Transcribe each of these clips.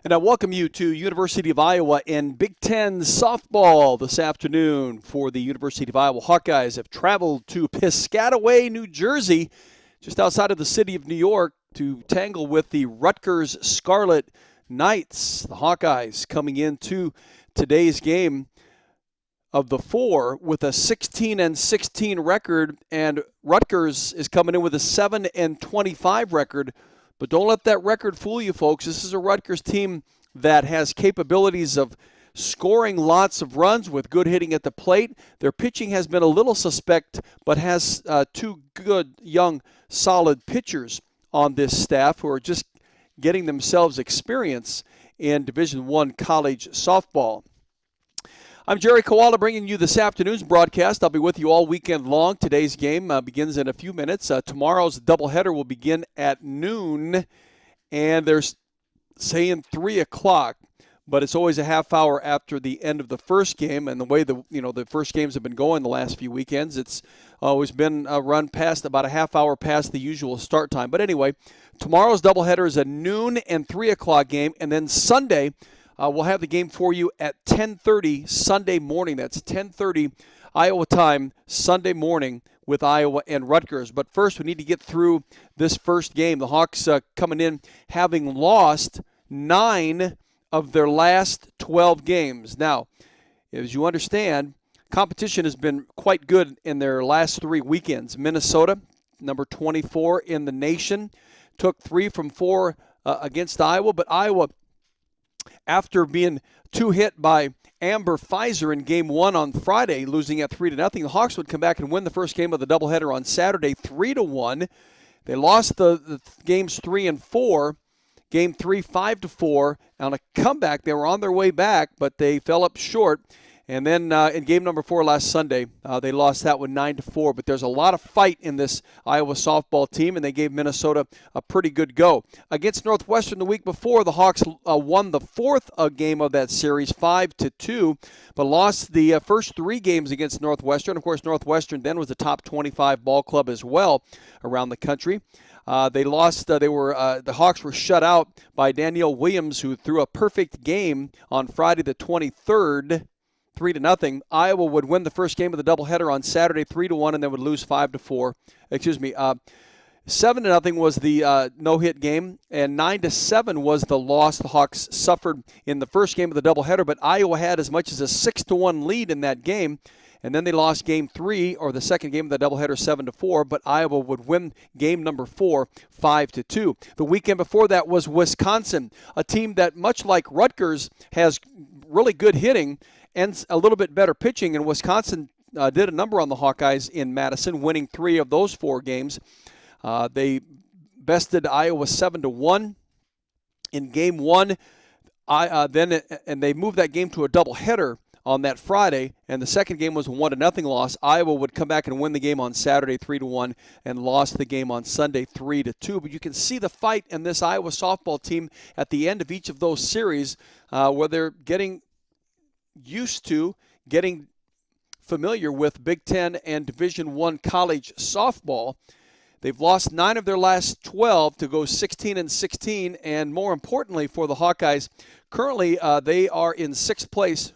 And I welcome you to University of Iowa and Big Ten softball this afternoon for the University of Iowa Hawkeyes have traveled to Piscataway, New Jersey, just outside of the city of New York to tangle with the Rutgers Scarlet Knights. The Hawkeyes coming into today's game of the four with a 16-16 record, and Rutgers is coming in with a 7-25 record. But don't let that record fool you, folks. This is a Rutgers team that has capabilities of scoring lots of runs with good hitting at the plate. Their pitching has been a little suspect, but has two good, young, solid pitchers on this staff who are just getting themselves experience in Division I college softball. I'm Jerry Koala bringing you this afternoon's broadcast. I'll be with you all weekend long. Today's game begins in a few minutes. Tomorrow's doubleheader will begin at noon, and they're saying 3 o'clock, but it's always a half hour after the end of the first game. And the way the first games have been going the last few weekends, it's always been run past about a half hour past the usual start time. But anyway, tomorrow's doubleheader is a noon and 3 o'clock game, and then Sunday, we'll have the game for you at 10:30 Sunday morning. That's 10:30 Iowa time Sunday morning with Iowa and Rutgers. But first, we need to get through this first game. The Hawks coming in having lost 9 of their last 12 games. Now, as you understand, competition has been quite good in their last 3 weekends. Minnesota, number 24 in the nation, took 3 from 4 against Iowa, but Iowa, after being 2-hit by Amber Pfizer in Game 1 on Friday, losing at 3-0, the Hawks would come back and win the first game of the doubleheader on Saturday, 3-1. They lost the games 3 and 4. Game 3, 5-4. On a comeback, they were on their way back, but they fell up short. And then in game number 4 last Sunday, they lost that one 9-4. But there's a lot of fight in this Iowa softball team, and they gave Minnesota a pretty good go. Against Northwestern the week before, the Hawks won the 4th game of that series, 5-2, but lost the first 3 games against Northwestern. Of course, Northwestern then was a top 25 ball club as well around the country. They lost. The Hawks were shut out by Danielle Williams, who threw a perfect game on Friday the 23rd. 3-0. Iowa would win the first game of the doubleheader on Saturday, 3-1, and then would lose 5-4. 7-0 was the no-hit game, and 9-7 was the loss the Hawks suffered in the first game of the doubleheader. But Iowa had as much as a 6-1 lead in that game, and then they lost Game 3, or the second game of the doubleheader, 7-4. But Iowa would win game number 4, 5-2. The weekend before that was Wisconsin, a team that, much like Rutgers, has really good hitting and a little bit better pitching, and Wisconsin did a number on the Hawkeyes in Madison, winning 3 of those 4 games. They bested Iowa 7-1 in Game 1. And they moved that game to a doubleheader on that Friday, and the second game was a 1-0 loss. Iowa would come back and win the game on Saturday 3-1 and lost the game on Sunday 3-2. But you can see the fight in this Iowa softball team at the end of each of those series, where they're getting used to, getting familiar with Big Ten and Division I college softball. They've lost 9 of their last 12 to go 16-16, and more importantly for the Hawkeyes, currently they are in 6th place,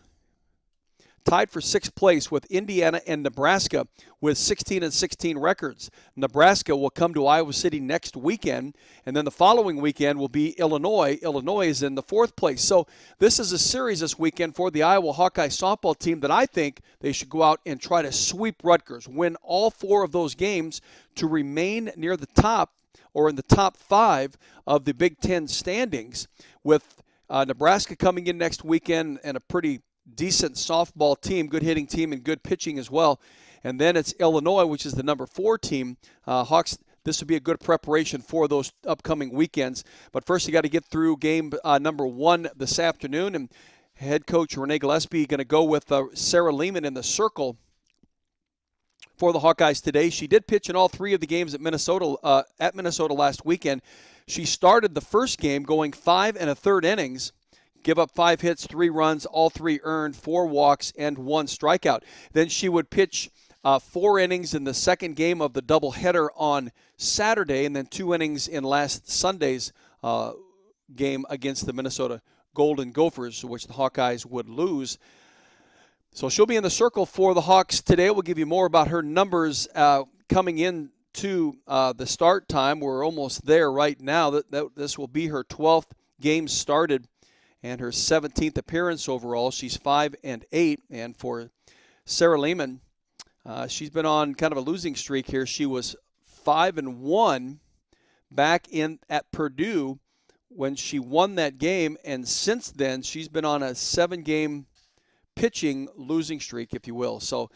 tied for 6th place with Indiana and Nebraska with 16-16 records. Nebraska will come to Iowa City next weekend, and then the following weekend will be Illinois. Illinois is in the 4th place. So this is a series this weekend for the Iowa Hawkeye softball team that I think they should go out and try to sweep Rutgers, win all 4 of those games to remain near the top or in the top 5 of the Big Ten standings, with Nebraska coming in next weekend and a pretty decent softball team, good hitting team, and good pitching as well. And then it's Illinois, which is the number 4 team. Hawks, this would be a good preparation for those upcoming weekends. But first, you got to get through game number 1 this afternoon. And head coach Renee Gillespie going to go with Sarah Lehman in the circle for the Hawkeyes today. She did pitch in all 3 of the games at Minnesota last weekend. She started the first game going 5 1/3 innings. Give up 5 hits, 3 runs, all 3 earned, 4 walks, and 1 strikeout. Then she would pitch 4 innings in the second game of the doubleheader on Saturday, and then 2 innings in last Sunday's game against the Minnesota Golden Gophers, which the Hawkeyes would lose. So she'll be in the circle for the Hawks today. We'll give you more about her numbers coming in to the start time. We're almost there right now. This will be her 12th game started and her 17th appearance overall. She's 5-8. And for Sarah Lehman, she's been on kind of a losing streak here. She was 5-1 back in at Purdue when she won that game, and since then she's been on a 7-game pitching losing streak, if you will. So,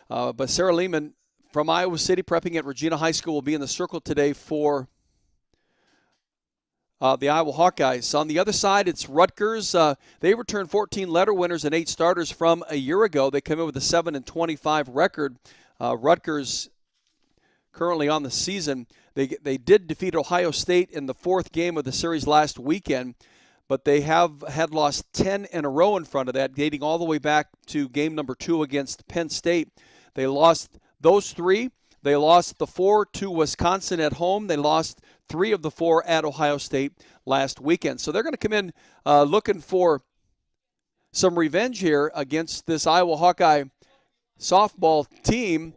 but Sarah Lehman from Iowa City, prepping at Regina High School, will be in the circle today for the Iowa Hawkeyes. On the other side, it's Rutgers. They returned 14 letter winners and 8 starters from a year ago. They come in with a 7-25 record. Rutgers currently on the season. They did defeat Ohio State in the 4th game of the series last weekend, but they had lost 10 in a row in front of that, dating all the way back to game number 2 against Penn State. They lost those 3. They lost the 4 to Wisconsin at home. They lost 3 of the 4 at Ohio State last weekend. So they're going to come in looking for some revenge here against this Iowa Hawkeye softball team.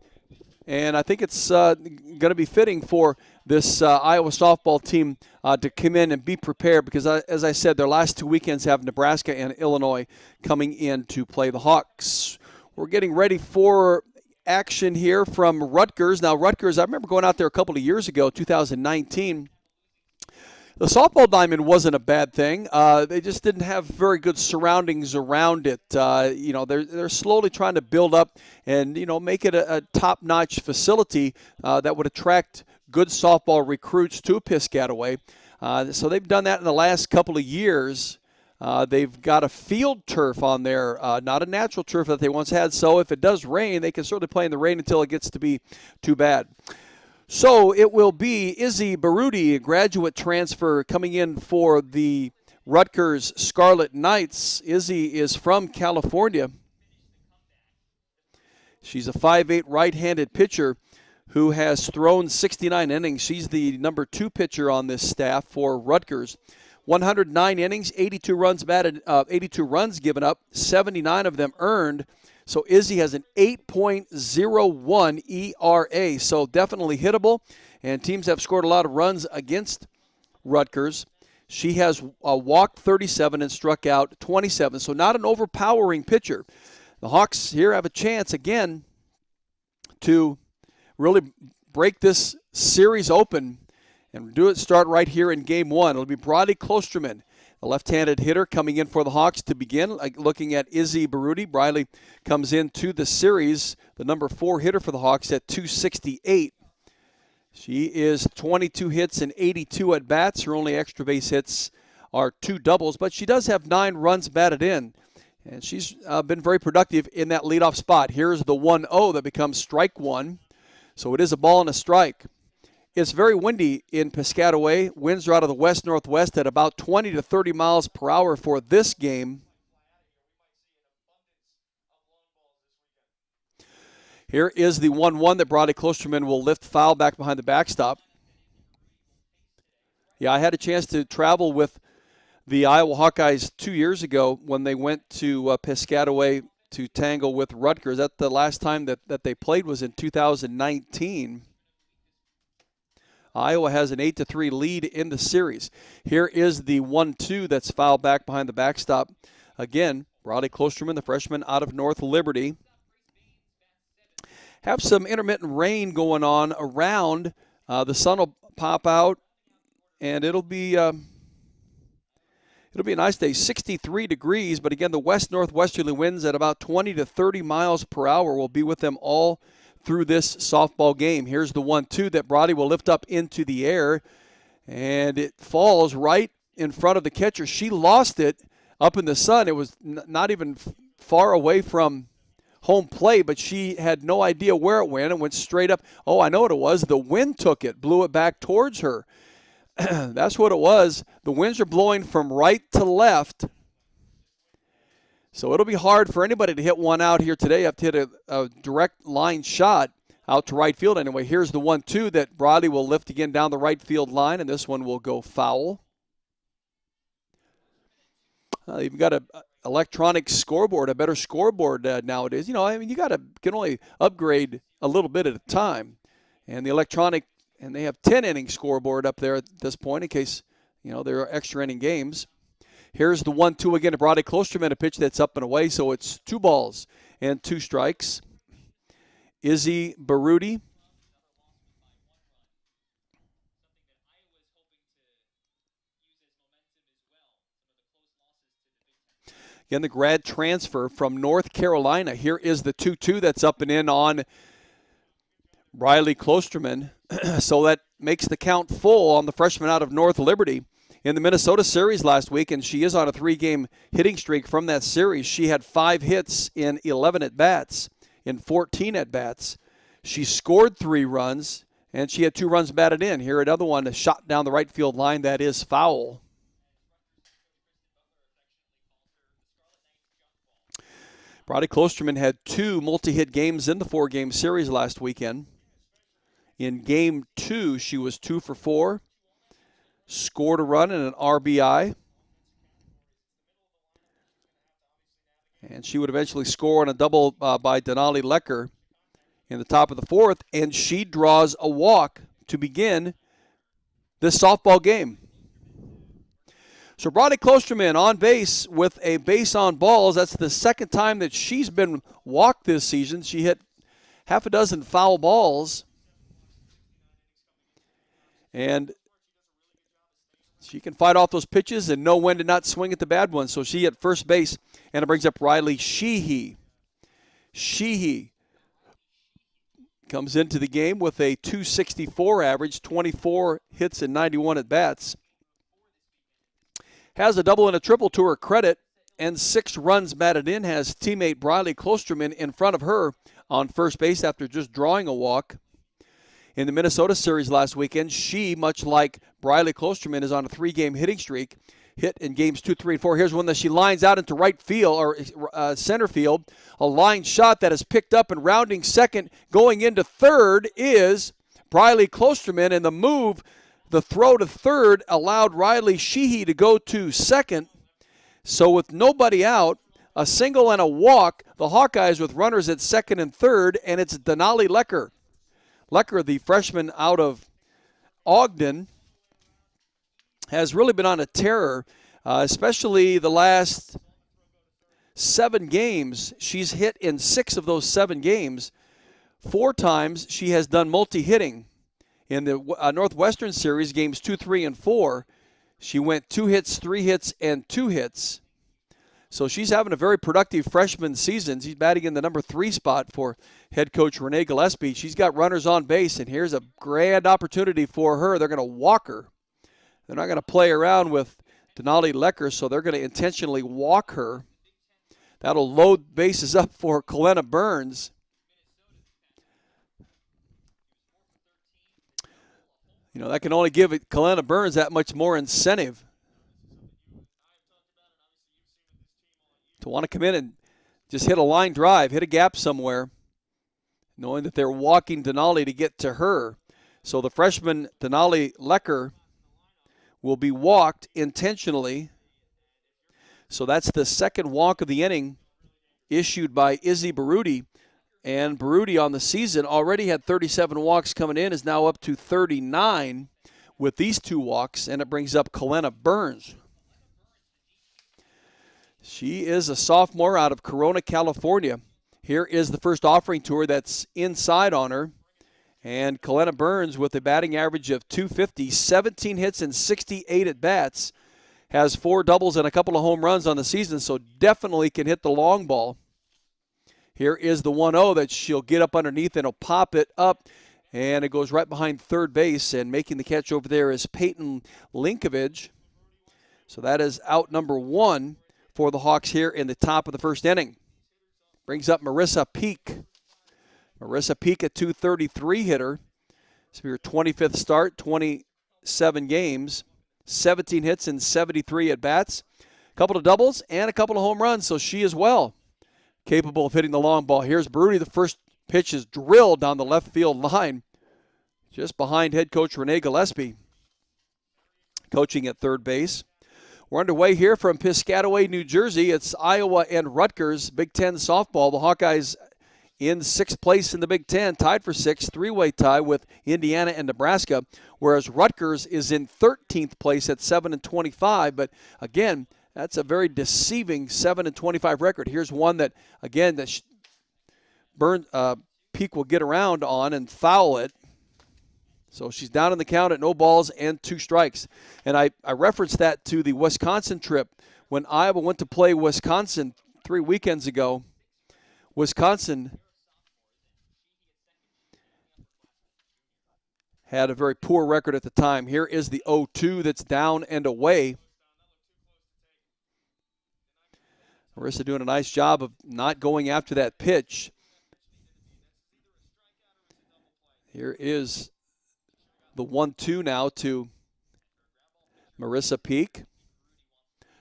And I think it's going to be fitting for this Iowa softball team to come in and be prepared because, as I said, their last 2 weekends have Nebraska and Illinois coming in to play the Hawks. We're getting ready for action here from Rutgers. Now, Rutgers, I remember going out there a couple of years ago, 2019. The softball diamond wasn't a bad thing. They just didn't have very good surroundings around it. They're slowly trying to build up and, make it a top-notch facility that would attract good softball recruits to Piscataway. So they've done that in the last couple of years. They've got a field turf on there, not a natural turf that they once had. So if it does rain, they can certainly play in the rain until it gets to be too bad. So it will be Izzy Baroodi, a graduate transfer, coming in for the Rutgers Scarlet Knights. Izzy is from California. She's a 5'8" right-handed pitcher who has thrown 69 innings. She's the number 2 pitcher on this staff for Rutgers. 109 innings, 82 runs batted, 82 runs given up, 79 of them earned. So Izzy has an 8.01 ERA, so definitely hittable. And teams have scored a lot of runs against Rutgers. She has walked 37 and struck out 27, so not an overpowering pitcher. The Hawks here have a chance again to really break this series open and start right here in game 1. It'll be Brody Klosterman, the left-handed hitter, coming in for the Hawks to begin. Looking at Izzy Baroodi, Briley comes into the series, the number 4 hitter for the Hawks at 268. She is 22 hits and 82 at-bats. Her only extra base hits are 2 doubles, but she does have 9 runs batted in. And she's been very productive in that leadoff spot. Here's the 1-0 that becomes strike 1. So it is a ball and a strike. It's very windy in Piscataway. Winds are out of the west-northwest at about 20 to 30 miles per hour for this game. Here is the 1-1 that Brody Klosterman will lift foul back behind the backstop. Yeah, I had a chance to travel with the Iowa Hawkeyes 2 years ago when they went to Piscataway to tangle with Rutgers. That the last time that they played was in 2019. Iowa has an 8-3 lead in the series. Here is the 1-2 that's fouled back behind the backstop. Again, Brody Klosterman, the freshman out of North Liberty. Have some intermittent rain going on around. The sun will pop out, and it'll be a nice day. 63 degrees, but again, the west-northwesterly winds at about 20 to 30 miles per hour will be with them all through this softball game. Here's the 1-2 that Brody will lift up into the air, and it falls right in front of the catcher. She lost it up in the sun. It was not even far away from home plate, but she had no idea where it went. It went straight up. Oh, I know what it was. The wind took it, blew it back towards her. That's what it was. The winds are blowing from right to left. So it'll be hard for anybody to hit one out here today. You have to hit a direct line shot out to right field anyway. Here's the 1-2 that Brody will lift again down the right field line, and this one will go foul. You've got a electronic scoreboard, a better scoreboard nowadays. You can only upgrade a little bit at a time. And the electronic, and they have 10-inning scoreboard up there at this point in case, there are extra inning games. Here's the 1-2 again to Brody Klosterman, a pitch that's up and away, so it's 2 balls and 2 strikes. Izzy Baroodi. Again, the grad transfer from North Carolina. Here is the 2-2 that's up and in on Riley Klosterman. So that makes the count full on the freshman out of North Liberty. In the Minnesota series last week, and she is on a 3-game hitting streak from that series. She had 5 hits in 11 at-bats, in 14 at-bats. She scored 3 runs, and she had 2 runs batted in. Here another one, a shot down the right field line that is foul. Brody Klosterman had 2 multi-hit games in the 4-game series last weekend. In Game 2, she was 2 for 4. Scored a run and an RBI. And she would eventually score on a double by Denali Lecker in the top of the 4th. And she draws a walk to begin this softball game. So Brody Klosterman on base with a base on balls. That's the second time that she's been walked this season. She hit half a dozen foul balls. And she can fight off those pitches and know when to not swing at the bad ones. So she at first base, and it brings up Riley Sheehy. Sheehy comes into the game with a .264 average, 24 hits and 91 at-bats. Has a double and a triple to her credit, and 6 runs batted in. Has teammate Riley Klosterman in front of her on first base after just drawing a walk. In the Minnesota series last weekend, she, much like Riley Klosterman, is on a 3-game hitting streak. Hit in games 2, 3, and 4. Here's one that she lines out into right field or center field. A line shot that is picked up and rounding second. Going into third is Riley Klosterman, and the throw to third allowed Riley Sheehy to go to second. So with nobody out, a single and a walk, the Hawkeyes with runners at second and third, and it's Denali Lecker. Lecker, the freshman out of Ogden, has really been on a tear, especially the last 7 games. She's hit in 6 of those 7 games. 4 times she has done multi-hitting. In the Northwestern Series, games 2, 3, and 4, she went 2 hits, 3 hits, and 2 hits. So she's having a very productive freshman season. She's batting in the number 3 spot for head coach Renee Gillespie. She's got runners on base, and here's a grand opportunity for her. They're going to walk her. They're not going to play around with Denali Lecker, so they're going to intentionally walk her. That'll load bases up for Kellena Burns. That can only give Kellena Burns that much more incentive to want to come in and just hit a line drive, hit a gap somewhere, knowing that they're walking Denali to get to her. So the freshman Denali Lecker will be walked intentionally. So that's the second walk of the inning issued by Izzy Baroodi. And Baroodi on the season already had 37 walks coming in, is now up to 39 with these 2 walks, and it brings up Kellena Burns. She is a sophomore out of Corona, California. Here is the first offering to her that's inside on her. And Kellena Burns with a batting average of .250, 17 hits and 68 at-bats, has 4 doubles and a couple of home runs on the season, so definitely can hit the long ball. Here is the 1-0 that she'll get up underneath, and it'll pop it up, and it goes right behind third base, and making the catch over there is Payton Linkovich. So that is out number 1 for the Hawks here in the top of the first inning. Brings up Marissa Peak. Marissa Peak, a .233 hitter. This will be her 25th start, 27 games, 17 hits and 73 at-bats. A couple of doubles and a couple of home runs, so she as well capable of hitting the long ball. Here's Baroodi. The first pitch is drilled down the left field line, just behind head coach Renee Gillespie, coaching at third base. We're underway here from Piscataway, New Jersey. It's Iowa and Rutgers, Big Ten softball. The Hawkeyes in 6th place in the Big Ten, tied for 6th, three-way tie with Indiana and Nebraska, whereas Rutgers is in 13th place at 7-25. But again, that's a very deceiving 7-25 record. Here's one that, again, that Peak will get around on and foul it. So she's down in the count at no balls and 2 strikes. And I referenced that to the Wisconsin trip when Iowa went to play Wisconsin 3 weekends ago. Wisconsin had a very poor record at the time. Here is the 0-2 that's down and away. Marissa doing a nice job of not going after that pitch. Here is the 1-2 now to Marissa Peak.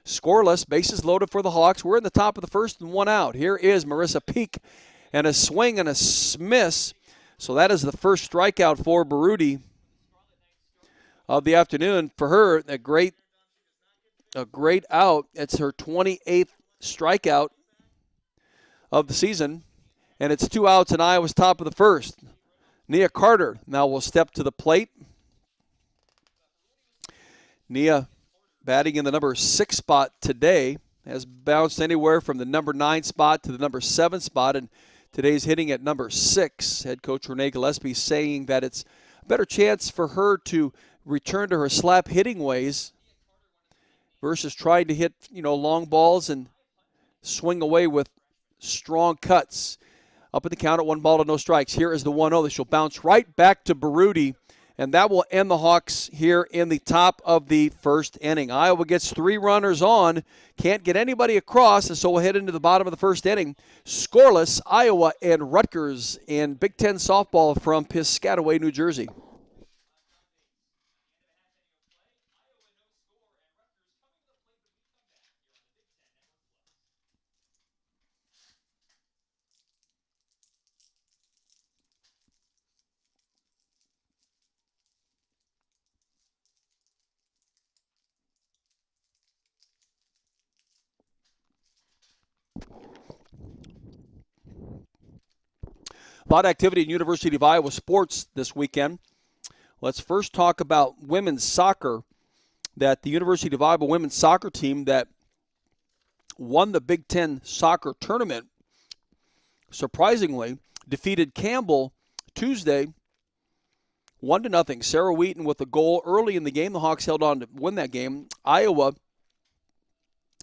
Scoreless, bases loaded for the Hawks. We're in the top of the first and 1 out. Here is Marissa Peak and a swing and a miss. So that is the first strikeout for Baroodi of the afternoon. For her, a great out. It's her 28th strikeout of the season. And it's 2 outs and Iowa's top of the first. Nia Carter now will step to the plate. Nia batting in the number 6 spot today, has bounced anywhere from the number 9 spot to the number 7 spot, and today's hitting at number 6. Head coach Renee Gillespie saying that it's a better chance for her to return to her slap hitting ways versus trying to hit, long balls and swing away with strong cuts. Up at the count at 1 ball to no strikes. Here is the 1-0 that she'll bounce right back to Baroodi, and that will end the Hawks here in the top of the first inning. Iowa gets 3 runners on, can't get anybody across, and so we'll head into the bottom of the first inning. Scoreless, Iowa and Rutgers in Big Ten softball from Piscataway, New Jersey. A lot of activity in University of Iowa sports this weekend. Let's first talk about women's soccer. That the University of Iowa women's soccer team that won the Big Ten soccer tournament, surprisingly, defeated Campbell Tuesday 1-0. Sarah Wheaton with a goal early in the game. The Hawks held on to win that game. Iowa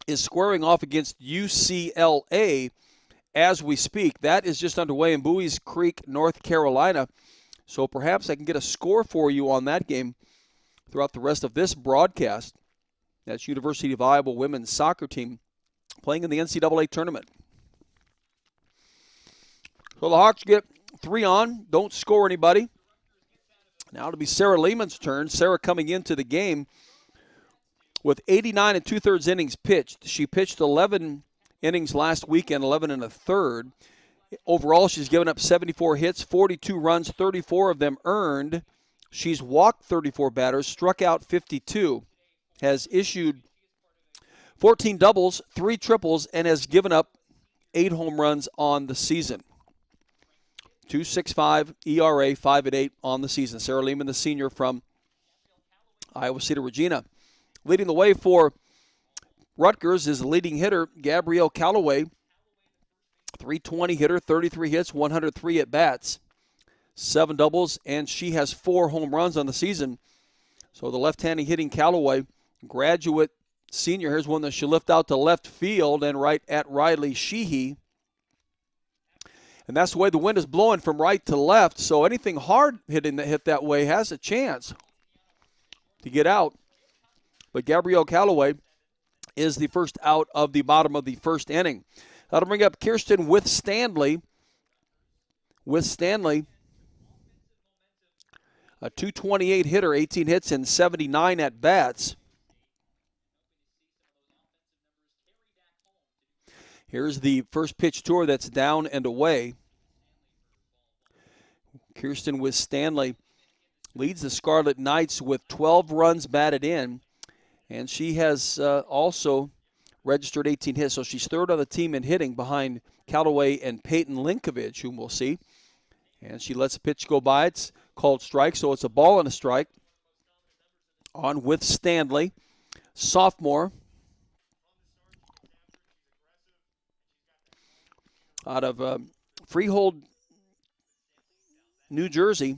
is squaring off against UCLA as we speak. That is just underway in Bowie's Creek, North Carolina. So perhaps I can get a score for you on that game throughout the rest of this broadcast. That's University of Iowa women's soccer team playing in the NCAA tournament. So the Hawks get 3 on, don't score anybody. Now it'll be Sarah Lehman's turn. Sarah coming into the game with 89 2/3 innings pitched. She pitched 11 innings last weekend, 11 1/3. Overall, she's given up 74 hits, 42 runs, 34 of them earned. She's walked 34 batters, struck out 52, has issued 14 doubles, 3 triples, and has given up 8 home runs on the season. 2.65 ERA, 5.8 on the season. Sarah Lehman, the senior from Iowa City, Regina. Leading the way for Rutgers is the leading hitter, Gabrielle Callaway. 320 hitter, 33 hits, 103 at-bats, 7 doubles, and she has 4 home runs on the season. So the left-handed hitting Callaway, graduate senior, here's one that she'll lift out to left field and right at Riley Sheehy. And that's the way the wind is blowing from right to left, so anything hard hitting that hit that way has a chance to get out. But Gabrielle Callaway is the first out of the bottom of the first inning. That'll bring up Kirsten with Stanley. A 228 hitter, 18 hits and 79 at-bats. Here's the first pitch tour that's down and away. Kirsten with Stanley leads the Scarlet Knights with 12 runs batted in. And she has also registered 18 hits. So she's third on the team in hitting behind Callaway and Payton Linkovich, whom we'll see. And she lets the pitch go by. It's called strike, so it's a ball and a strike. On with Stanley, sophomore out of Freehold, New Jersey.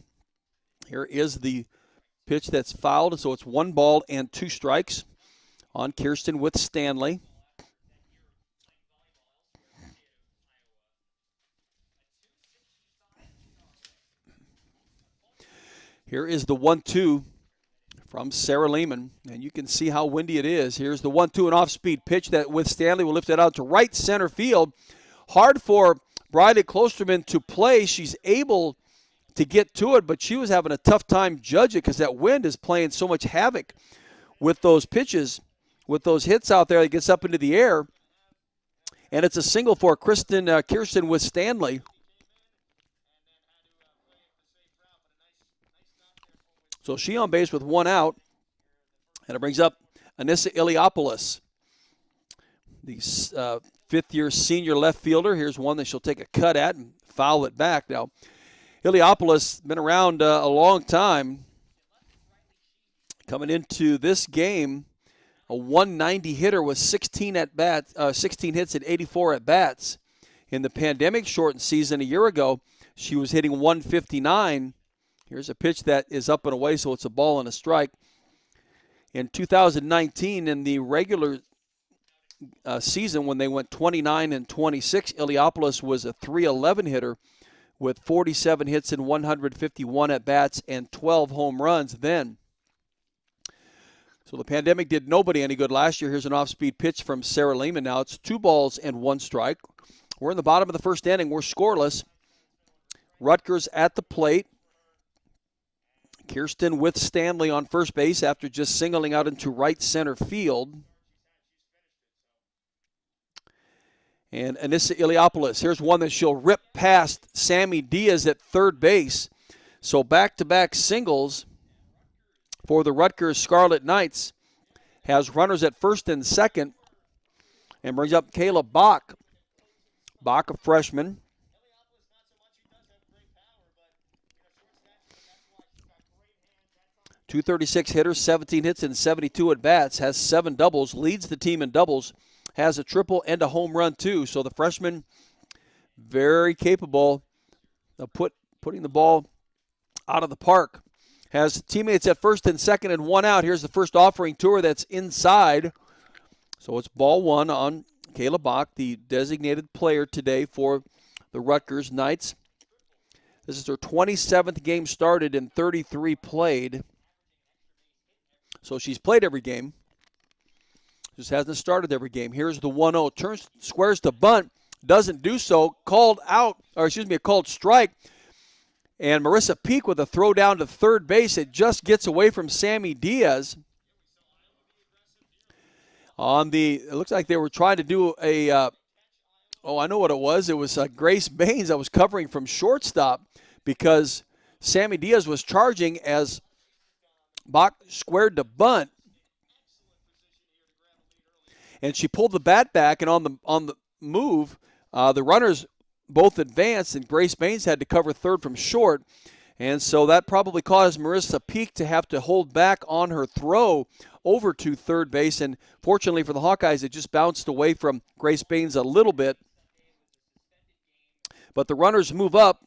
Here is the pitch that's fouled, so it's 1 ball and 2 strikes on Kirsten with Stanley. Here is the 1-2 from Sarah Lehman, and you can see how windy it is. Here's the 1-2, an off-speed pitch that with Stanley will lift it out to right center field. Hard for Briley Klosterman to play. She's able to get to it, but she was having a tough time judging because that wind is playing so much havoc with those pitches, with those hits out there. It gets up into the air, and it's a single for Kirsten with Stanley. So she on base with 1 out, and it brings up Anissa Iliopoulos, the fifth-year senior left fielder. Here's one that she'll take a cut at and foul it back. Now, Iliopoulos been around a long time. Coming into this game, a 190 hitter with 16 hits and 84 at bats. In the pandemic-shortened season a year ago, she was hitting 159. Here's a pitch that is up and away, so it's a ball and a strike. In 2019, in the regular season, when they went 29-26, Iliopoulos was a .311 hitter with 47 hits and 151 at-bats and 12 home runs then. So the pandemic did nobody any good last year. Here's an off-speed pitch from Sarah Lehman. Now it's 2 balls and 1 strike. We're in the bottom of the first inning. We're scoreless. Rutgers at the plate. Kirsten with Stanley on first base after just singling out into right center field. And Anissa Iliopoulos, here's one that she'll rip past Sammy Diaz at third base. So back-to-back singles for the Rutgers Scarlet Knights. Has runners at first and second and brings up Kayla Bach. Bach, a freshman. .236 hitter, 17 hits and 72 at-bats, has 7 doubles, leads the team in doubles, has a triple and a home run too. So the freshman, very capable of putting the ball out of the park. Has teammates at first and second and 1 out. Here's the first offering to her that's inside. So it's ball 1 on Kayla Bach, the designated player today for the Rutgers Knights. This is her 27th game started and 33 played. So she's played every game. Just hasn't started every game. Here's the 1-0. Turns, squares to bunt. Doesn't do so. Called strike. And Marissa Peak with a throw down to third base. It just gets away from Sammy Diaz. It looks like they were trying to do I know what it was. It was Grace Baines that was covering from shortstop because Sammy Diaz was charging as Bach squared to bunt. And she pulled the bat back, and on the move, the runners both advanced, and Grace Baines had to cover third from short. And so that probably caused Marissa Peak to have to hold back on her throw over to third base. And fortunately for the Hawkeyes, it just bounced away from Grace Baines a little bit. But the runners move up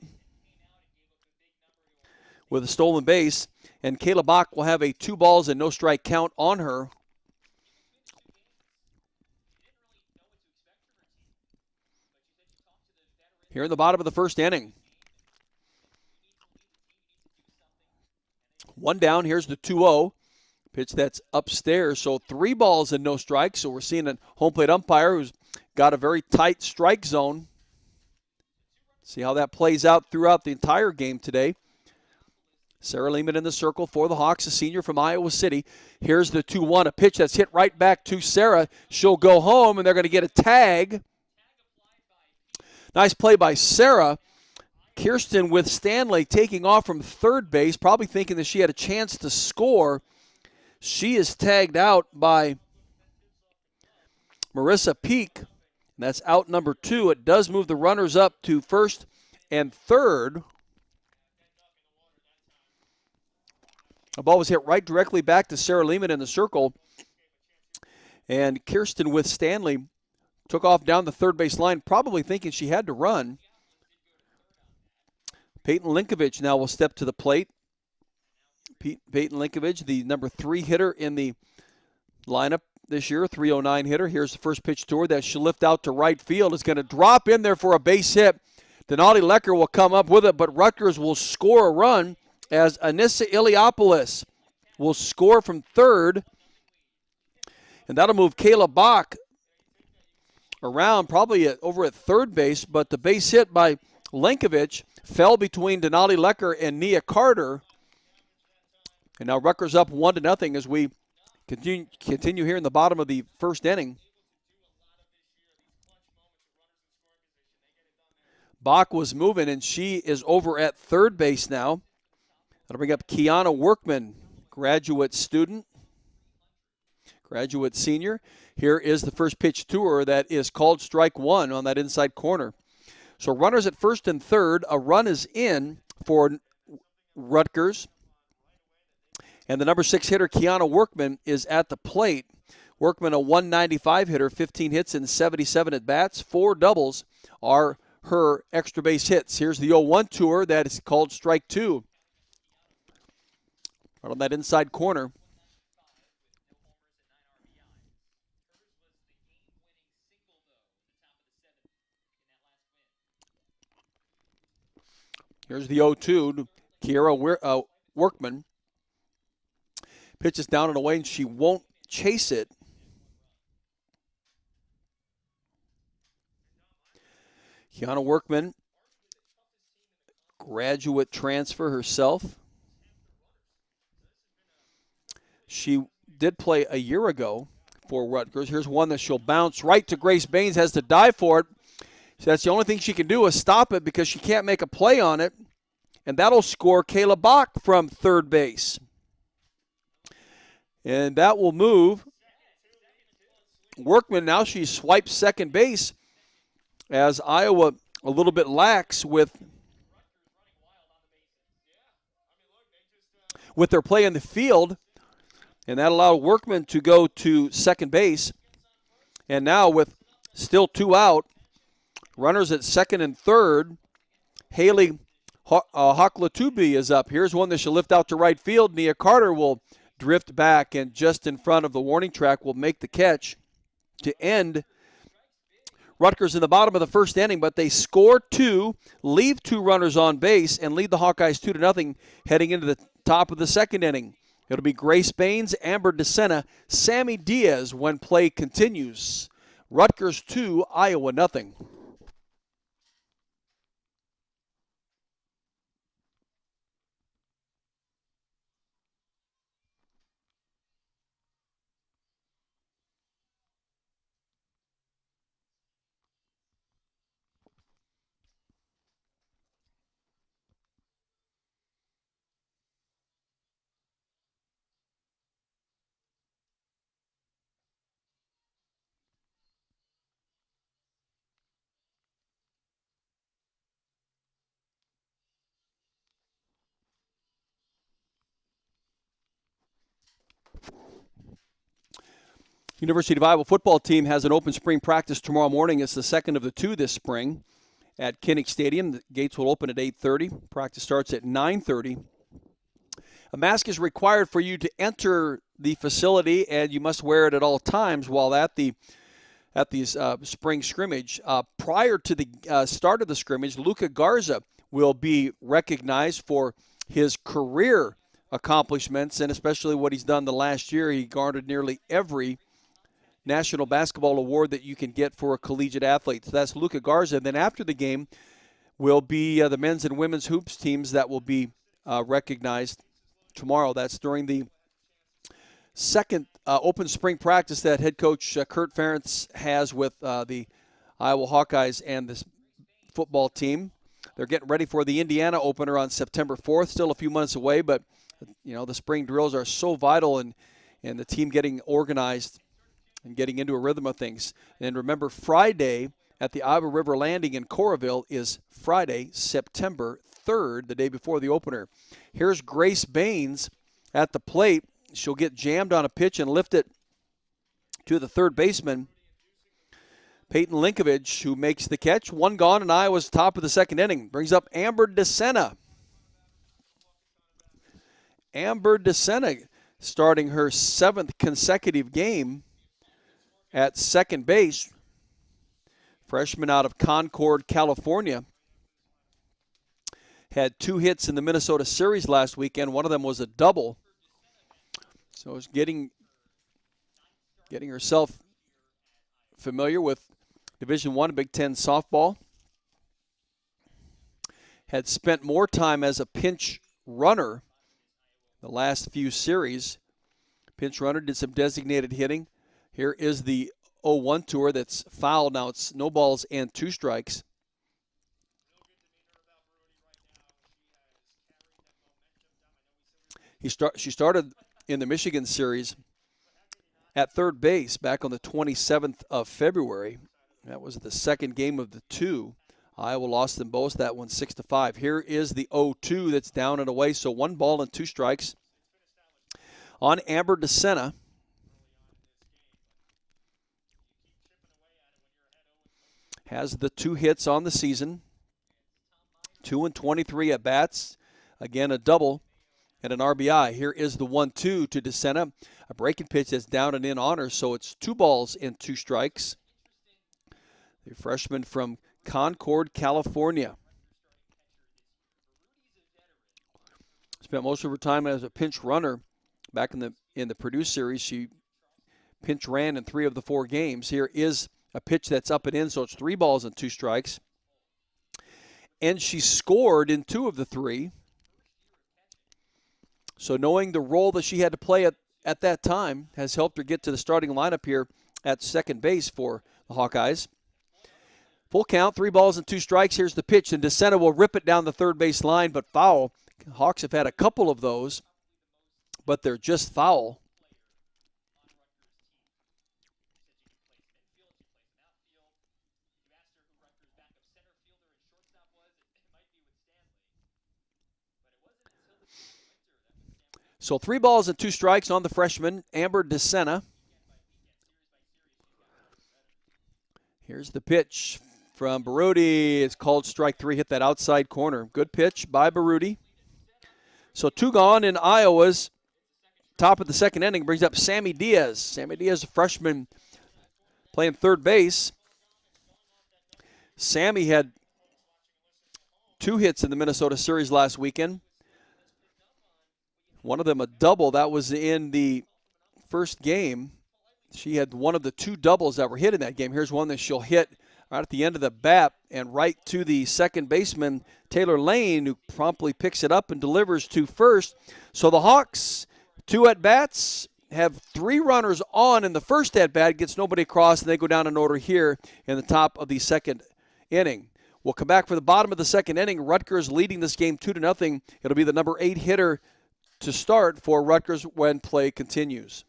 with a stolen base, and Kayla Bach will have a 2 balls and no strike count on her. Here in the bottom of the first inning. 1 down. Here's the 2-0. Pitch that's upstairs. So 3 balls and no strikes. So we're seeing a home plate umpire who's got a very tight strike zone. See how that plays out throughout the entire game today. Sarah Lehman in the circle for the Hawks, a senior from Iowa City. Here's the 2-1, a pitch that's hit right back to Sarah. She'll go home, and they're going to get a tag. Nice play by Sarah. Kirsten with Stanley taking off from third base, probably thinking that she had a chance to score. She is tagged out by Marissa Peak. That's out number 2. It does move the runners up to first and third. The ball was hit right directly back to Sarah Lehman in the circle. And Kirsten with Stanley took off down the third base line, probably thinking she had to run. Payton Linkovich now will step to the plate. Payton Linkovich, the number 3 hitter in the lineup this year, 309 hitter. Here's the first pitch to her that she'll lift out to right field. It's going to drop in there for a base hit. Denali Lecker will come up with it, but Rutgers will score a run as Anissa Iliopoulos will score from third. And that'll move Kayla Bach around, probably over at third base, but the base hit by Linkovich fell between Denali Lecker and Nia Carter. And now Rutgers up 1-0 as we continue here in the bottom of the first inning. Bach was moving, and she is over at third base now. That'll bring up Kiana Workman, graduate student, graduate senior. Here is the first pitch to her that is called strike 1 on that inside corner. So runners at first and third. A run is in for Rutgers. And the number 6 hitter, Kiana Workman, is at the plate. Workman, a 195 hitter, 15 hits and 77 at-bats. 4 doubles are her extra base hits. Here's the 0-1 to her that is called strike 2. Right on that inside corner. Here's the 0-2 to Kiara Workman. Pitches down and away, and she won't chase it. Kiana Workman, graduate transfer herself. She did play a year ago for Rutgers. Here's one that she'll bounce right to Grace Baines, has to dive for it. So that's the only thing she can do is stop it because she can't make a play on it. And that'll score Kayla Bach from third base. And that will move Workman. Now she swipes second base as Iowa a little bit lax with their play in the field. And that allowed Workman to go to second base. And now with still 2 out, runners at second and third, Haley Hoklatubi is up. Here's one that she'll lift out to right field. Nia Carter will drift back and just in front of the warning track will make the catch to end Rutgers in the bottom of the first inning, but they score 2, leave 2 runners on base, and lead the Hawkeyes 2-0 heading into the top of the second inning. It'll be Grace Baines, Amber DeSena, Sammy Diaz when play continues. Rutgers 2, Iowa 0. University of Iowa football team has an open spring practice tomorrow morning. It's the second of the 2 this spring at Kinnick Stadium. The gates will open at 8:30. Practice starts at 9:30. A mask is required for you to enter the facility, and you must wear it at all times while at the spring scrimmage. Prior to the start of the scrimmage, Luca Garza will be recognized for his career accomplishments, and especially what he's done the last year. He garnered nearly every National Basketball Award that you can get for a collegiate athlete. So that's Luca Garza. And then after the game will be the men's and women's hoops teams that will be recognized tomorrow. That's during the second open spring practice that head coach Kurt Ferentz has with the Iowa Hawkeyes and this football team. They're getting ready for the Indiana opener on September 4th. Still a few months away, but the spring drills are so vital in and the team getting organized and getting into a rhythm of things. And remember, Friday at the Iowa River Landing in Coralville is Friday, September 3rd, the day before the opener. Here's Grace Baines at the plate. She'll get jammed on a pitch and lift it to the third baseman, Payton Linkovich, who makes the catch. One gone, and Iowa's top of the second inning. Brings up Amber DeSena. Amber DeSena starting her 7th consecutive game at second base. Freshman out of Concord, California. Had 2 hits in the Minnesota series last weekend. One of them was a double. So it's getting herself familiar with Division I Big Ten softball. Had spent more time as a pinch runner the last few series. Pinch runner, did some designated hitting. Here is the 0-1 tour that's fouled. Now it's no balls and 2 strikes. She started in the Michigan series at third base back on the 27th of February. That was the second game of the 2. Iowa lost them both. That one 6-5. Here is the 0-2 that's down and away. So 1 ball and 2 strikes on Amber DeSena. Has the 2 hits on the season. 2 and 23 at bats. Again, a double and an RBI. Here is the 1-2 to DeSena. A breaking pitch that's down and in on her. So it's 2 balls and 2 strikes. The freshman from Concord, California. Spent most of her time as a pinch runner back in the Purdue series. She pinch ran in 3 of the 4 games. Here is a pitch that's up and in, so it's 3 balls and 2 strikes. And she scored in 2 of the 3. So knowing the role that she had to play at that time has helped her get to the starting lineup here at second base for the Hawkeyes. Full count, 3 balls and 2 strikes. Here's the pitch, and DeSena will rip it down the third base line, but foul. Hawks have had a couple of those, but they're just foul. So 3 balls and 2 strikes on the freshman, Amber DeSena. Here's the pitch from Baroodi. It's called strike 3, hit that outside corner. Good pitch by Baroodi. So 2 gone in Iowa's top of the second inning. Brings up Sammy Diaz. Sammy Diaz, a freshman playing third base. Sammy had 2 hits in the Minnesota series last weekend. One of them a double. That was in the first game. She had one of the 2 doubles that were hit in that game. Here's one that she'll hit right at the end of the bat and right to the second baseman, Taylor Lane, who promptly picks it up and delivers to first. So the Hawks, 2 at-bats, have 3 runners on in the first at-bat, gets nobody across, and they go down in order here in the top of the second inning. We'll come back for the bottom of the second inning. Rutgers leading this game 2-0. It'll be the number 8 hitter to start for Rutgers when play continues.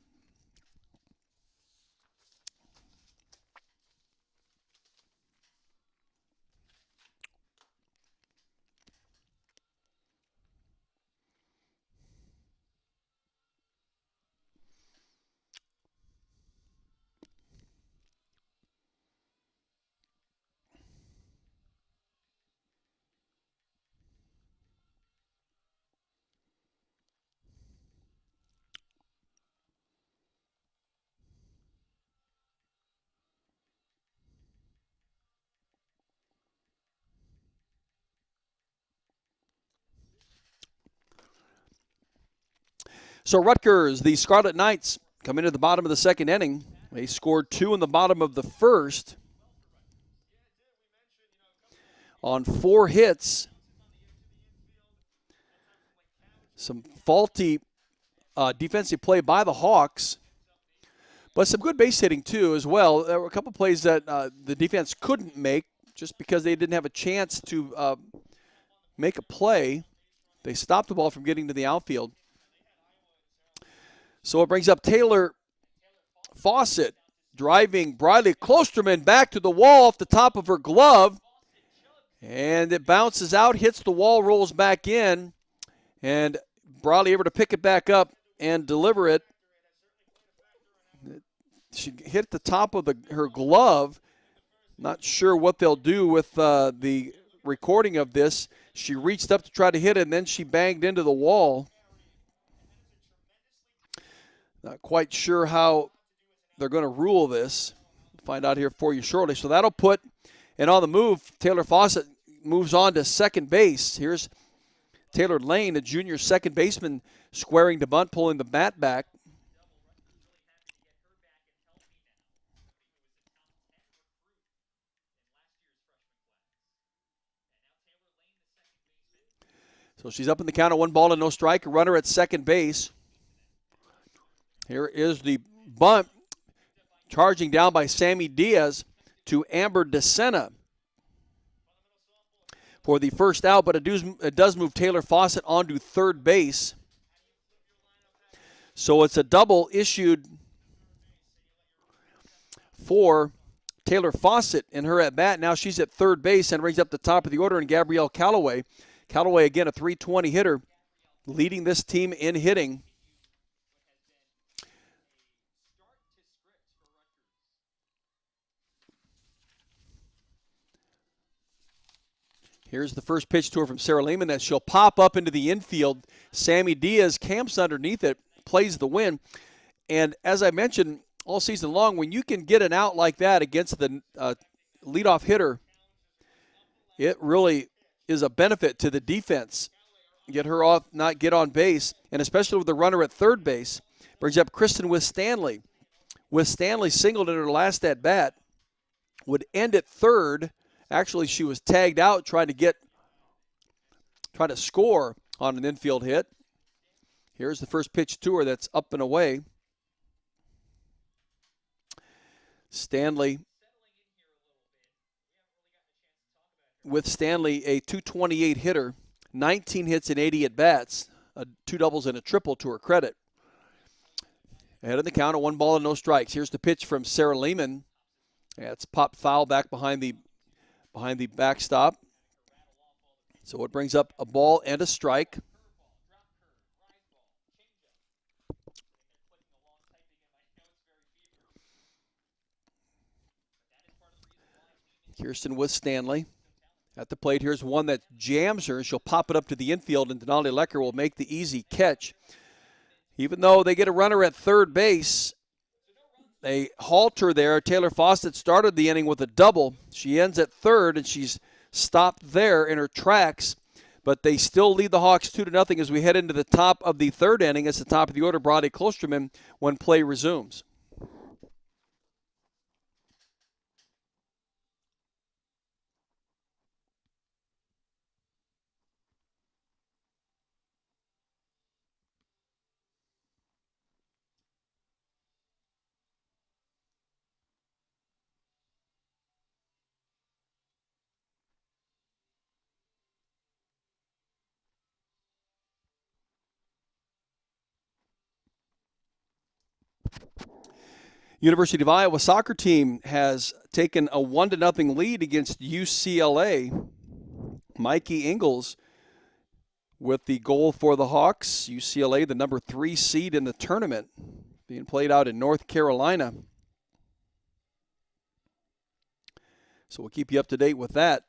So Rutgers, the Scarlet Knights, come into the bottom of the second inning. They scored 2 in the bottom of the first on 4 hits. Some faulty defensive play by the Hawks, but some good base hitting too as well. There were a couple plays that the defense couldn't make just because they didn't have a chance to make a play. They stopped the ball from getting to the outfield. So it brings up Taylor Fawcett driving Briley Klosterman back to the wall off the top of her glove. And it bounces out, hits the wall, rolls back in. And Briley able to pick it back up and deliver it. She hit the top of her glove. Not sure what they'll do with the recording of this. She reached up to try to hit it, and then she banged into the wall. Not quite sure how they're going to rule this. Find out here for you shortly. So that'll put, and on the move, Taylor Fawcett moves on to second base. Here's Taylor Lane, a junior second baseman, squaring to bunt, pulling the bat back. So she's up in the count of 1-0, strike. A runner at second base. Here is the bunt. Charging down by Sammy Diaz to Amber DeSena for the first out, but it does move Taylor Fawcett onto third base. So it's a double issued for Taylor Fawcett in her at bat. Now she's at third base and brings up the top of the order in Gabrielle Callaway. Callaway, again, a .320 hitter, leading this team in hitting. Here's the first pitch to her from Sarah Lehman that she'll pop up into the infield. Sammy Diaz camps underneath it, plays the win. And as I mentioned all season long, when you can get an out like that against the leadoff hitter, it really is a benefit to the defense. Get her off, not get on base, and especially with the runner at third base. Brings up Kristen Stanley. Stanley singled in her last at bat, would end at third. Actually, she was tagged out trying to score on an infield hit. Here's the first pitch to her that's up and away. Stanley, with Stanley, a .228 hitter, 19 hits and 80 at-bats, 2 doubles and a triple to her credit. Ahead of the count, 1-0, strikes. Here's the pitch from Sarah Lehman. Yeah, it's popped foul back behind the backstop. So it brings up a ball and a strike. Kirsten Stanley at the plate. Here's one that jams her. She'll pop it up to the infield, and Denali Lecker will make the easy catch. Even though they get a runner at third base, they halt her there. Taylor Fawcett started the inning with a double. She ends at third, and she's stopped there in her tracks. But they still lead the Hawks 2-0 as we head into the top of the third inning. It's the top of the order, Briley Klosterman, when play resumes. University of Iowa soccer team has taken a 1-0 lead against UCLA. Mikey Ingles with the goal for the Hawks. UCLA, the number 3 seed in the tournament, being played out in North Carolina. So we'll keep you up to date with that.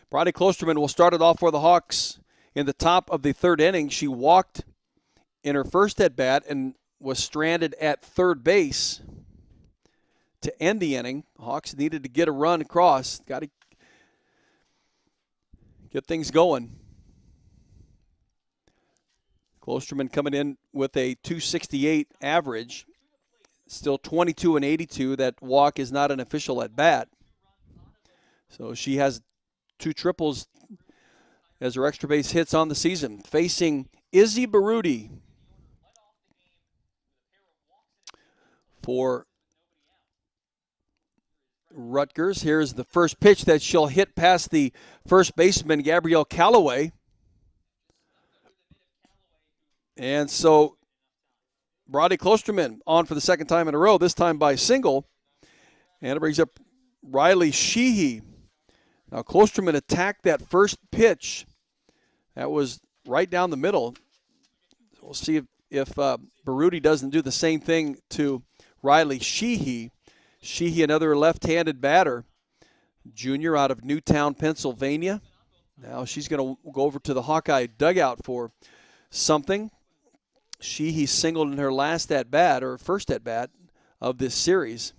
Briley Klosterman will start it off for the Hawks in the top of the third inning. She walked in her first at-bat and was stranded at third base to end the inning. Hawks needed to get a run across. Got to get things going. Klosterman coming in with a .268 average. Still 22 and 82. That walk is not an official at bat. So she has 2 triples as her extra base hits on the season. Facing Izzy Baroodi for Rutgers. Here's the first pitch that she'll hit past the first baseman, Gabrielle Callaway. And so Brody Klosterman on for the second time in a row, this time by single. And it brings up Riley Sheehy. Now, Klosterman attacked that first pitch. That was right down the middle. We'll see if Baroodi doesn't do the same thing to Riley Sheehy. Sheehy, another left-handed batter, junior out of Newtown, Pennsylvania. Now she's going to go over to the Hawkeye dugout for something. Sheehy singled in her last at-bat, or first at-bat of this series.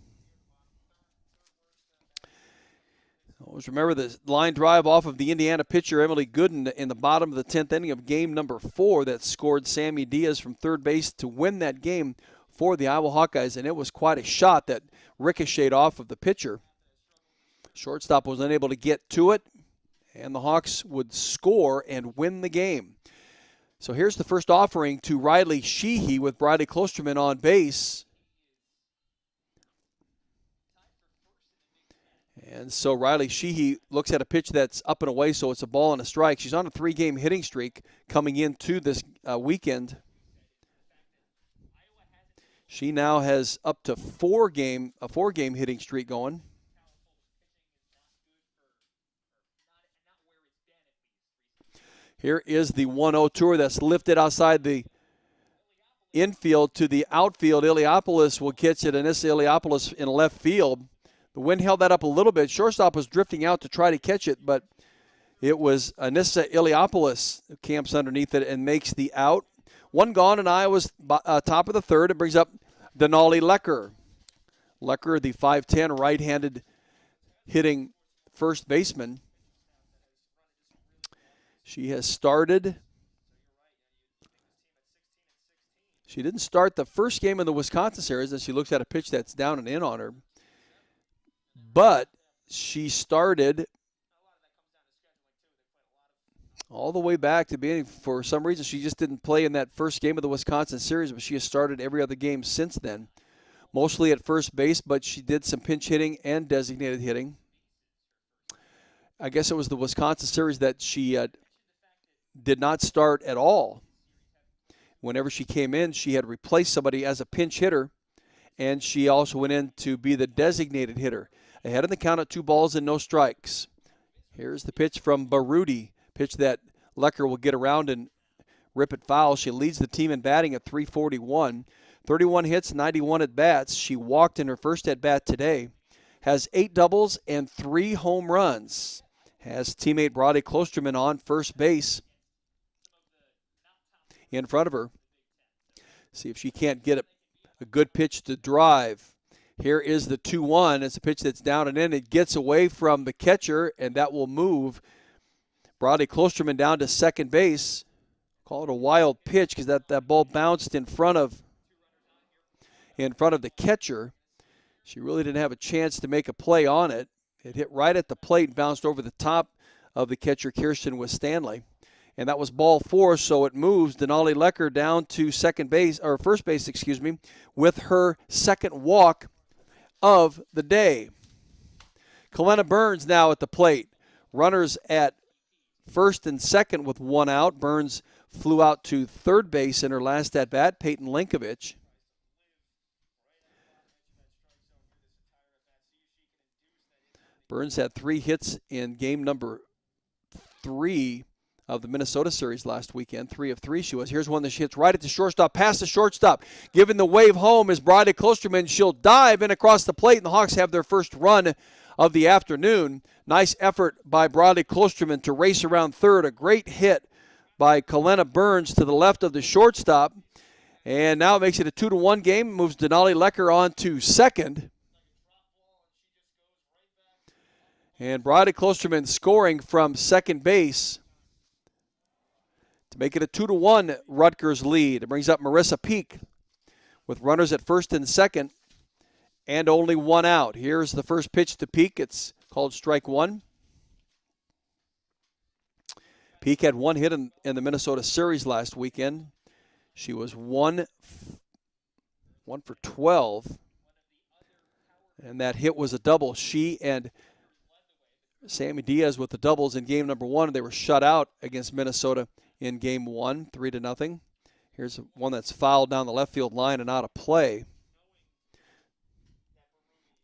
Always remember the line drive off of the Indiana pitcher Emily Gooden in the bottom of the 10th inning of game number 4 that scored Sammy Diaz from third base to win that game for the Iowa Hawkeyes, and it was quite a shot that ricocheted off of the pitcher. Shortstop was unable to get to it, and the Hawks would score and win the game. So here's the first offering to Riley Sheehy with Brody Klosterman on base. And so Riley Sheehy looks at a pitch that's up and away, so it's a ball and a strike. She's on a 3-game hitting streak coming into this weekend. She now has up to a 4-game hitting streak going. Here is the 1-0 tour that's lifted outside the infield to the outfield. Iliopoulos will catch it. Anissa Iliopoulos in left field. The wind held that up a little bit. Shortstop was drifting out to try to catch it, but it was Anissa Iliopoulos who camps underneath it and makes the out. One gone, and Iowa's top of the third. It brings up Denali Lecker. Lecker, the 5'10", right-handed hitting first baseman. She has started. She didn't start the first game in the Wisconsin series, and she looks at a pitch that's down and in on her. But she started all the way back to beginning. For some reason, she just didn't play in that first game of the Wisconsin series, but she has started every other game since then, mostly at first base, but she did some pinch hitting and designated hitting. I guess it was the Wisconsin series that she did not start at all. Whenever she came in, she had replaced somebody as a pinch hitter, and she also went in to be the designated hitter. Ahead in the count at 2 balls and no strikes. Here's the pitch from Baroodi, pitch that Lecker will get around and rip it foul. She leads the team in batting at .341. 31 hits, 91 at-bats. She walked in her first at-bat today. Has 8 doubles and 3 home runs. Has teammate Brody Klosterman on first base in front of her. See if she can't get a good pitch to drive. Here is the 2-1. It's a pitch that's down and in. It gets away from the catcher, and that will move Brody Klosterman down to second base. Call it a wild pitch because that ball bounced in front of the catcher. She really didn't have a chance to make a play on it. It hit right at the plate and bounced over the top of the catcher, Kirsten Stanley. And that was ball 4, so it moves Denali Lecker down to first base, with her second walk of the day. Kellena Burns now at the plate. Runners at first and second with 1 out. Burns flew out to third base in her last at-bat. Payton Linkovich. Burns had 3 hits in game number 3 of the Minnesota series last weekend. 3 of 3 she was. Here's one that she hits right at the shortstop, past the shortstop. Giving the wave home is Brody Klosterman. She'll dive in across the plate, and the Hawks have their first run of the afternoon. Nice effort by Brody Klosterman to race around third. A great hit by Kellena Burns to the left of the shortstop. And now it makes it a 2-1 game. Moves Denali Lecker on to second. And Brody Klosterman scoring from second base to make it a 2-1 Rutgers lead. It brings up Marissa Peak with runners at first and second and only 1 out. Here's the first pitch to Peak. It's called strike 1. Peak had 1 hit in the Minnesota series last weekend. She was 1 for 12, and that hit was a double. She and Sammy Diaz with the doubles in game number 1. They were shut out against Minnesota in game 1, 3-0. Here's one that's fouled down the left field line and out of play.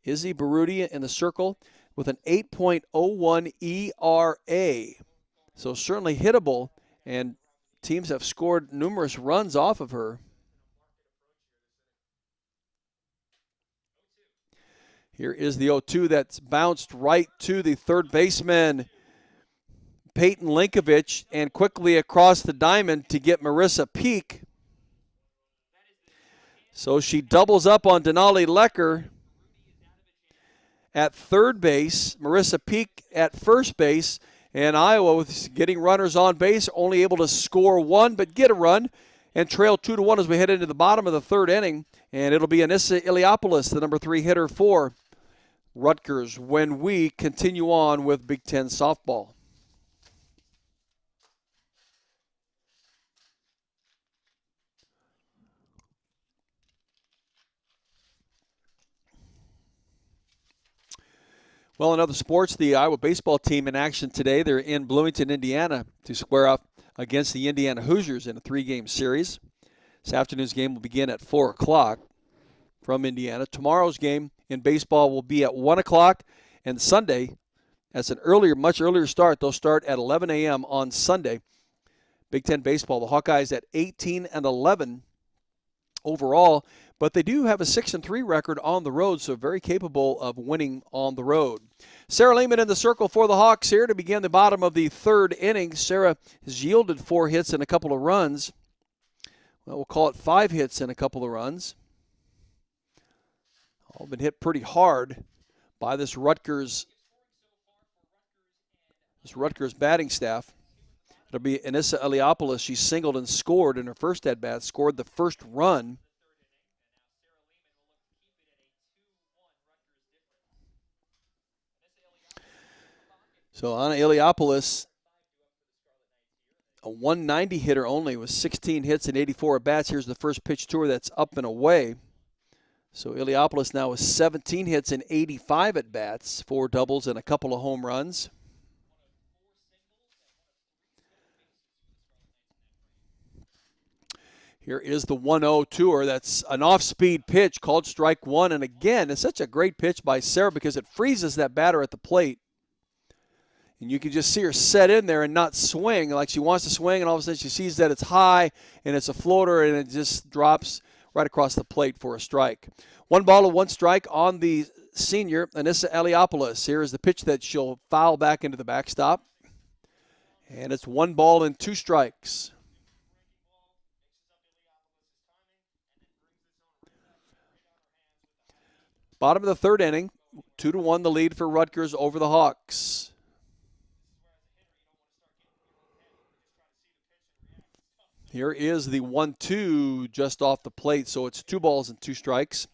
Izzy Baroodi in the circle with an 8.01 ERA. So certainly hittable, and teams have scored numerous runs off of her. Here is the 0-2 that's bounced right to the third baseman, Payton Linkovich, and quickly across the diamond to get Marissa Peak. So she doubles up on Denali Lecker at third base, Marissa Peak at first base, and Iowa with getting runners on base, only able to score one but get a run and trail 2-1 as we head into the bottom of the third inning. And it'll be Anissa Iliopoulos, the number 3 hitter for Rutgers, when we continue on with Big Ten softball. Well, in other sports, the Iowa baseball team in action today. They're in Bloomington, Indiana to square up against the Indiana Hoosiers in a 3-game series. This afternoon's game will begin at 4 o'clock from Indiana. Tomorrow's game in baseball will be at 1 o'clock, and Sunday, that's an earlier, much earlier start. They'll start at 11 a.m. on Sunday. Big Ten baseball, the Hawkeyes at 18-11 overall, but they do have a 6-3 record on the road, so very capable of winning on the road. Sarah Lehman in the circle for the Hawks here to begin the bottom of the third inning. Sarah has yielded 4 hits and a couple of runs. Well, we'll call it 5 hits and a couple of runs. All been hit pretty hard by this Rutgers batting staff. It'll be Anissa Iliopoulos. She singled and scored in her first at-bat, scored the first run. So Anna Iliopoulos, a 190 hitter only with 16 hits and 84 at-bats. Here's the first pitch to her that's up and away. So Iliopoulos now with 17 hits and 85 at-bats, 4 doubles and a couple of home runs. Here is the 1-0 to her. That's an off-speed pitch called strike one. And again, it's such a great pitch by Sarah because it freezes that batter at the plate. And you can just see her set in there and not swing like she wants to swing, and all of a sudden she sees that it's high and it's a floater, and it just drops right across the plate for a strike. 1 ball and 1 strike on the senior, Anissa Iliopoulos. Here is the pitch that she'll foul back into the backstop. And it's 1 ball and 2 strikes. Bottom of the third inning, 2-1 the lead for Rutgers over the Hawks. Here is the 1-2 just off the plate, so it's 2 balls and 2 strikes.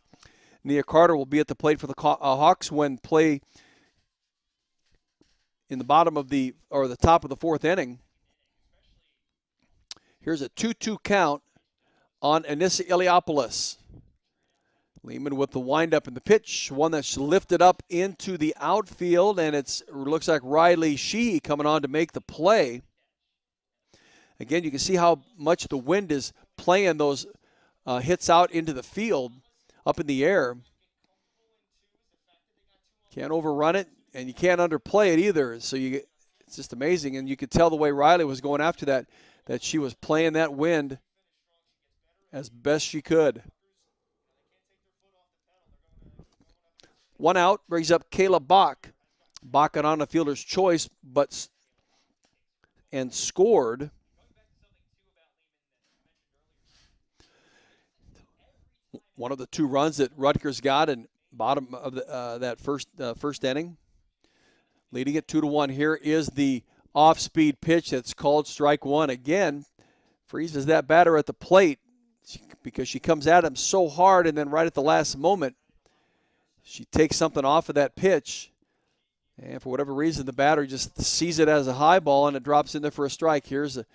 Nia Carter will be at the plate for the Hawks when play in the bottom of the top of the 4th inning. Here's a 2-2 count on Anissa Iliopoulos. Lehman with the windup and the pitch, one that's lifted up into the outfield, and it looks like Riley Sheehy coming on to make the play. Again, you can see how much the wind is playing those hits out into the field, up in the air. Can't overrun it, and you can't underplay it either. So it's just amazing, and you could tell the way Riley was going after that she was playing that wind as best she could. 1 out brings up Kayla Bach. Bach got on a fielder's choice, and scored. One of the 2 runs that Rutgers got in bottom of that first inning. Leading it 2-1. Here is the off-speed pitch that's called strike one. Again, freezes that batter at the plate because she comes at him so hard, and then right at the last moment, she takes something off of that pitch. And for whatever reason, the batter just sees it as a high ball, and it drops in there for a strike. Here's a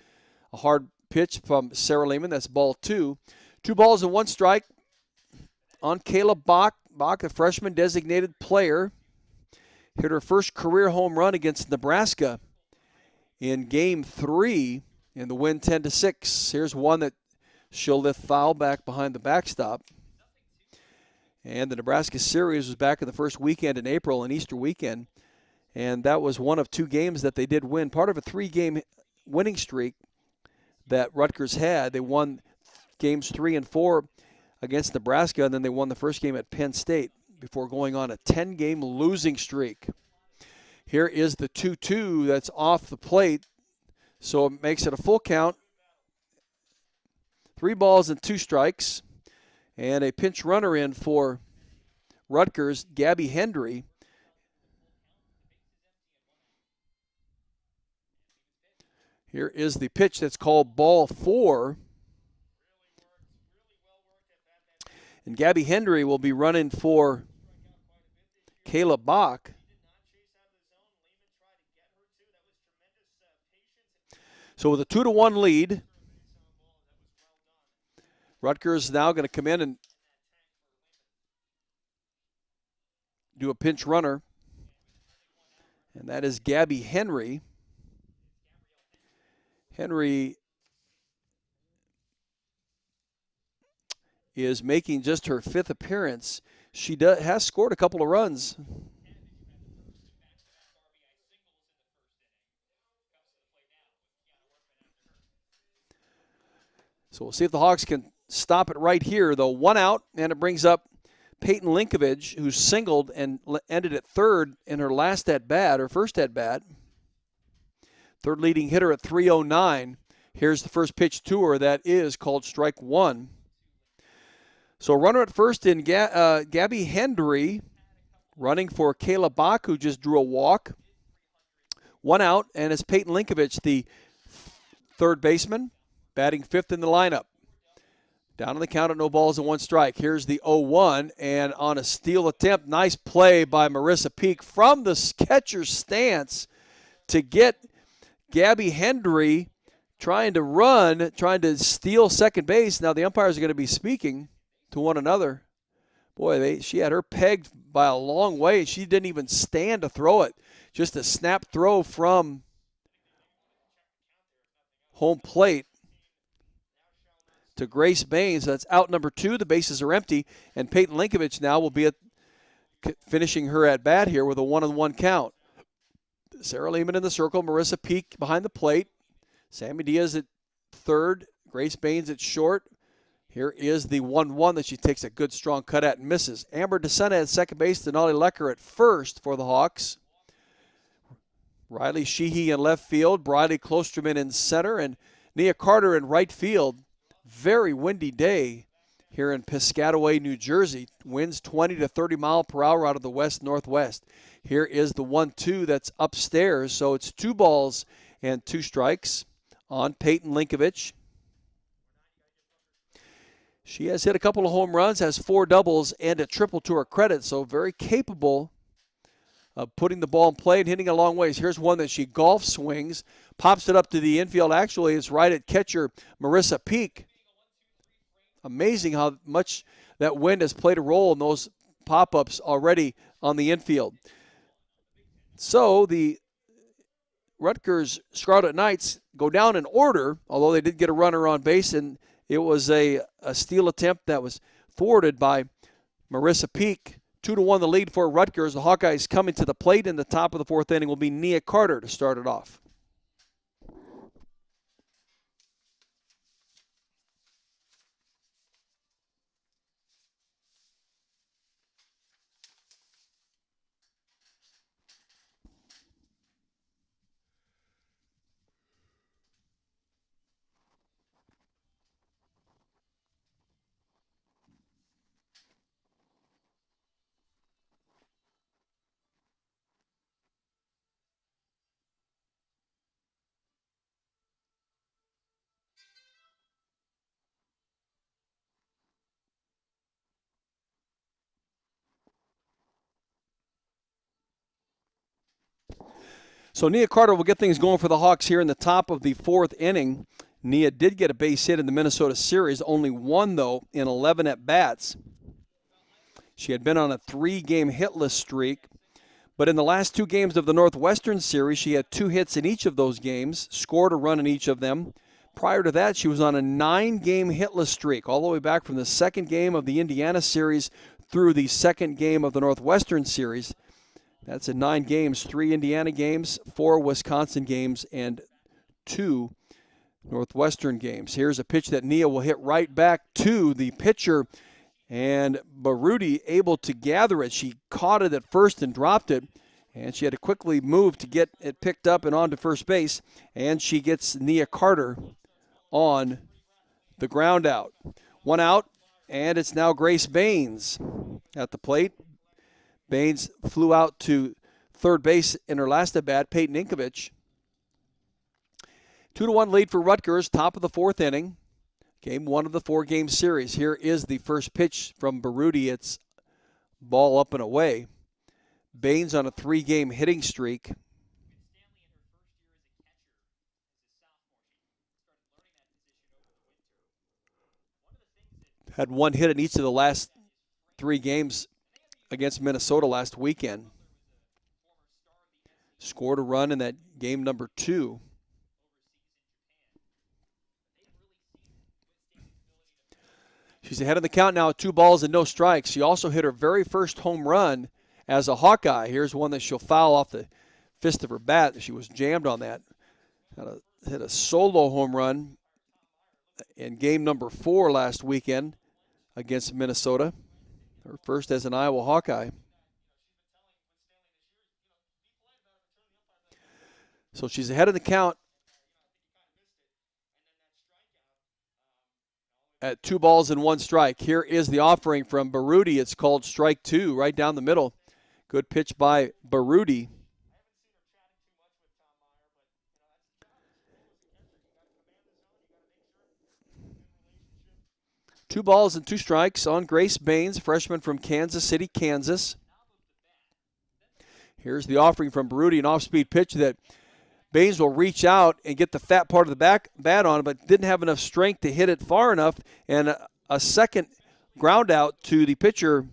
hard pitch from Sarah Lehman. That's ball 2. 2 balls and 1 strike on Kayla Bach. Bach, a freshman designated player, hit her first career home run against Nebraska in Game 3 in the win 10-6. Here's one that She'll lift foul back behind the backstop. And the Nebraska series was back in the first weekend in April, an Easter weekend. And that was one of 2 games that they did win, part of a 3-game winning streak that Rutgers had. They won games 3 and 4 against Nebraska, and then they won the first game at Penn State before going on a 10-game losing streak. Here is the 2-2 that's off the plate, so it makes it a full count. 3 balls and 2 strikes, and a pinch runner in for Rutgers, Gabby Henry. Here is the pitch that's called ball 4. And Gabby Henry will be running for Kayla Bach. So with a 2-1 lead, Rutgers is now going to come in and do a pinch runner. And that is Gabby Henry. Henry is making just her 5th appearance. She has scored a couple of runs. So we'll see if the Hawks can stop it right here, though. 1 out, and it brings up Payton Linkovich, who singled and ended at 3rd in her last at-bat, her first at-bat. 3rd leading hitter at 309. Here's the first pitch to her. That is called strike 1. So runner at first in Gabby Henry, running for Kayla Bach, who just drew a walk. 1 out, and it's Payton Linkovich, the 3rd baseman, batting 5th in the lineup. Down on the count at no balls and 1 strike. Here's the 0-1, and on a steal attempt, nice play by Marissa Peak from the catcher's stance to get Gabby Henry trying to steal second base. Now the umpires are going to be speaking to one another. Boy, she had her pegged by a long way. She didn't even stand to throw it. Just a snap throw from home plate to Grace Baines. That's out number 2. The bases are empty, and Payton Linkovich now will be finishing her at bat here with a 1-1 count. Sarah Lehman in the circle, Marissa Peak behind the plate, Sammy Diaz at 3rd, Grace Baines at short. Here is the 1-1 that she takes a good strong cut at and misses. Amber DeSena at second base, Denali Lecker at first for the Hawks. Riley Sheehy in left field, Briley Klosterman in center, and Nia Carter in right field. Very windy day here in Piscataway, New Jersey. Winds 20 to 30 mile per hour out of the west-northwest. Here is the 1-2 that's upstairs. So it's 2 balls and 2 strikes on Payton Linkovich. She has hit a couple of home runs, has 4 doubles and a triple to her credit. So very capable of putting the ball in play and hitting a long ways. Here's one that she golf swings, pops it up to the infield. Actually, it's right at catcher Marissa Peak. Amazing how much that wind has played a role in those pop-ups already on the infield. So the Rutgers Scarlet Knights go down in order, although they did get a runner on base, and it was a steal attempt that was thwarted by Marissa Peak. 2-1 the lead for Rutgers. The Hawkeyes coming to the plate in the top of the 4th inning will be Nia Carter to start it off. So Nia Carter will get things going for the Hawks here in the top of the 4th inning. Nia did get a base hit in the Minnesota series, only 1, though, in 11 at-bats. She had been on a 3-game hitless streak, but in the last 2 games of the Northwestern series, she had 2 hits in each of those games, scored a run in each of them, Prior to that, she was on a 9-game hitless streak, all the way back from the second game of the Indiana series through the second game of the Northwestern series. That's in 9 games, 3 Indiana games, 4 Wisconsin games, and 2 Northwestern games. Here's a pitch that Nia will hit right back to the pitcher, and Baroodi able to gather it. She caught it at first and dropped it, and she had to quickly move to get it picked up and onto first base, and she gets Nia Carter on the ground out. 1 out, and it's now Grace Baines at the plate. Baines flew out to third base in her last at-bat. Payton Linkovich. 2-1 lead for Rutgers, top of the 4th inning. Game 1 of the 4-game series. Here is the first pitch from Baroodi. It's ball up and away. Baines on a 3-game hitting streak. Had 1 hit in each of the last 3 games against Minnesota last weekend. Scored a run in that game number 2. She's ahead of the count now at 2 balls and no strikes. She also hit her very first home run as a Hawkeye. Here's one that she'll foul off the fist of her bat. She was jammed on that. Hit a solo home run in game number 4 last weekend against Minnesota. Her first as an Iowa Hawkeye. So she's ahead of the count at 2 balls and 1 strike. Here is the offering from Baroodi. It's called strike 2, right down the middle. Good pitch by Baroodi. Two balls and 2 strikes on Grace Baines, freshman from Kansas City, Kansas. Here's the offering from Baroodi, an off-speed pitch that Baines will reach out and get the fat part of the bat on, but didn't have enough strength to hit it far enough. And a second ground out to the pitcher,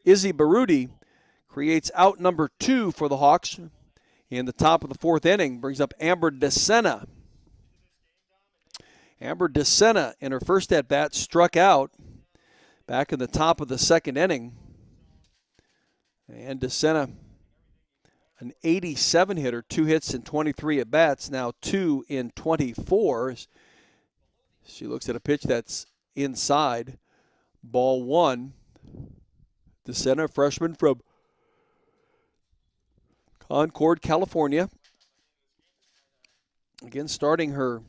Izzy Baroodi, creates out number 2 for the Hawks in the top of the 4th inning. Brings up Amber DeSena. Amber DeSena in her first at-bat struck out back in the top of the 2nd inning. And DeSena, an 87 hitter, 2 hits in 23 at-bats, now 2 in 24. She looks at a pitch that's inside. Ball 1. DeSena, freshman from Concord, California. Again, starting her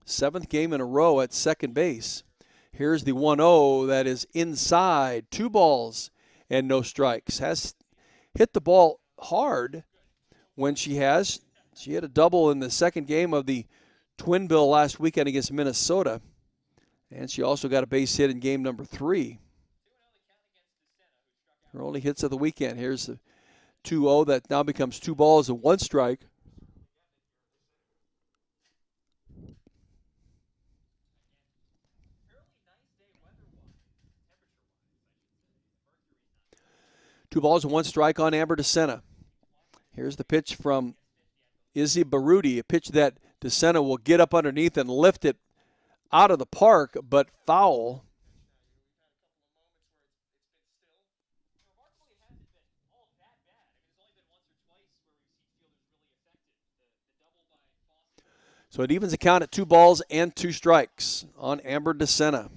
7th game in a row at second base. Here's the 1-0 that is inside. 2 balls and no strikes. Has hit the ball hard when she has. She had a double in the second game of the Twin Bill last weekend against Minnesota. And she also got a base hit in game number 3. Her only hits of the weekend. Here's the 2-0 that now becomes 2 balls and 1 strike. Two balls and 1 strike on Amber DeSena. Here's the pitch from Izzy Baroodi, a pitch that DeSena will get up underneath and lift it out of the park, but foul. So it evens the count at 2 balls and 2 strikes on Amber DeSena.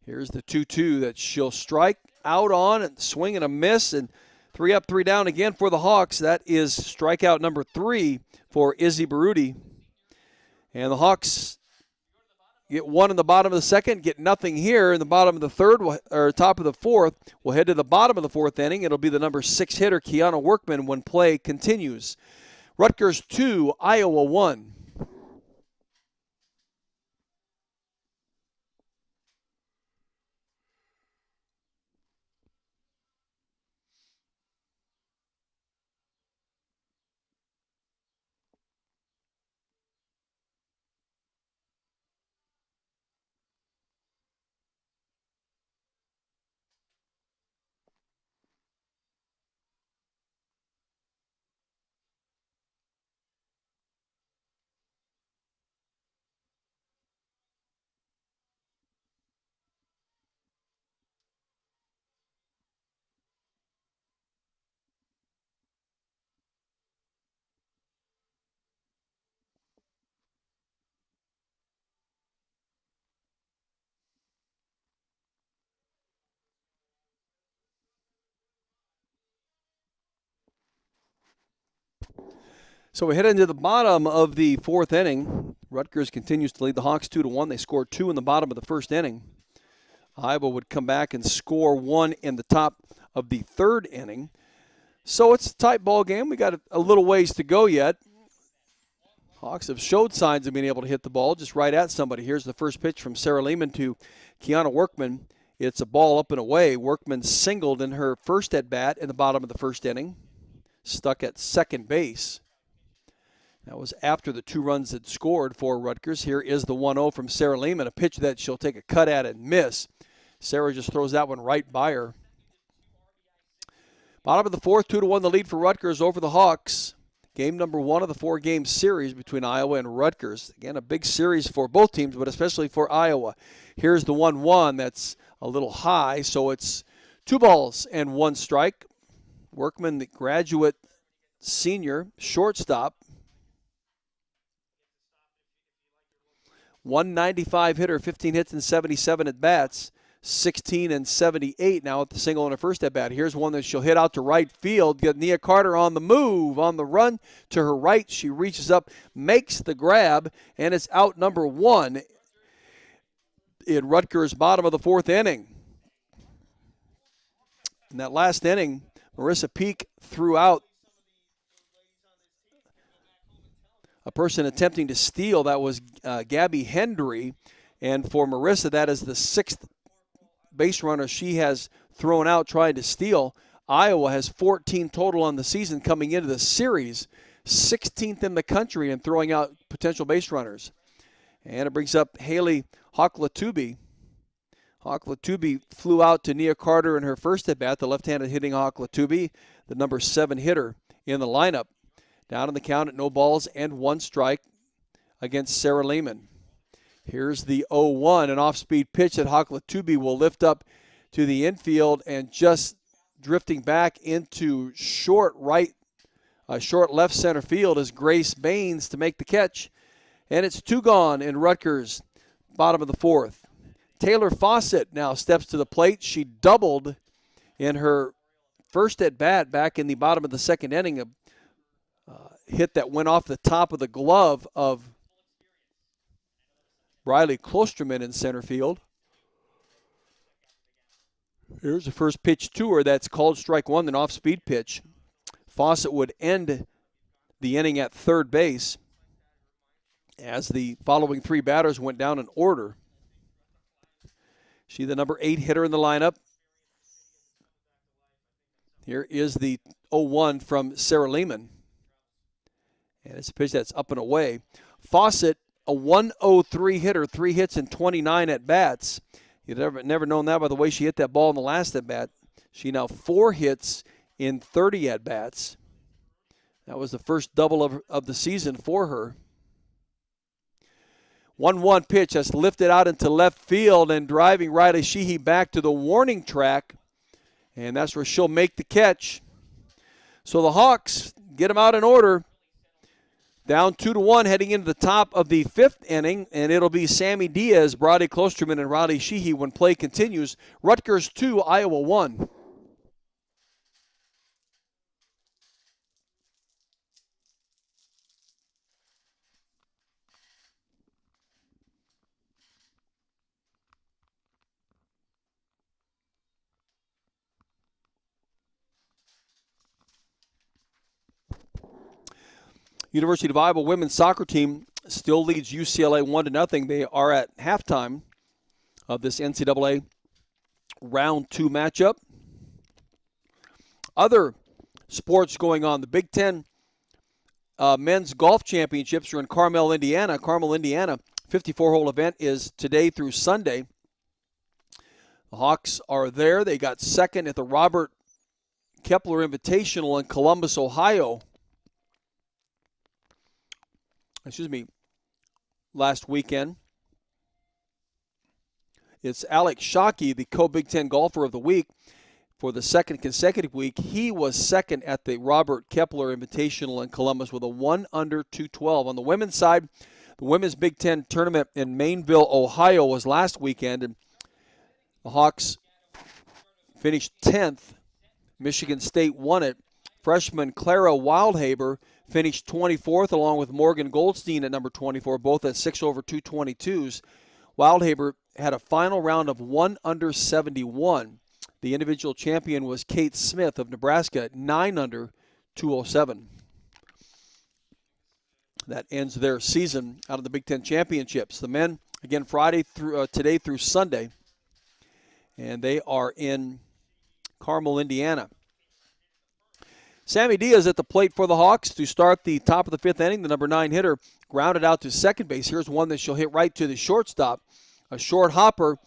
Here's the 2-2 that she'll strike out on and swing and a miss, and 3 up, 3 down again for the Hawks. That is strikeout number 3 for Izzy Baroodi. And the Hawks get 1 in the bottom of the 2nd, get nothing here in the bottom of the 3rd, or top of the 4th. We'll head to the bottom of the 4th inning. It'll be the number 6 hitter, Kiana Workman, when play continues. Rutgers 2, Iowa 1. So we head into the bottom of the fourth inning. Rutgers continues to lead the Hawks 2-1. They scored 2 in the bottom of the first inning. Iowa would come back and score 1 in the top of the third inning. So it's a tight ball game. We got a little ways to go yet. Hawks have showed signs of being able to hit the ball just right at somebody. Here's the first pitch from Sarah Lehman to Kiana Workman. It's a ball up and away. Workman singled in her first at-bat in the bottom of the first inning. Stuck at second base. That was after the 2 runs had scored for Rutgers. Here is the 1-0 from Sarah Lehman, a pitch that she'll take a cut at and miss. Sarah just throws that one right by her. Bottom of the fourth, 2-1 the lead for Rutgers over the Hawks. Game number 1 of the 4-game series between Iowa and Rutgers. Again, a big series for both teams, but especially for Iowa. Here's the 1-1 that's a little high, so it's 2 balls and 1 strike. Workman, the graduate senior shortstop. 195 hitter, 15 hits and 77 at-bats. 16 and 78 now at the single in her first at-bat. Here's one that she'll hit out to right field. Get Nia Carter on the move, on the run to her right. She reaches up, makes the grab, and it's out number 1 in Rutgers' bottom of the fourth inning. In that last inning, Marissa Peak threw out a person attempting to steal. That was Gabby Henry. And for Marissa, that is the 6th base runner she has thrown out trying to steal. Iowa has 14 total on the season coming into the series, 16th in the country in throwing out potential base runners. And it brings up Haley Hawk-Latubi. Hawk-Latubi flew out to Nia Carter in her first at-bat, the left-handed hitting Hawk-Latubi, the number 7 hitter in the lineup. Down in the count at no balls and 1 strike against Sarah Lehman. Here's the 0-1, an off-speed pitch that Hawk-Latubi will lift up to the infield and just drifting back into short left center field is Grace Baines to make the catch. And it's 2 gone in Rutgers, bottom of the fourth. Taylor Fawcett now steps to the plate. She doubled in her first at-bat back in the bottom of the second inning, a hit that went off the top of the glove of Riley Klosterman in center field. Here's the first pitch to her. That's called strike 1, an off-speed pitch. Fawcett would end the inning at third base as the following 3 batters went down in order. She's the number 8 hitter in the lineup. Here is the 0-1 from Sarah Lehman. And it's a pitch that's up and away. Fawcett, a 103 hitter, 3 hits and 29 at-bats. You'd never known that by the way she hit that ball in the last at-bat. She now 4 hits in 30 at-bats. That was the first double of the season for her. 1-1 pitch that's lifted out into left field and driving Riley Sheehy back to the warning track. And that's where she'll make the catch. So the Hawks get them out in order. Down 2-1 heading into the top of the 5th inning, and it'll be Sammy Diaz, Brody Klosterman, and Riley Sheehy when play continues. Rutgers 2, Iowa 1. University of Iowa women's soccer team still leads UCLA 1-0. They are at halftime of this NCAA Round 2 matchup. Other sports going on. The Big Ten men's golf championships are in Carmel, Indiana. Carmel, Indiana, 54-hole event is today through Sunday. The Hawks are there. They got second at the Robert Kepler Invitational in Columbus, Ohio. Last weekend. It's Alex Shockey, the co-Big Ten golfer of the week, for the second consecutive week. He was second at the Robert Kepler Invitational in Columbus with a 1 under 212. On the women's side, the women's Big Ten tournament in Mainville, Ohio was last weekend, and the Hawks finished 10th. Michigan State won it. Freshman Clara Wildhaber finished 24th along with Morgan Goldstein at number 24, both at 6 over 222s. Wildhaber had a final round of 1 under 71. The individual champion was Kate Smith of Nebraska at 9 under 207. That ends their season out of the Big Ten Championships. The men, again, Friday through today through Sunday, and they are in Carmel, Indiana. Sammy Diaz at the plate for the Hawks to start the top of the 5th inning. The number 9 hitter grounded out to second base. Here's one that she'll hit right to the shortstop. A short hopper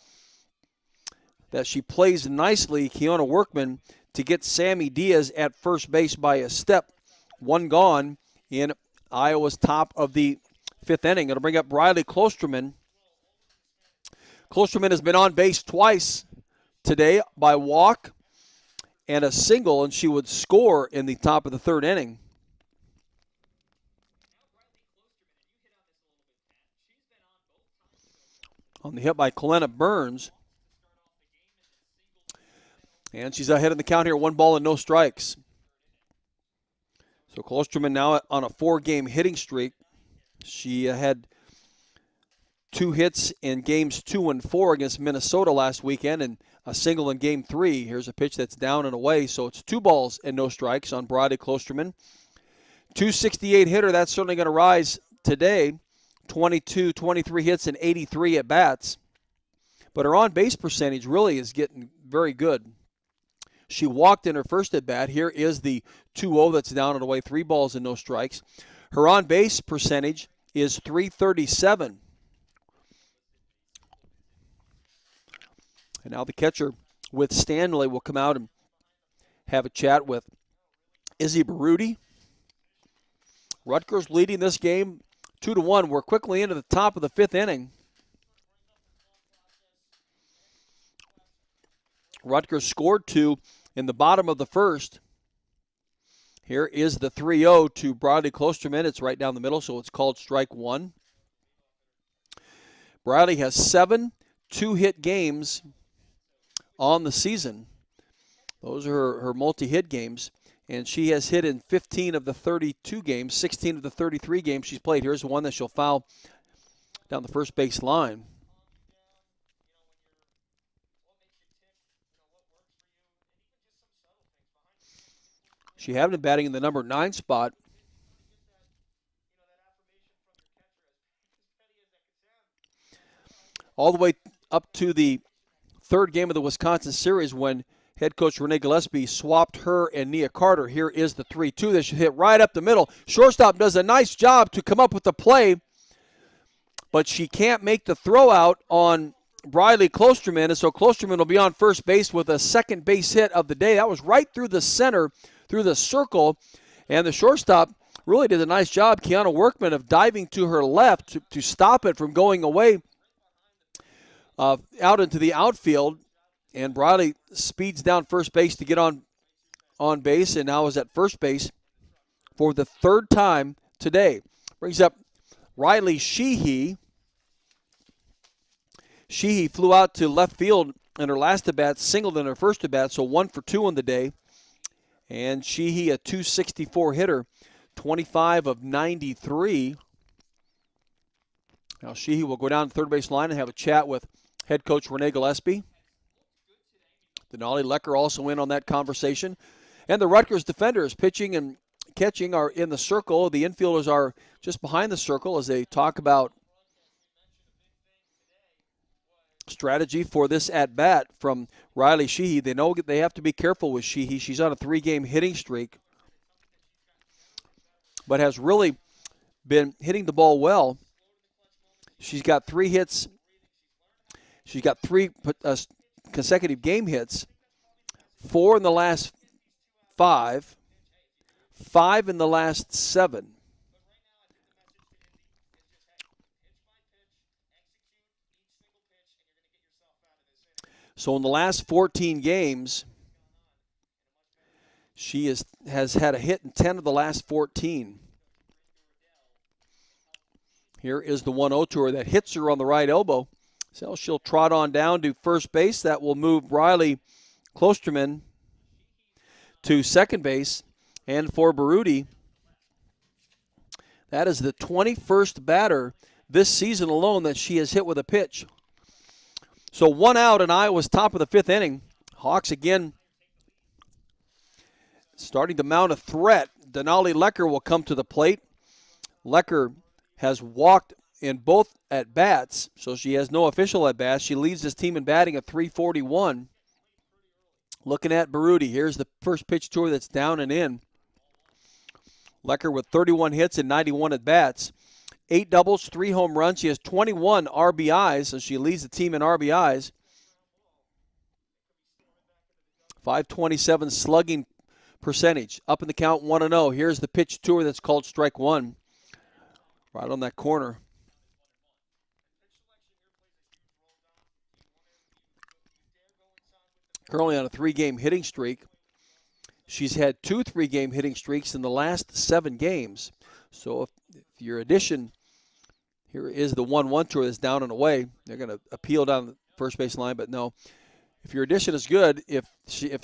that she plays nicely, Keona Workman, to get Sammy Diaz at first base by a step. One gone in Iowa's top of the 5th inning. It'll bring up Briley Klosterman. Klosterman has been on base twice today by walk and a single, and she would score in the top of the 3rd inning. On the hit by Kellena Burns. And she's ahead in the count here, 1 ball and no strikes. So Klosterman now on a 4-game hitting streak. She had 2 hits in games 2 and 4 against Minnesota last weekend and a single in game 3. Here's a pitch that's down and away. So it's 2 balls and no strikes on Briley Klosterman. 268 hitter, that's certainly going to rise today. 22, 23 hits and 83 at bats. But her on-base percentage really is getting very good. She walked in her first at bat. Here is the 2-0 that's down and away, 3 balls and no strikes. Her on-base percentage is .337. And now the catcher with Stanley will come out and have a chat with Izzy Baroodi. Rutgers leading this game 2-1. We're quickly into the top of the 5th inning. Rutgers scored 2 in the bottom of the 1st. Here is the 3-0 to Briley Klosterman. It's right down the middle, so it's called strike 1. Briley has 7 2-hit games on the season. Those are her multi-hit games. And she has hit in 15 of the 32 games, 16 of the 33 games she's played. Here's the one that she'll foul down the first base line. She had been batting in the number 9 spot. All the way up to the 3rd game of the Wisconsin series when head coach Renee Gillespie swapped her and Nia Carter. Here is the 3-2 that should hit right up the middle. Shortstop does a nice job to come up with the play, but she can't make the throw out on Briley Klosterman, and so Klosterman will be on first base with a second base hit of the day. That was right through the center, through the circle, and the shortstop really did a nice job, Keona Workman, of diving to her left to stop it from going away out into the outfield. And Briley speeds down first base to get on base, and now is at first base for the 3rd time today. Brings up Riley Sheehy. Sheehy flew out to left field in her last at-bat, singled in her first at-bat, so 1 for 2 on the day. And Sheehy, a .264 hitter, 25 of 93. Now Sheehy will go down to third base line and have a chat with head coach Renee Gillespie. Denali Lecker also in on that conversation. And the Rutgers defenders, pitching and catching, are in the circle. The infielders are just behind the circle as they talk about strategy for this at-bat from Riley Sheehy. They know they have to be careful with Sheehy. She's on a 3-game hitting streak, but has really been hitting the ball well. She's got 3 hits. She's got 3 consecutive game hits, 4 in the last 5, 5 in the last 7. So in the last 14 games, she has had a hit in 10 of the last 14. Here is the 1-0 to her that hits her on the right elbow. So she'll trot on down to first base. That will move Briley Klosterman to second base. And for Baroodi, That is the 21st batter this season alone that she has hit with a pitch. So 1 out, and Iowa's top of the 5th inning. Hawks again starting to mount a threat. Denali Lecker will come to the plate. Lecker has walked in both at-bats, so she has no official at-bats. She leads this team in batting at .341. Looking at Baroodi, here's the first pitch to her that's down and in. Lecker with 31 hits and 91 at-bats. 8 doubles, 3 home runs. She has 21 RBIs, so she leads the team in RBIs. .527 slugging percentage. Up in the count, 1-0. Here's the pitch to her that's called strike one. Right on that corner. Currently on a 3-game hitting streak. She's had 2 3-game hitting streaks in the last 7 games. So if your addition, here is the 1-1 to her that's down and away. They're going to appeal down the first base line, but no. If your addition is good, if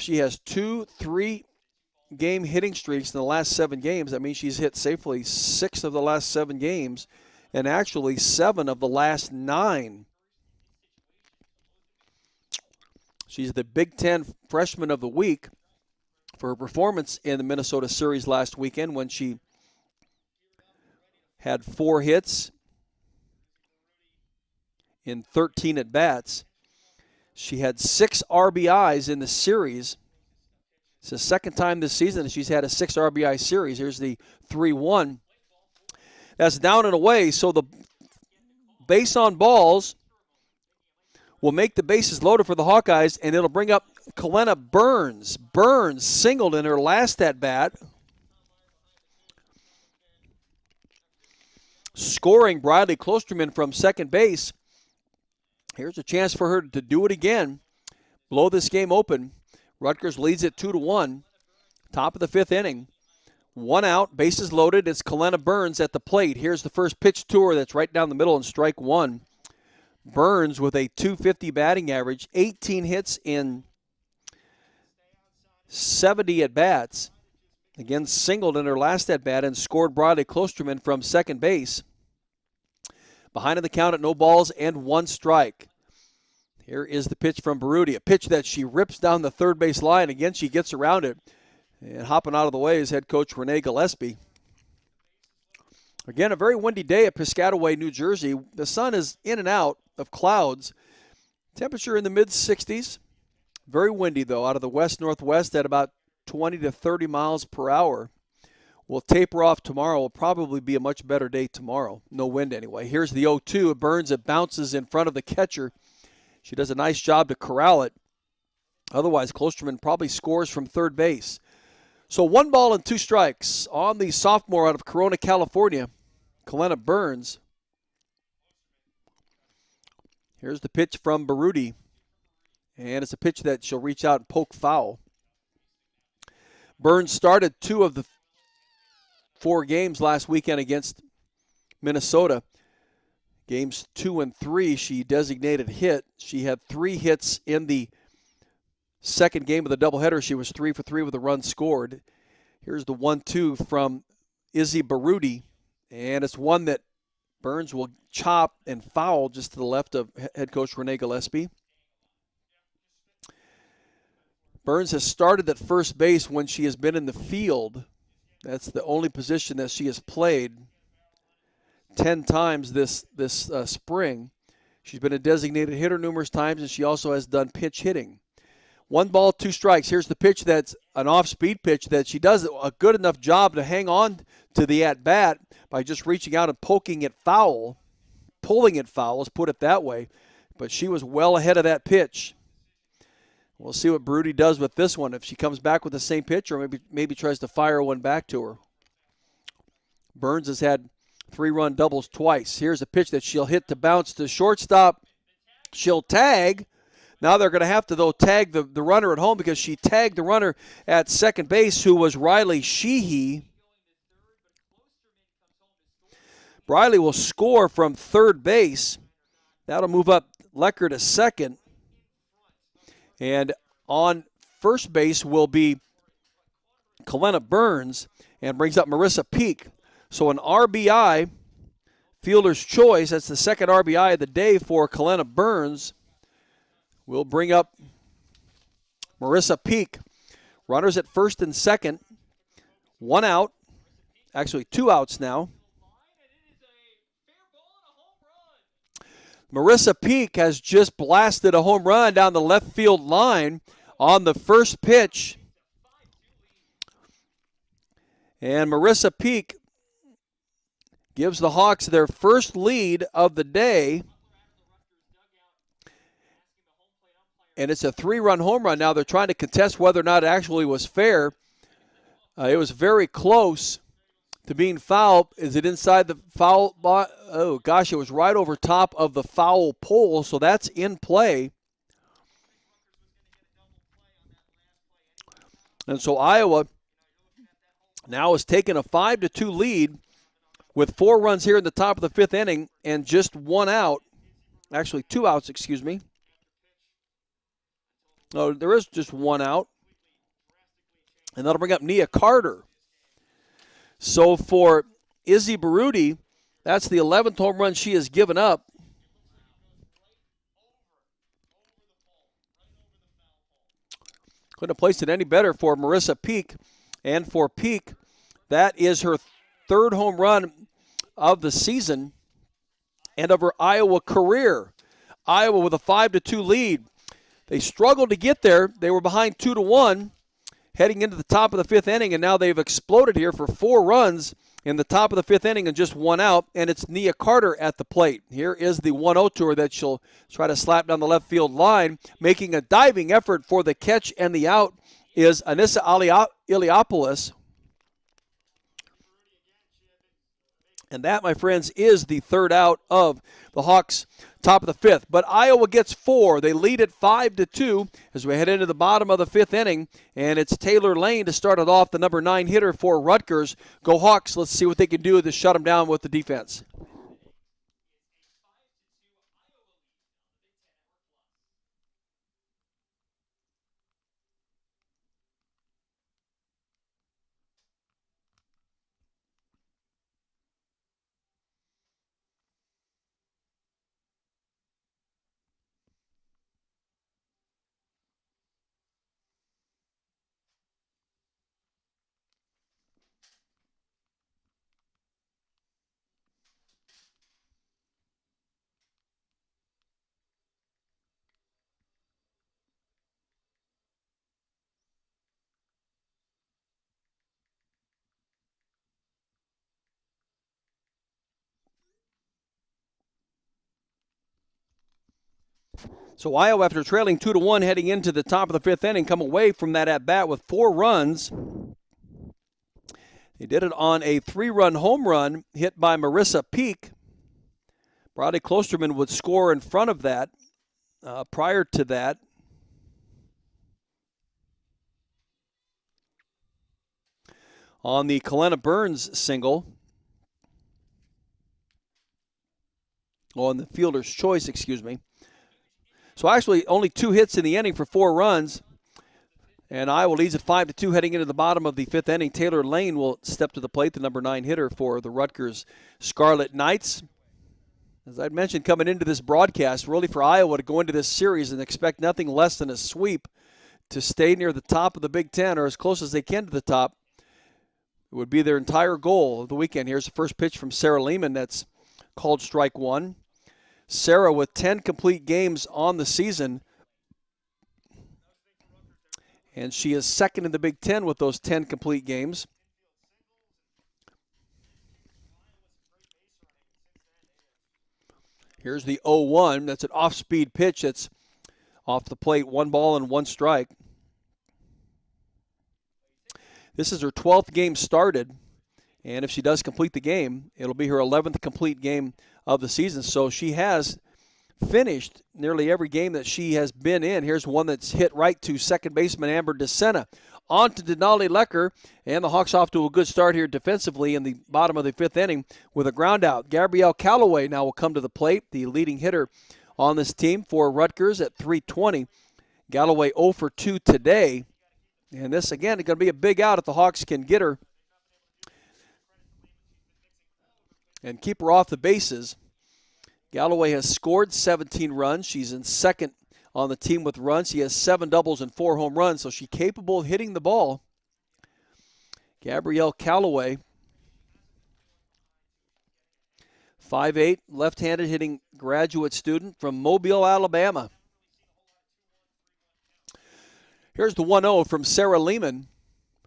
she has 2 3-game hitting streaks in the last 7 games, that means she's hit safely 6 of the last 7 games and actually 7 of the last 9. She's the Big Ten Freshman of the Week for her performance in the Minnesota series last weekend when she had 4 hits in 13 at-bats. She had 6 RBIs in the series. It's the second time this season that she's had a 6 RBI series. Here's the 3-1. That's down and away, so the base on balls will make the bases loaded for the Hawkeyes, and it'll bring up Kellena Burns. Burns singled in her last at-bat, scoring Briley Klosterman from second base. Here's a chance for her to do it again, blow this game open. Rutgers leads it 2-1. Top of the 5th inning. 1 out, bases loaded. It's Kellena Burns at the plate. Here's the first pitch to her that's right down the middle and strike one. Burns with a .250 batting average, 18 hits in 70 at-bats. Again, singled in her last at-bat and scored Briley Klosterman from second base. Behind in the count at no balls and 1 strike. Here is the pitch from Baroodi, a pitch that she rips down the third base line. Again, she gets around it. And hopping out of the way is head coach Renee Gillespie. Again, a very windy day at Piscataway, New Jersey. The sun is in and out of clouds. Temperature in the mid-60s. Very windy, though, out of the west-northwest at about 20 to 30 miles per hour. We'll taper off tomorrow. Will probably be a much better day tomorrow. No wind anyway. Here's the 0-2. Burns, it bounces in front of the catcher. She does a nice job to corral it. Otherwise, Klosterman probably scores from third base. So 1 ball and 2 strikes on the sophomore out of Corona, California, Kellena Burns. Here's the pitch from Baroodi. And it's a pitch that she'll reach out and poke foul. Burns started 2 of the 4 games last weekend against Minnesota. Games 2 and 3, she designated hit. She had 3 hits in the second game of the doubleheader. She was 3 for 3 with a run scored. Here's the 1-2 from Izzy Baroodi. And it's one that Burns will chop and foul just to the left of head coach Renee Gillespie. Burns has started at first base when she has been in the field. That's the only position that she has played 10 times this spring. She's been a designated hitter numerous times, and she also has done pitch hitting. 1 ball, 2 strikes. Here's the pitch that's an off-speed pitch that she does a good enough job to hang on to the at-bat by just reaching out and poking it foul, pulling it foul, let's put it that way. But she was well ahead of that pitch. We'll see what Baroodi does with this one, if she comes back with the same pitch or maybe tries to fire one back to her. Burns has had 3-run doubles twice. Here's a pitch that she'll hit to bounce to shortstop. She'll tag. Now they're going to have to, though, tag the runner at home because she tagged the runner at second base, who was Riley Sheehy. Briley will score from third base. That'll move up Lecker to second. And on first base will be Kellena Burns, and brings up Marissa Peak. So an RBI, fielder's choice, that's the second RBI of the day for Kellena Burns. We'll bring up Marissa Peak. Runners at first and second. 1 out. Actually, 2 outs now. Marissa Peak has just blasted a home run down the left field line on the first pitch. And Marissa Peak gives the Hawks their first lead of the day. And it's a 3-run home run. Now they're trying to contest whether or not it actually was fair. It was very close to being fouled. Is it inside the foul? Oh, gosh, it was right over top of the foul pole, so that's in play. And so Iowa now has taken a 5-2 lead with 4 runs here in the top of the 5th inning and just 1 out. Actually, 2 outs, excuse me. No, there is just 1 out. And that'll bring up Nia Carter. So for Izzy Baroodi, that's the 11th home run she has given up. Couldn't have placed it any better for Marissa Peak. And for Peak, that is her 3rd home run of the season and of her Iowa career. Iowa with a 5-2 lead. They struggled to get there. They were behind 2-1 heading into the top of the 5th inning, and now they've exploded here for 4 runs in the top of the 5th inning and just 1 out, and it's Nia Carter at the plate. Here is the 1-0 to her that she'll try to slap down the left field line. Making a diving effort for the catch and the out is Anissa Iliopoulos. And that, my friends, is the 3rd out of the Hawks' top of the 5th. But Iowa gets 4. They lead at 5-2 as we head into the bottom of the 5th inning. And it's Taylor Lane to start it off, the number 9 hitter for Rutgers. Go Hawks. Let's see what they can do to shut them down with the defense. So Iowa, after trailing 2-1 heading into the top of the 5th inning, come away from that at-bat with 4 runs. They did it on a 3-run home run hit by Marissa Peak. Brody Klosterman would score in front of that. Prior to that, on the Kellena Burns single, on the fielder's choice, excuse me. So actually only 2 hits in the inning for 4 runs. And Iowa leads at 5-2 heading into the bottom of the 5th inning. Taylor Lane will step to the plate, the number 9 hitter for the Rutgers Scarlet Knights. As I mentioned coming into this broadcast, really for Iowa to go into this series and expect nothing less than a sweep to stay near the top of the Big Ten or as close as they can to the top. It would be their entire goal of the weekend. Here's the first pitch from Sarah Lehman that's called strike 1. Sarah with 10 complete games on the season. And she is second in the Big Ten with those 10 complete games. Here's the 0-1. That's an off-speed pitch that's off the plate. 1 ball and 1 strike. This is her 12th game started. And if she does complete the game, it'll be her 11th complete game of the season. So she has finished nearly every game that she has been in. Here's one that's hit right to second baseman Amber DeSena. On to Denali Lecker, and the Hawks off to a good start here defensively in the bottom of the 5th inning with a ground out. Gabrielle Callaway now will come to the plate, the leading hitter on this team for Rutgers at .320. Galloway 0 for 2 today. And this, again, is going to be a big out if the Hawks can get her. and keep her off the bases. Callaway has scored 17 runs. She's in second on the team with runs. She has 7 doubles and 4 home runs, so she's capable of hitting the ball. Gabrielle Callaway, 5'8", left-handed hitting graduate student from Mobile, Alabama. Here's the 1-0 from Sarah Lehman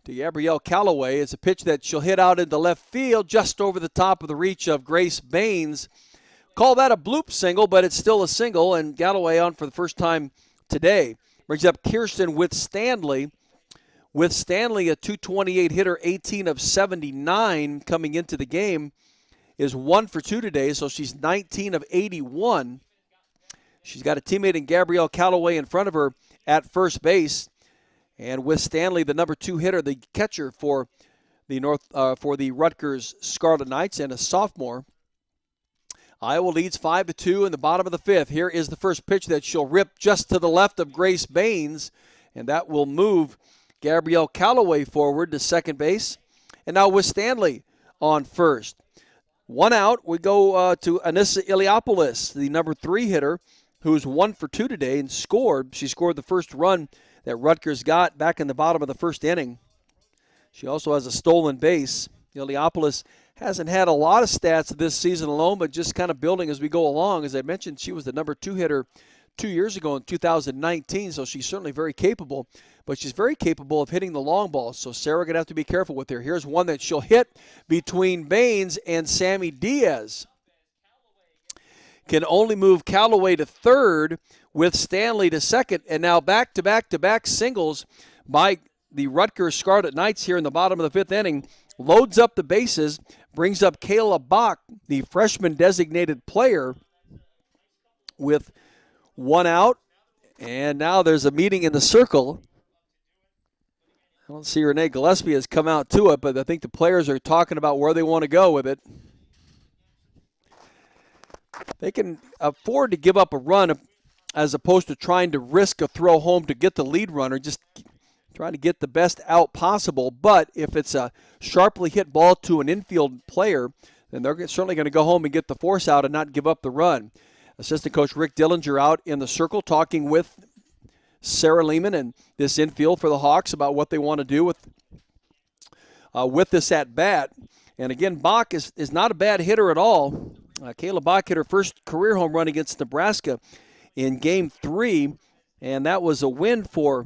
to Gabrielle Callaway. It's a pitch that she'll hit out into left field just over the top of the reach of Grace Baines. Call that a bloop single, but it's still a single, and Callaway on for the first time today. Brings up Kirsten with Stanley. With Stanley, a .228 hitter, 18 of 79 coming into the game, is 1 for 2 today, so she's 19 of 81. She's got a teammate in Gabrielle Callaway in front of her at first base. And with Stanley, the number 2 hitter, the catcher for the Rutgers Scarlet Knights, and a sophomore. Iowa leads 5-2 in the bottom of the 5th. Here is the first pitch that she'll rip just to the left of Grace Baines, and that will move Gabrielle Callaway forward to second base. And now with Stanley on first. 1 out, we go to Anissa Iliopoulos, the number 3 hitter, who's 1 for 2 today and scored. She scored the first run that Rutgers got back in the bottom of the first inning. She also has a stolen base. Iliopoulos hasn't had a lot of stats this season alone, but just kind of building as we go along. As I mentioned, she was the number 2 hitter 2 years ago in 2019, so she's certainly very capable. But she's very capable of hitting the long ball, so Sarah going to have to be careful with her. Here's one that she'll hit between Baines and Sammy Diaz. Can only move Callaway to third with Stanley to second, and now back-to-back-to-back singles by the Rutgers Scarlet Knights here in the bottom of the 5th inning. Loads up the bases, brings up Kayla Bach, the freshman designated player, with 1 out. And now there's a meeting in the circle. I don't see Renee Gillespie has come out to it, but I think the players are talking about where they want to go with it. They can afford to give up a run as opposed to trying to risk a throw home to get the lead runner, just trying to get the best out possible. But if it's a sharply hit ball to an infield player, then they're certainly going to go home and get the force out and not give up the run. Assistant coach Rick Dillinger out in the circle talking with Sarah Lehman and this infield for the Hawks about what they want to do with this at-bat. And again, Bach is not a bad hitter at all. Kayla Bach hit her first career home run against Nebraska in Game 3, and that was a win for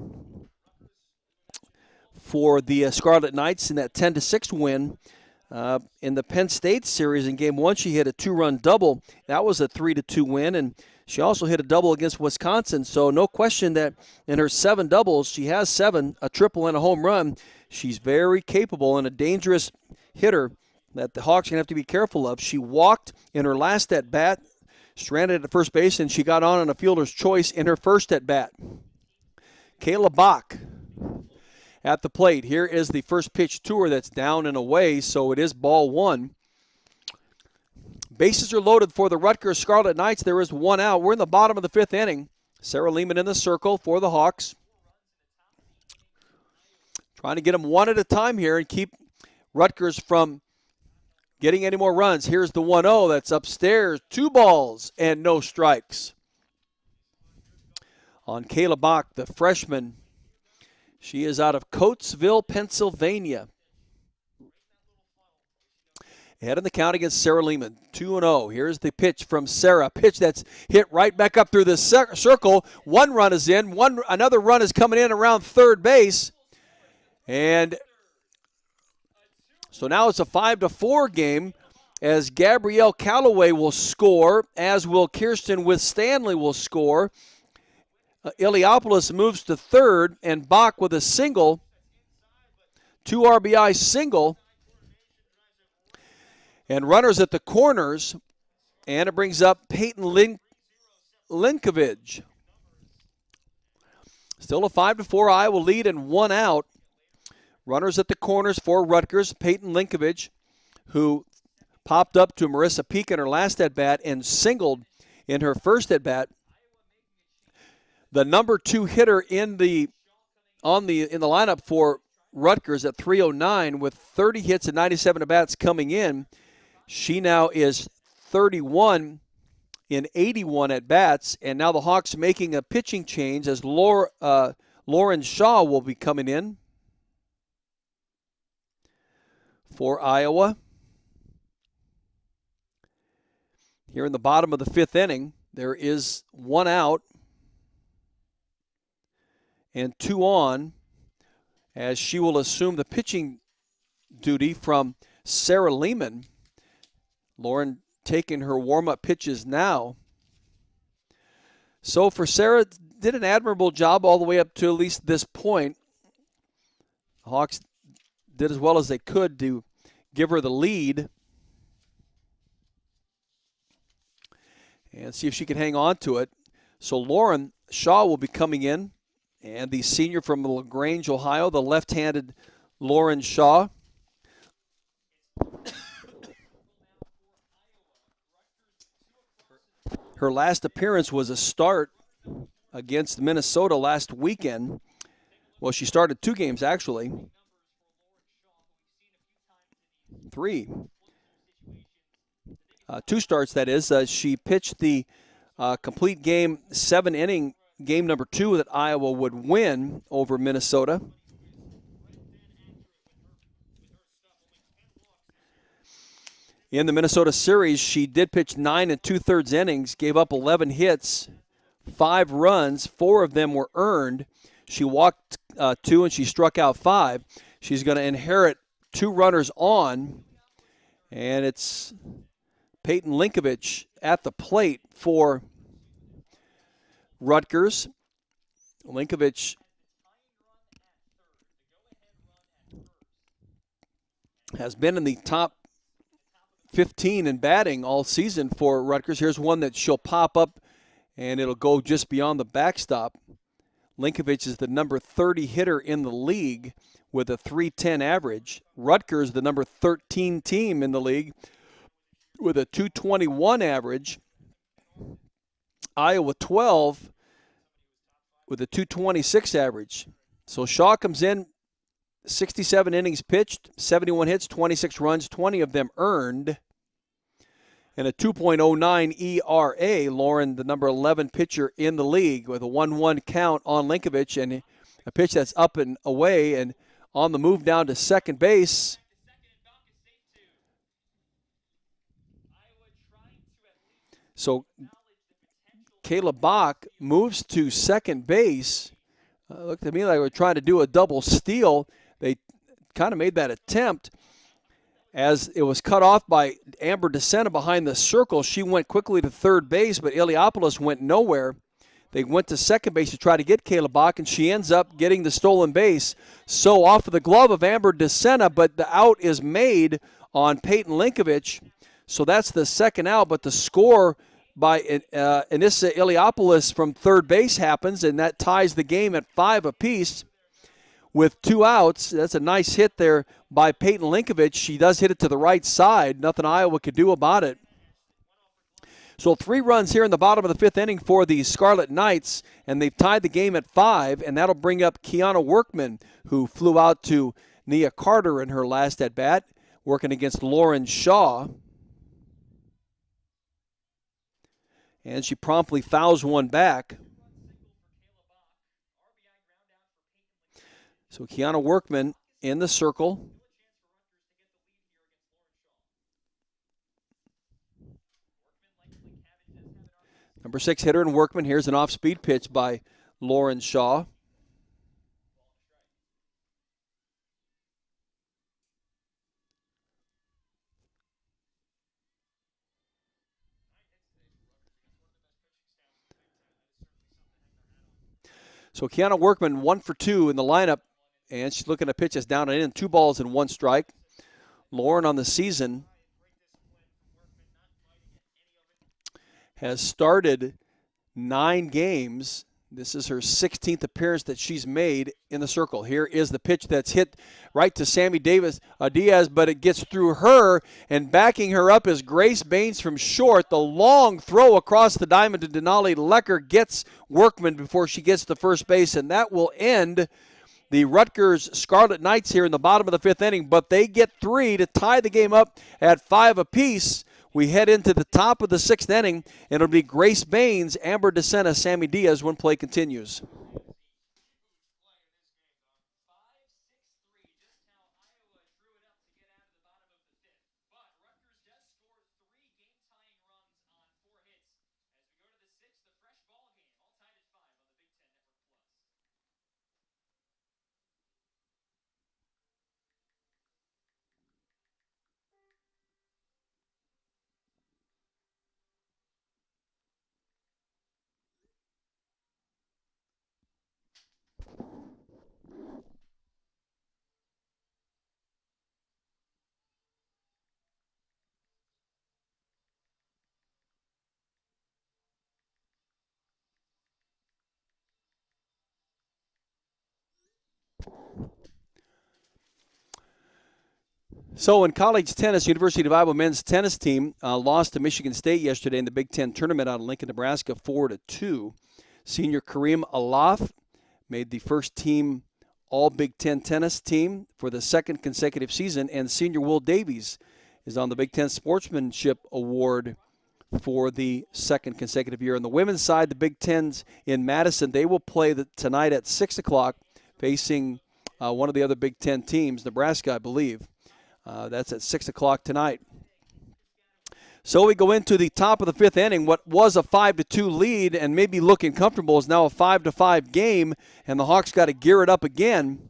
the Scarlet Knights in that 10-6 win. In the Penn State series in Game 1, she hit a 2-run double. That was a 3-2 win, and she also hit a double against Wisconsin. So no question that in her 7 doubles, she has 7, a triple and a home run. She's very capable and a dangerous hitter that the Hawks are going to have to be careful of. She walked in her last at-bat, stranded at first base, and she got on a fielder's choice in her first at-bat. Kayla Bach at the plate. Here is the first pitch to her that's down and away, so it is ball 1. Bases are loaded for the Rutgers Scarlet Knights. There is 1 out. We're in the bottom of the 5th inning. Sarah Lehman in the circle for the Hawks. Trying to get them one at a time here and keep Rutgers from getting any more runs. Here's the 1-0 that's upstairs. 2 balls and no strikes on Kayla Bach, the freshman. She is out of Coatesville, Pennsylvania. Ahead in the count against Sarah Lehman, 2-0. Here's the pitch from Sarah. Pitch that's hit right back up through the circle. 1 run is in. Another run is coming in around third base. And so now it's a 5-4 game as Gabrielle Callaway will score, as will Kirsten with Stanley will score. Iliopoulos moves to third, and Bach with a single, 2 RBI single. And runners at the corners, and it brings up Payton Linkovich. Still a 5-4 Iowa lead and 1 out. Runners at the corners for Rutgers, Payton Linkovich, who popped up to Marissa Peak in her last at-bat and singled in her first at-bat. The number 2 hitter in the lineup for Rutgers at 309 with 30 hits and 97 at-bats coming in. She now is 31 in 81 at-bats, and now the Hawks making a pitching change as Lauren Shaw will be coming in for Iowa. Here in the bottom of the fifth inning, there is one out and two on as she will assume the pitching duty from Sarah Lehman. Lauren taking her warm-up pitches now. So for Sarah, did an admirable job all the way up to at least this point. Hawks did as well as they could to give her the lead and see if she can hang on to it. So Lauren Shaw will be coming in, and the senior from LaGrange, Ohio, the left-handed Lauren Shaw. Her last appearance was a start against Minnesota last weekend. Well, she started two games, actually. Three. Two starts, that is. She pitched the complete game, 7-inning game number 2 that Iowa would win over Minnesota. In the Minnesota series, she did pitch 9 2/3 innings, gave up 11 hits, 5 runs, 4 of them were earned. She walked 2 and she struck out 5. She's going to inherit 2 runners on, and it's Payton Linkovich at the plate for Rutgers. Linkovich has been in the top 15 in batting all season for Rutgers. Here's one that she'll pop up, and it'll go just beyond the backstop. Linkovich is the number 30 hitter in the league with a .310 average. Rutgers, the number 13 team in the league with a .221 average. Iowa 12 with a .226 average. So Shaw comes in, 67 innings pitched, 71 hits, 26 runs, 20 of them earned, and a 2.09 ERA. Lauren, the number 11 pitcher in the league, with a 1-1 count on Linkovich, and a pitch that's up and away and on the move down to second base. So Kayla Bach moves to second base. Looked to me like we're trying to do a double steal. They kind of made that attempt as it was cut off by Amber DeSena behind the circle. She went quickly to third base, but Iliopoulos went nowhere. They went to second base to try to get Kayla Bach, and she ends up getting the stolen base. So off of the glove of Amber DeSena, but the out is made on Payton Linkovich. So that's the second out, but the score by Anissa Iliopoulos from third base happens, and that ties the game at 5 apiece with 2 outs. That's a nice hit there by Payton Linkovich. She does hit it to the right side. Nothing Iowa could do about it. So 3 runs here in the bottom of the 5th inning for the Scarlet Knights, and they've tied the game at 5, and that'll bring up Kiana Workman, who flew out to Nia Carter in her last at-bat, working against Lauren Shaw. And she promptly fouls one back. So Kiana Workman in the circle. Number 6 hitter and Workman. Here's an off-speed pitch by Lauren Shaw. So Kiana Workman 1 for 2 in the lineup, and she's looking to pitch us down and in. 2 balls and 1 strike. Lauren on the season has started 9 games. This is her 16th appearance that she's made in the circle. Here is the pitch that's hit right to Sammy Diaz, but it gets through her, and backing her up is Grace Baines from short. The long throw across the diamond to Denali Lecker gets Workman before she gets to first base, and that will end the Rutgers Scarlet Knights here in the bottom of the fifth inning, but they get 3 to tie the game up at 5 apiece. We head into the top of the sixth inning, and it'll be Grace Baines, Amber DeSena, Sammy Diaz when play continues. So in college tennis, University of Iowa men's tennis team lost to Michigan State yesterday in the Big Ten tournament out of Lincoln, Nebraska, 4-2. Senior Kareem Alaf made the first team all Big Ten tennis team for the second consecutive season, and senior Will Davies is on the Big Ten Sportsmanship Award for the second consecutive year. On the women's side, the Big Ten's in Madison, they will play tonight at 6 o'clock facing one of the other Big Ten teams, Nebraska, I believe. That's at 6 o'clock tonight. So we go into the top of the fifth inning. What was a 5-2 lead and maybe looking comfortable is now a 5-5 game, and the Hawks got to gear it up again.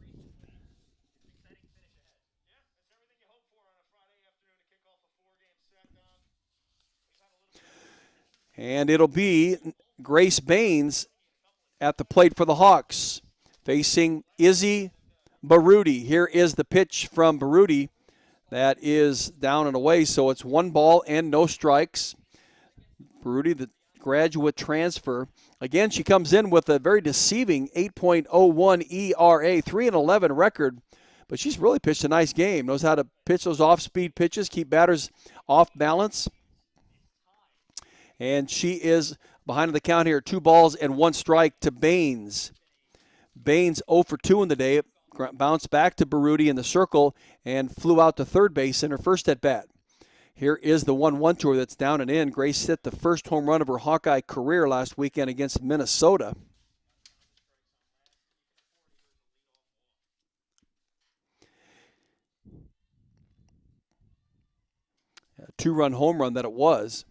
And it'll be Grace Baines at the plate for the Hawks, facing Izzy Baroodi. Here is the pitch from Baroodi. That is down and away, so it's 1 ball and no strikes. Baroodi, the graduate transfer. Again, she comes in with a very deceiving 8.01 ERA, 3-11 record, but she's really pitched a nice game. Knows how to pitch those off-speed pitches, keep batters off balance. And she is behind the count here, 2 balls and 1 strike to Baines. Baines 0 for 2 in the day. Bounced back to Baroodi in the circle and flew out to third base in her first at-bat. Here is the 1-1 to her that's down and in. Grace hit the first home run of her Hawkeye career last weekend against Minnesota. A 2-run home run that it was.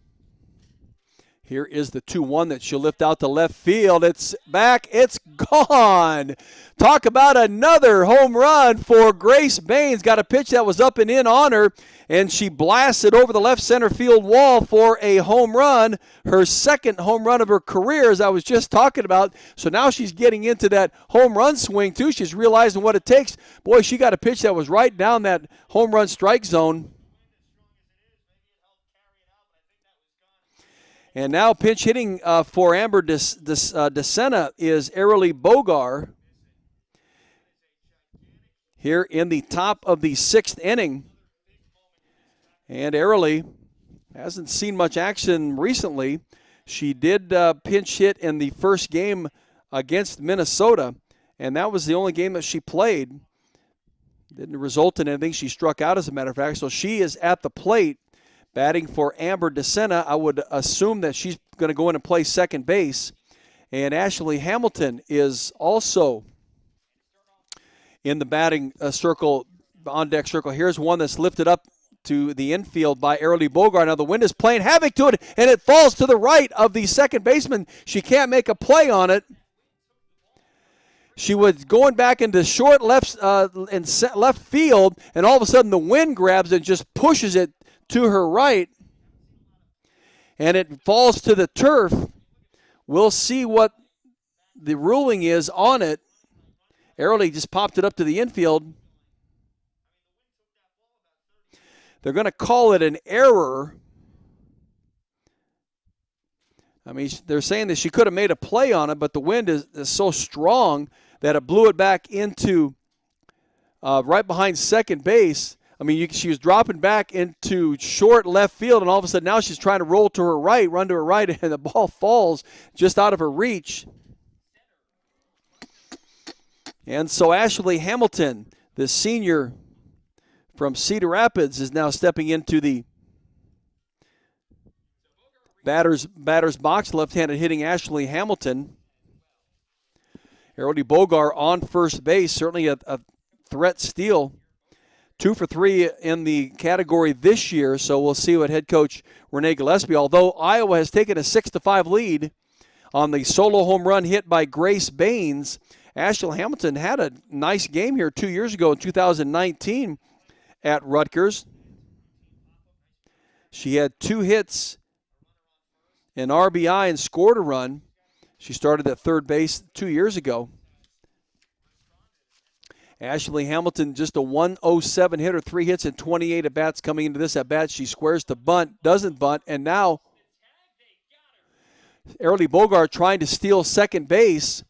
Here is the 2-1 that she'll lift out to left field. It's back. It's gone. Talk about another home run for Grace Baines. Got a pitch that was up and in on her, and she blasted over the left center field wall for a home run. Her second home run of her career, as I was just talking about. So now she's getting into that home run swing, too. She's realizing what it takes. Boy, she got a pitch that was right down that home run strike zone. And now pinch hitting for Amber DeSena is Ariely Bogar here in the top of the sixth inning. And Ariely hasn't seen much action recently. She did pinch hit in the first game against Minnesota, and that was the only game that she played. Didn't result in anything. She struck out, as a matter of fact. So she is at the plate. Batting for Amber DeSena, I would assume that she's going to go in and play second base. And Ashley Hamilton is also in the batting circle, on-deck circle. Here's one that's lifted up to the infield by Ariely Bogar. Now the wind is playing havoc to it, and it falls to the right of the second baseman. She can't make a play on it. She was going back into short left field, and all of a sudden the wind grabs it and just pushes it to her right, and it falls to the turf. We'll see what the ruling is on it. Ariely just popped it up to the infield. They're going to call it an error. I mean, they're saying that she could have made a play on it, but the wind is so strong that it blew it back into right behind second base. I mean, she was dropping back into short left field, and all of a sudden now she's trying to roll to her right, run to her right, and the ball falls just out of her reach. And so Ashley Hamilton, the senior from Cedar Rapids, is now stepping into the batter's box. Left-handed hitting Ashley Hamilton. Arody Bogar on first base, certainly a threat steal. 2 for 3 in the category this year, so we'll see what head coach Renee Gillespie, although Iowa has taken a 6-5 lead on the solo home run hit by Grace Baines. Ashley Hamilton had a nice game here 2 years ago in 2019 at Rutgers. She had 2 hits, an RBI, and scored a run. She started at third base 2 years ago. Ashley Hamilton, just a 107 hitter, 3 hits and 28 at-bats coming into this at-bat. She squares to bunt, doesn't bunt, and now Arody Bogart trying to steal second base.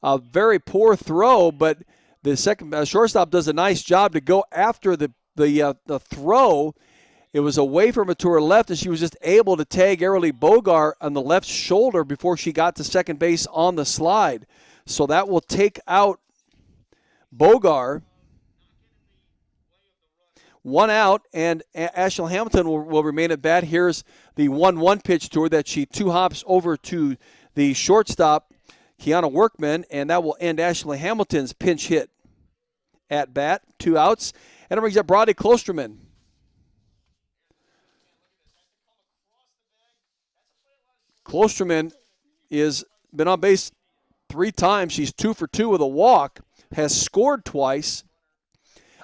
A very poor throw, but the second shortstop does a nice job to go after the throw. It was away from her to her left, and she was just able to tag Arody Bogart on the left shoulder before she got to second base on the slide. So that will take out Bogart. 1 out, and Ashley Hamilton will remain at bat. Here's the 1-1 pitch to her that she 2 hops over to the shortstop, Kiana Workman, and that will end Ashley Hamilton's pinch hit at bat. 2 outs, and it brings up Brody Klosterman. Klosterman is been on base 3 times. She's 2 for 2 with a walk. Has scored twice.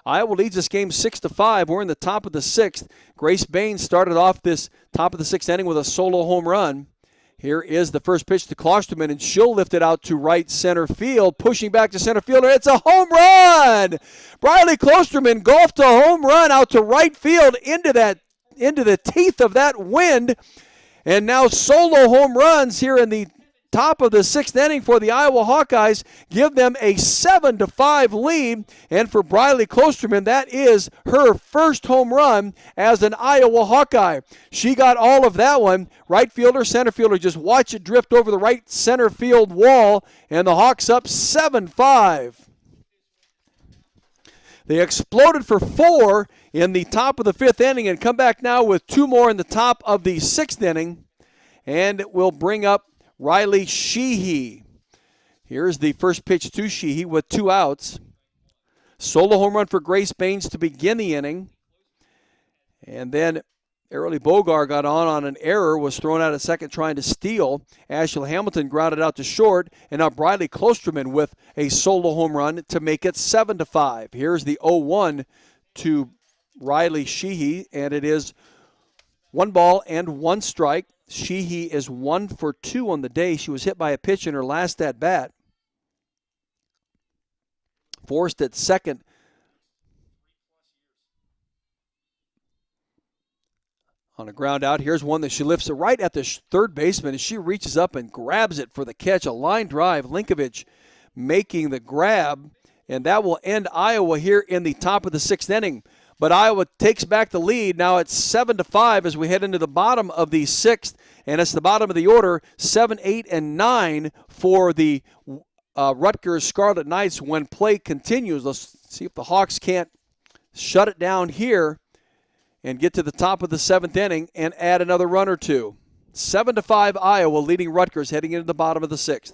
Iowa leads this game 6-5. We're in the top of the 6th. Grace Baines started off this top of the 6th inning with a solo home run. Here is the first pitch to Klosterman, and she'll lift it out to right center field. Pushing back to center fielder. It's a home run! Briley Klosterman golfed a home run out to right field into the teeth of that wind. And now solo home runs here in the top of the 6th inning for the Iowa Hawkeyes give them a 7-5 lead. And for Briley Klosterman, that is her first home run as an Iowa Hawkeye. She got all of that one. Right fielder, center fielder, just watch it drift over the right center field wall. And the Hawks up 7-5. They exploded for 4 in the top of the 5th inning and come back now with 2 more in the top of the 6th inning. And it will bring up Riley Sheehy. Here's the first pitch to Sheehy with 2 outs. Solo home run for Grace Baines to begin the inning. And then Arody Bogart got on an error, was thrown out at second trying to steal. Ashley Hamilton grounded out to short, and now Briley Klosterman with a solo home run to make it 7-5. Here's the 0-1 to Riley Sheehy, and it is 1 ball and 1 strike. Sheehy is 1 for 2 on the day. She was hit by a pitch in her last at-bat. Forced at second. On a ground out, here's one that she lifts it right at the third baseman, and she reaches up and grabs it for the catch. A line drive. Linkovich making the grab, and that will end Iowa here in the top of the 6th inning. But Iowa takes back the lead. Now it's 7-5 as we head into the bottom of the 6th. And it's the bottom of the order, 7, 8, and 9 for the Rutgers Scarlet Knights when play continues. Let's see if the Hawks can't shut it down here and get to the top of the 7th inning and add another run or 2. 7-5 Iowa leading Rutgers heading into the bottom of the 6th.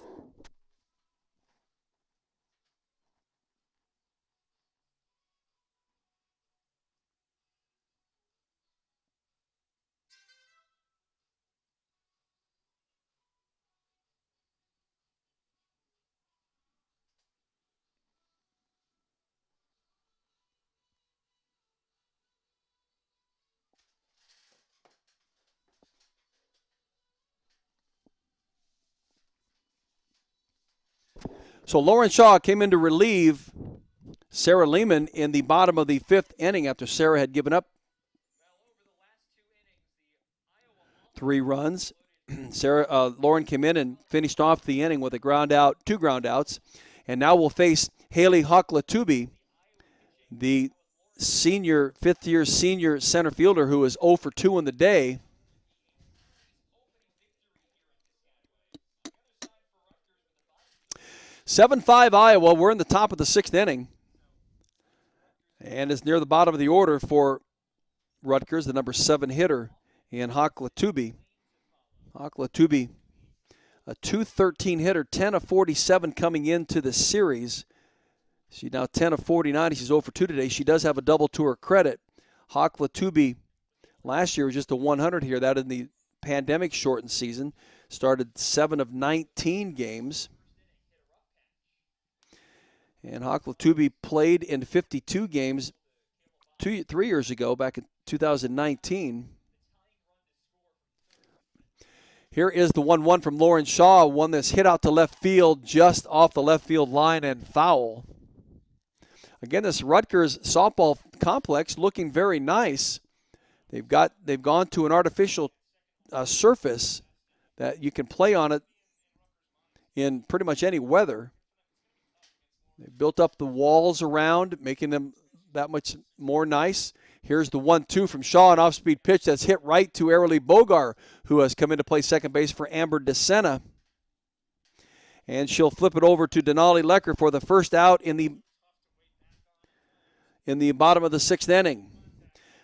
So Lauren Shaw came in to relieve Sarah Lehman in the bottom of the 5th inning after Sarah had given up 3 runs. Lauren came in and finished off the inning with a 2 ground outs. And now we'll face Haley Hawklatubi, the senior, 5th-year senior center fielder who is 0 for 2 on the day. 7-5 Iowa. We're in the top of the 6th inning. And it's near the bottom of the order for Rutgers, the number 7 hitter in Hawkeye. Hawkeye, a .213 hitter, 10 of 47 coming into the series. She's now 10 of 49. She's 0 for 2 today. She does have a double to her credit. Hawkeye last year was just a 100 here. That in the pandemic-shortened season. Started 7 of 19 games. And Hawkeye played in 52 games 3 years ago, back in 2019. Here is the 1-1 from Lauren Shaw, one that's hit out to left field, just off the left field line and foul. Again, this Rutgers softball complex looking very nice. They've gone to an artificial surface that you can play on it in pretty much any weather. They built up the walls around, making them that much more nice. Here's the 1-2 from Shaw, an off-speed pitch that's hit right to Arely Bogar, who has come in to play second base for Amber DeSena. And she'll flip it over to Denali Lecker for the first out in the bottom of the 6th inning.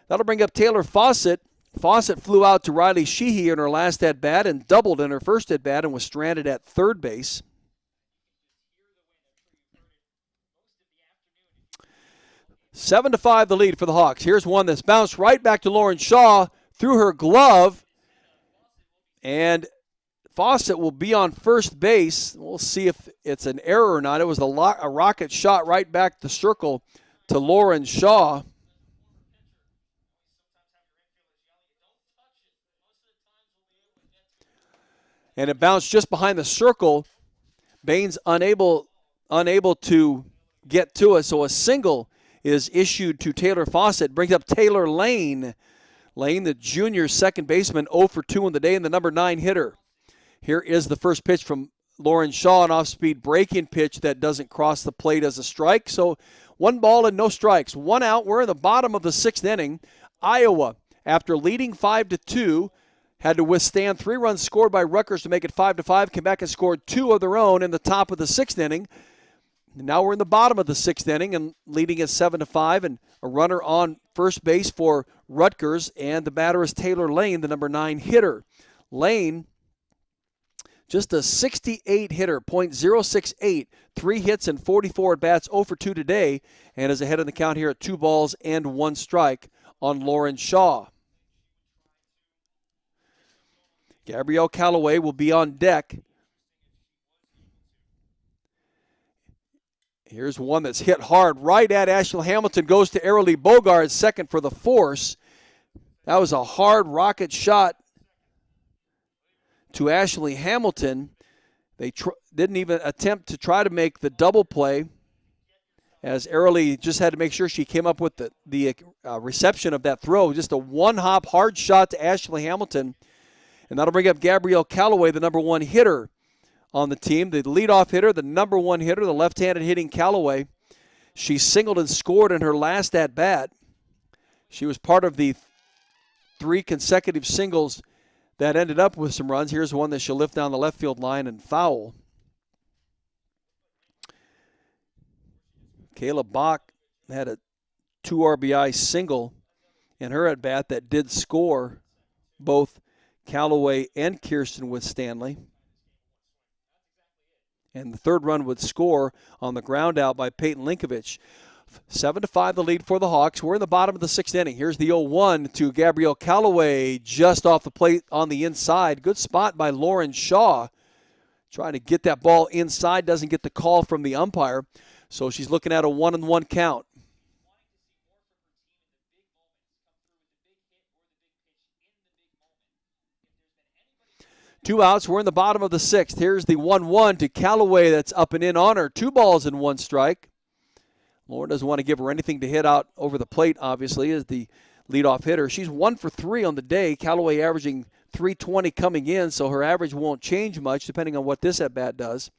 That'll bring up Taylor Fawcett. Fawcett flew out to Riley Sheehy in her last at-bat and doubled in her first at-bat and was stranded at third base. 7-5 the lead for the Hawks. Here's one that's bounced right back to Lauren Shaw through her glove. And Fawcett will be on first base. We'll see if it's an error or not. It was a rocket shot right back the circle to Lauren Shaw. And it bounced just behind the circle. Baines unable to get to it, so a single is issued to Taylor Fawcett. Brings up Taylor Lane. Lane, the junior second baseman, 0 for 2 in the day, and the number 9 hitter. Here is the first pitch from Lauren Shaw, an off-speed breaking pitch that doesn't cross the plate as a strike. So 1 ball and no strikes. 1 out. We're in the bottom of the 6th inning. Iowa, after leading 5-2, had to withstand 3 runs scored by Rutgers to make it 5-5. Came back and scored 2 of their own in the top of the 6th inning. Now we're in the bottom of the 6th inning and leading at 7-5, and a runner on first base for Rutgers, and the batter is Taylor Lane, the number 9 hitter. Lane, just a 68 hitter, .068, 3 hits and 44 at-bats, 0 for 2 today, and is ahead in the count here at 2 balls and 1 strike on Lauren Shaw. Gabrielle Callaway will be on deck. Here's one that's hit hard right at Ashley Hamilton. Goes to Arely Bogar at second for the force. That was a hard rocket shot to Ashley Hamilton. They didn't even attempt to try to make the double play, as Arely just had to make sure she came up with the reception of that throw. Just a one-hop hard shot to Ashley Hamilton. And that'll bring up Gabrielle Callaway, the number 1 hitter on the team. The leadoff hitter, the number 1 hitter, the left-handed hitting Callaway. She singled and scored in her last at-bat. She was part of the 3 consecutive singles that ended up with some runs. Here's one that she'll lift down the left field line and foul. Kayla Bach had a 2 RBI single in her at-bat that did score both Callaway and Kirsten Winstanley. And the third run would score on the ground out by Payton Linkovich. 7-5 the lead for the Hawks. We're in the bottom of the 6th inning. Here's the 0-1 to Gabrielle Callaway, just off the plate on the inside. Good spot by Lauren Shaw. Trying to get that ball inside, doesn't get the call from the umpire. So she's looking at a 1-1 count. Two outs. We're in the bottom of the 6th. Here's the 1-1 to Callaway that's up and in on her. 2 balls and 1 strike. Lauren doesn't want to give her anything to hit out over the plate, obviously, as the leadoff hitter. She's 1 for 3 on the day. Callaway averaging .320 coming in, so her average won't change much depending on what this at-bat does.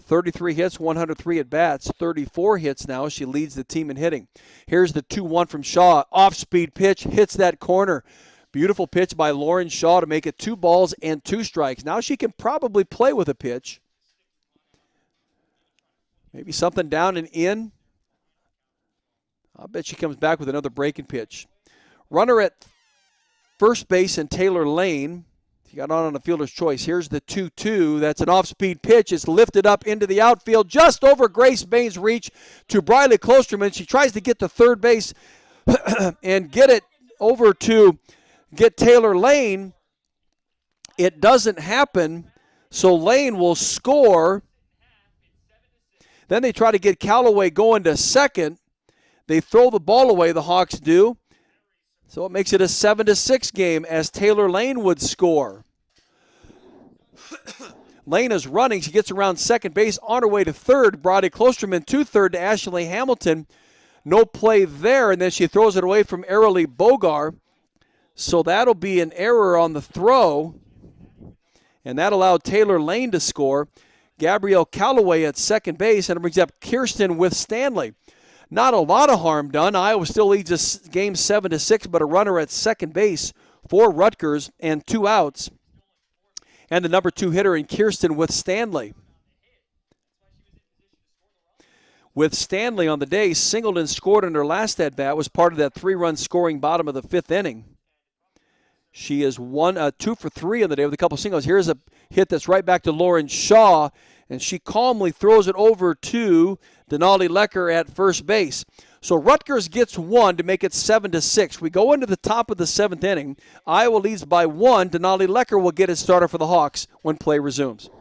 33 hits, 103 at-bats, 34 hits now. She leads the team in hitting. Here's the 2-1 from Shaw. Off-speed pitch, hits that corner. Beautiful pitch by Lauren Shaw to make it 2 balls and 2 strikes. Now she can probably play with a pitch. Maybe something down and in. I'll bet she comes back with another breaking pitch. Runner at first base and Taylor Lane. He got on a fielder's choice. Here's the 2-2. That's an off-speed pitch. It's lifted up into the outfield just over Grace Bain's reach to Briley Klosterman. She tries to get to third base and get it over to get Taylor Lane. It doesn't happen, so Lane will score. Then they try to get Callaway going to second. They throw the ball away, the Hawks do. So it makes it a 7-6 game as Taylor Lane would score. Lane is running. She gets around second base on her way to third. Briley Klosterman to third to Ashley Hamilton. No play there, and then she throws it away from Arilee Bogar. So that'll be an error on the throw, and that allowed Taylor Lane to score. Gabrielle Callaway at second base, and it brings up Kirsten with Stanley. Not a lot of harm done. Iowa still leads this game 7-6, but a runner at second base for Rutgers and 2 outs. And the number 2 hitter in Kirsten with Stanley. With Stanley on the day, Singleton scored in her last at-bat, was part of that 3-run scoring bottom of the 5th inning. She is 2 for 3 on the day with a couple singles. Here's a hit that's right back to Lauren Shaw, and she calmly throws it over to Denali Lecker at first base. So Rutgers gets 1 to make it 7-6. We go into the top of the 7th inning. Iowa leads by 1. Denali Lecker will get his starter for the Hawks when play resumes.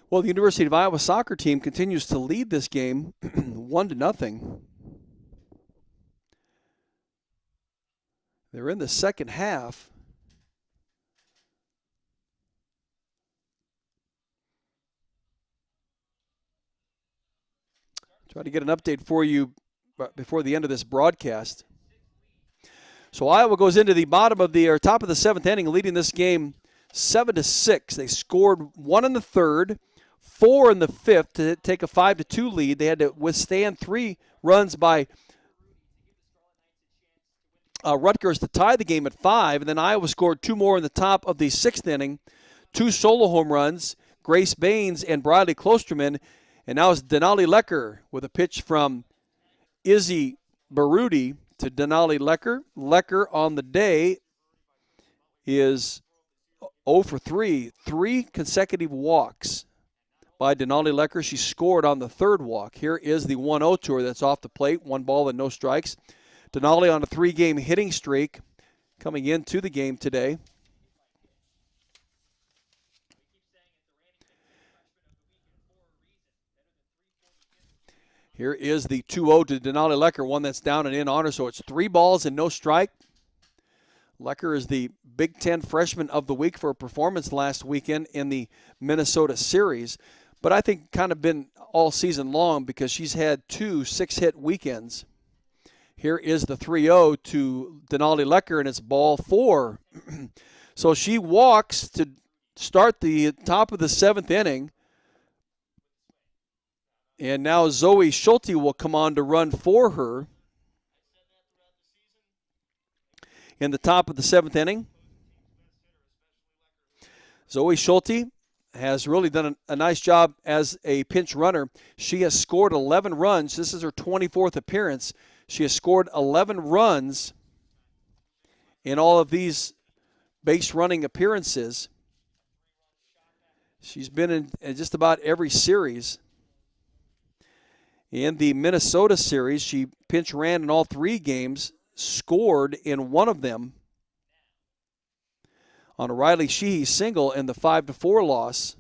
Well, the University of Iowa soccer team continues to lead this game 1-0. They're in the second half. Try to get an update for you before the end of this broadcast. So Iowa goes into the top of the 7th inning, leading this game 7-6. They scored 1 in the 3rd, 4 in the 5th to take a 5-2 lead. They had to withstand 3 runs by Rutgers to tie the game at 5, and then Iowa scored 2 more in the top of the 6th inning. 2 solo home runs, Grace Bains and Briley Klosterman, and now it's Denali Lecker with a pitch from Izzy Baroodi to Denali Lecker. Lecker on the day is 0 for 3, 3 consecutive walks by Denali Lecker. She scored on the 3rd walk. Here is the 1-0 to her that's off the plate, 1 ball and no strikes. Denali on a 3-game hitting streak coming into the game today. Here is the 2-0 to Denali Lecker, one that's down and in on her, so it's 3 balls and no strike. Lecker is the Big Ten Freshman of the Week for a performance last weekend in the Minnesota series, but I think kind of been all season long because she's had 2 6-hit weekends. Here is the 3-0 to Denali Lecker, and it's ball 4. So she walks to start the top of the 7th inning. And now Zoe Schulte will come on to run for her in the top of the 7th inning. Zoe Schulte has really done a nice job as a pinch runner. She has scored 11 runs. This is her 24th appearance. She has scored 11 runs in all of these base running appearances. She's been in just about every series. In the Minnesota series, she pinch ran in all 3 games, scored in one of them. on a Riley Sheehy single in the 5-4 loss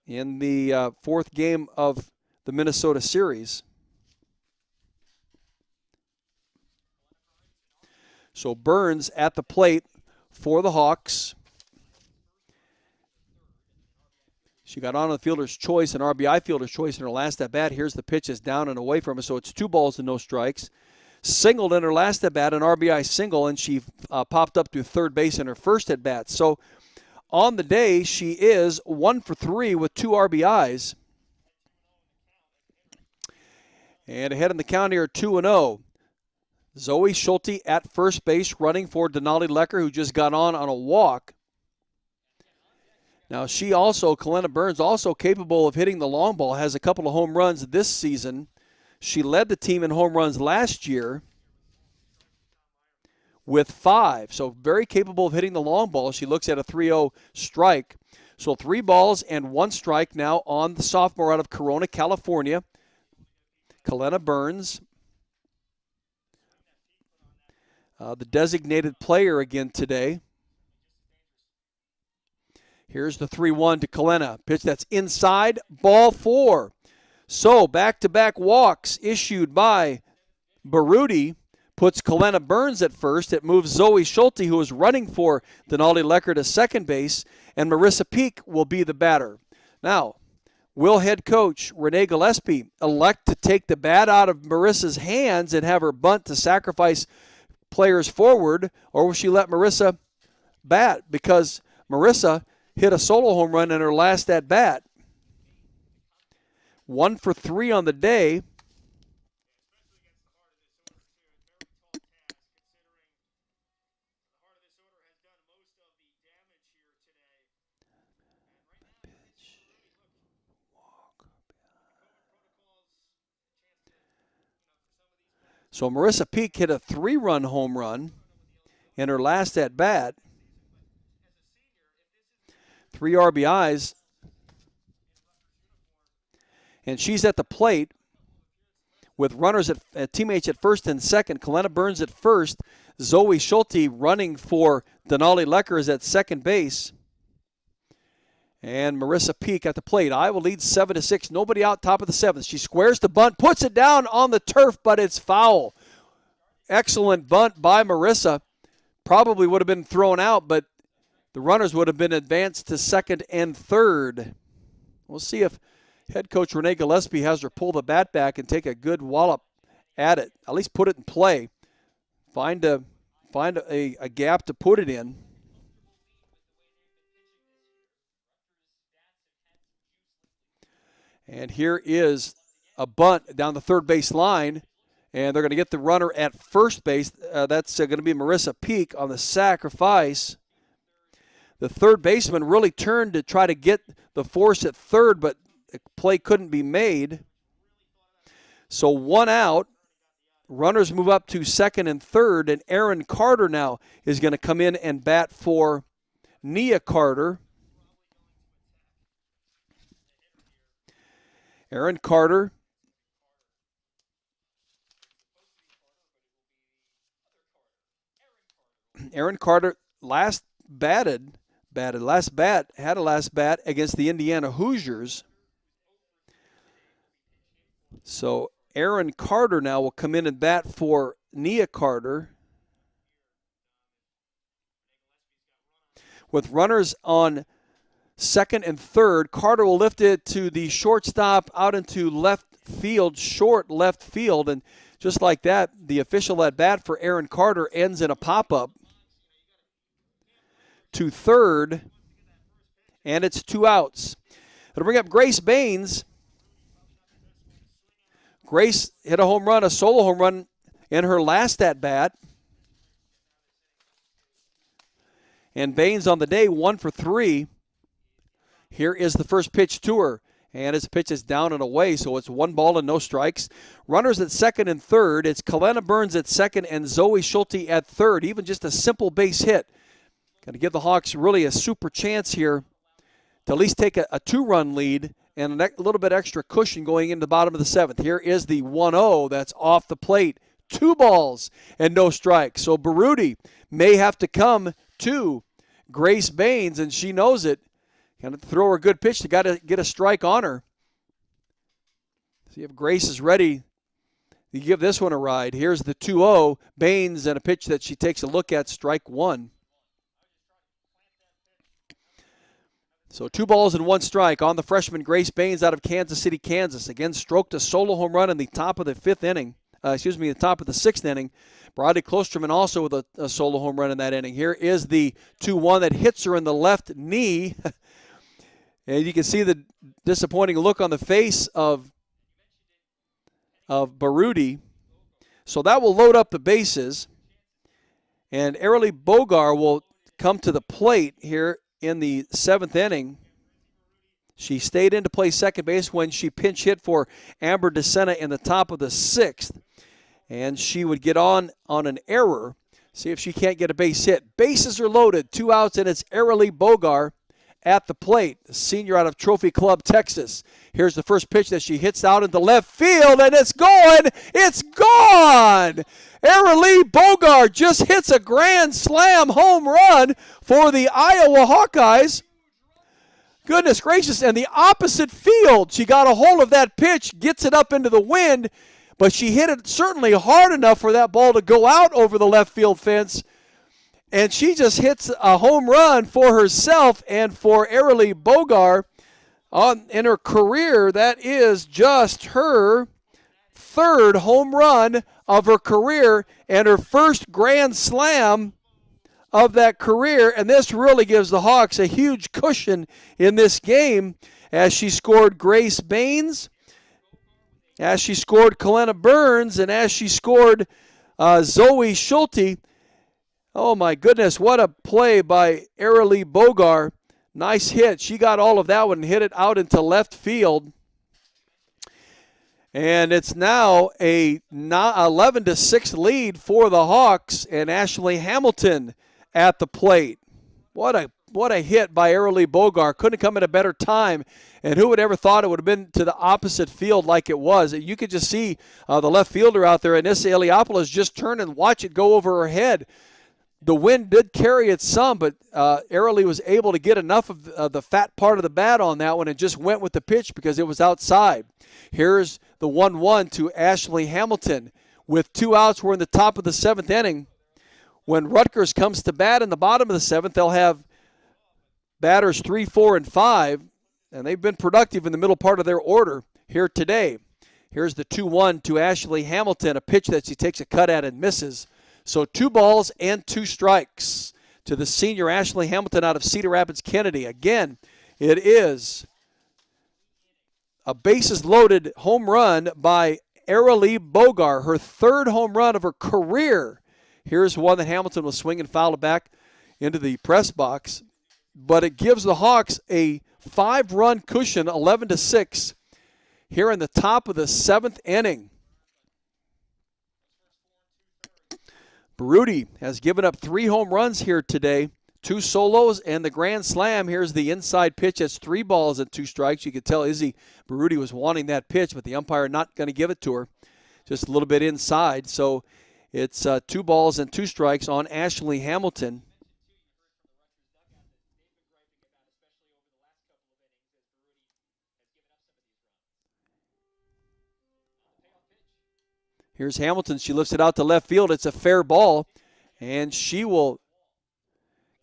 in the fourth game of the Minnesota series. So Burns at the plate for the Hawks. She got on the fielder's choice, an RBI fielder's choice in her last at-bat. Here's the pitch is down and away from her, so it's 2 balls and no strikes. Singled in her last at-bat, an RBI single, and she popped up to third base in her first at-bat. So on the day, she is 1 for 3 with 2 RBIs. And ahead in the count here, 2-0. Zoe Schulte at first base, running for Denali Lecker, who just got on a walk. Now, Kellena Burns, also capable of hitting the long ball, has a couple of home runs this season. She led the team in home runs last year with 5. So very capable of hitting the long ball. She looks at a 3-0 strike. So 3 balls and 1 strike now on the sophomore out of Corona, California, Kellena Burns. The designated player again today. Here's the 3-1 to Kellena. Pitch that's inside, ball 4. So back-to-back walks issued by Baroodi puts Kellena Burns at first. It moves Zoe Schulte, who is running for Denali Lecker, to second base, and Marissa Peak will be the batter. Now, will head coach Renee Gillespie elect to take the bat out of Marissa's hands and have her bunt to sacrifice players forward, or will she let Marissa bat? Because Marissa hit a solo home run in her last at-bat. 1 for 3 on the day. So Marissa Peak hit a 3-run home run in her last at-bat. 3 RBIs. And she's at the plate with runners at teammates at first and second. Kellena Burns at first. Zoe Schulte running for Denali Lecker is at second base. And Marissa Peak at the plate. Iowa leads 7-6. Nobody out top of the 7th. She squares the bunt, puts it down on the turf, but it's foul. Excellent bunt by Marissa. Probably would have been thrown out, but the runners would have been advanced to second and third. We'll see if head coach Renee Gillespie has her pull the bat back and take a good wallop at it. At least put it in play. Find a gap to put it in. And here is a bunt down the third base line. And they're going to get the runner at first base. That's going to be Marissa Peak on the sacrifice. The third baseman really turned to try to get the force at third, but the play couldn't be made. So 1 out. Runners move up to second and third, and Aaron Carter now is going to come in and bat for Nia Carter. Aaron Carter. Aaron Carter had a last bat against the Indiana Hoosiers. So Aaron Carter now will come in and bat for Nia Carter. With runners on second and third, Carter will lift it to the shortstop out into left field, short left field. And just like that, the official at bat for Aaron Carter ends in a pop-up to third, and it's 2 outs. It'll bring up Grace Baines. Grace hit a home run, a solo home run in her last at-bat. And Baines on the day, 1 for 3. Here is the first pitch to her. And his pitch is down and away, so it's 1 ball and no strikes. Runners at second and third. It's Kellena Burns at second and Zoe Schulte at third. Even just a simple base hit. Going to give the Hawks really a super chance here to at least take a 2-run lead and a little bit extra cushion going into the bottom of the 7th. Here is the 1-0 that's off the plate. 2 balls and no strikes. So Baroodi may have to come to Grace Baines, and she knows it. Got to throw her a good pitch. They got to get a strike on her. See if Grace is ready. You give this one a ride. Here's the 2-0. Baines and a pitch that she takes a look at, strike one. So 2 balls and 1 strike on the freshman Grace Baines out of Kansas City, Kansas. Again, stroked a solo home run in the top of the 5th inning. The top of the 6th inning. Brody Klosterman also with a solo home run in that inning. Here is the 2-1 that hits her in the left knee. And you can see the disappointing look on the face of Baroodi. So that will load up the bases. And Arely Bogar will come to the plate here in the 7th inning. She stayed in to play second base when she pinch hit for Amber DeSena in the top of the 6th. And she would get on an error. See if she can't get a base hit. Bases are loaded. 2 outs, and it's Arely Bogar at the plate, the senior out of Trophy Club, Texas. Here's the first pitch that she hits out into left field, and it's going. It's gone. Arely Bogar just hits a grand slam home run for the Iowa Hawkeyes. Goodness gracious, and the opposite field. She got a hold of that pitch, gets it up into the wind, but she hit it certainly hard enough for that ball to go out over the left field fence. And she just hits a home run for herself and for Arely Bogar in her career. That is just her 3rd home run of her career and her first grand slam of that career. And this really gives the Hawks a huge cushion in this game as she scored Grace Baines, as she scored Kellena Burns, and as she scored Zoe Schulte. Oh, my goodness, what a play by Arely Bogar. Nice hit. She got all of that one and hit it out into left field. And it's now a 11-6 lead for the Hawks, and Ashley Hamilton at the plate. What a hit by Arely Bogar. Couldn't come at a better time. And who would ever thought it would have been to the opposite field like it was? You could just see the left fielder out there, Anissa Iliopoulos, just turn and watch it go over her head. The wind did carry it some, but Arely was able to get enough of the fat part of the bat on that one and just went with the pitch because it was outside. Here's the 1-1 to Ashley Hamilton. With 2 outs, we're in the top of the 7th inning. When Rutgers comes to bat in the bottom of the 7th, they'll have batters 3, 4, and 5, and they've been productive in the middle part of their order here today. Here's the 2-1 to Ashley Hamilton, a pitch that she takes a cut at and misses. So 2 balls and 2 strikes to the senior Ashley Hamilton out of Cedar Rapids, Kennedy. Again, it is a bases-loaded home run by Arely Bogar, her 3rd home run of her career. Here's one that Hamilton will swing and foul it back into the press box. But it gives the Hawks a 5-run cushion, 11-6, here in the top of the 7th inning. Baroodi has given up 3 home runs here today, 2 solos and the grand slam. Here's the inside pitch. It's 3 balls and 2 strikes. You could tell Izzy Baroodi was wanting that pitch, but the umpire not going to give it to her. Just a little bit inside. So it's 2 balls and 2 strikes on Ashley Hamilton. Here's Hamilton. She lifts it out to left field. It's a fair ball, and she will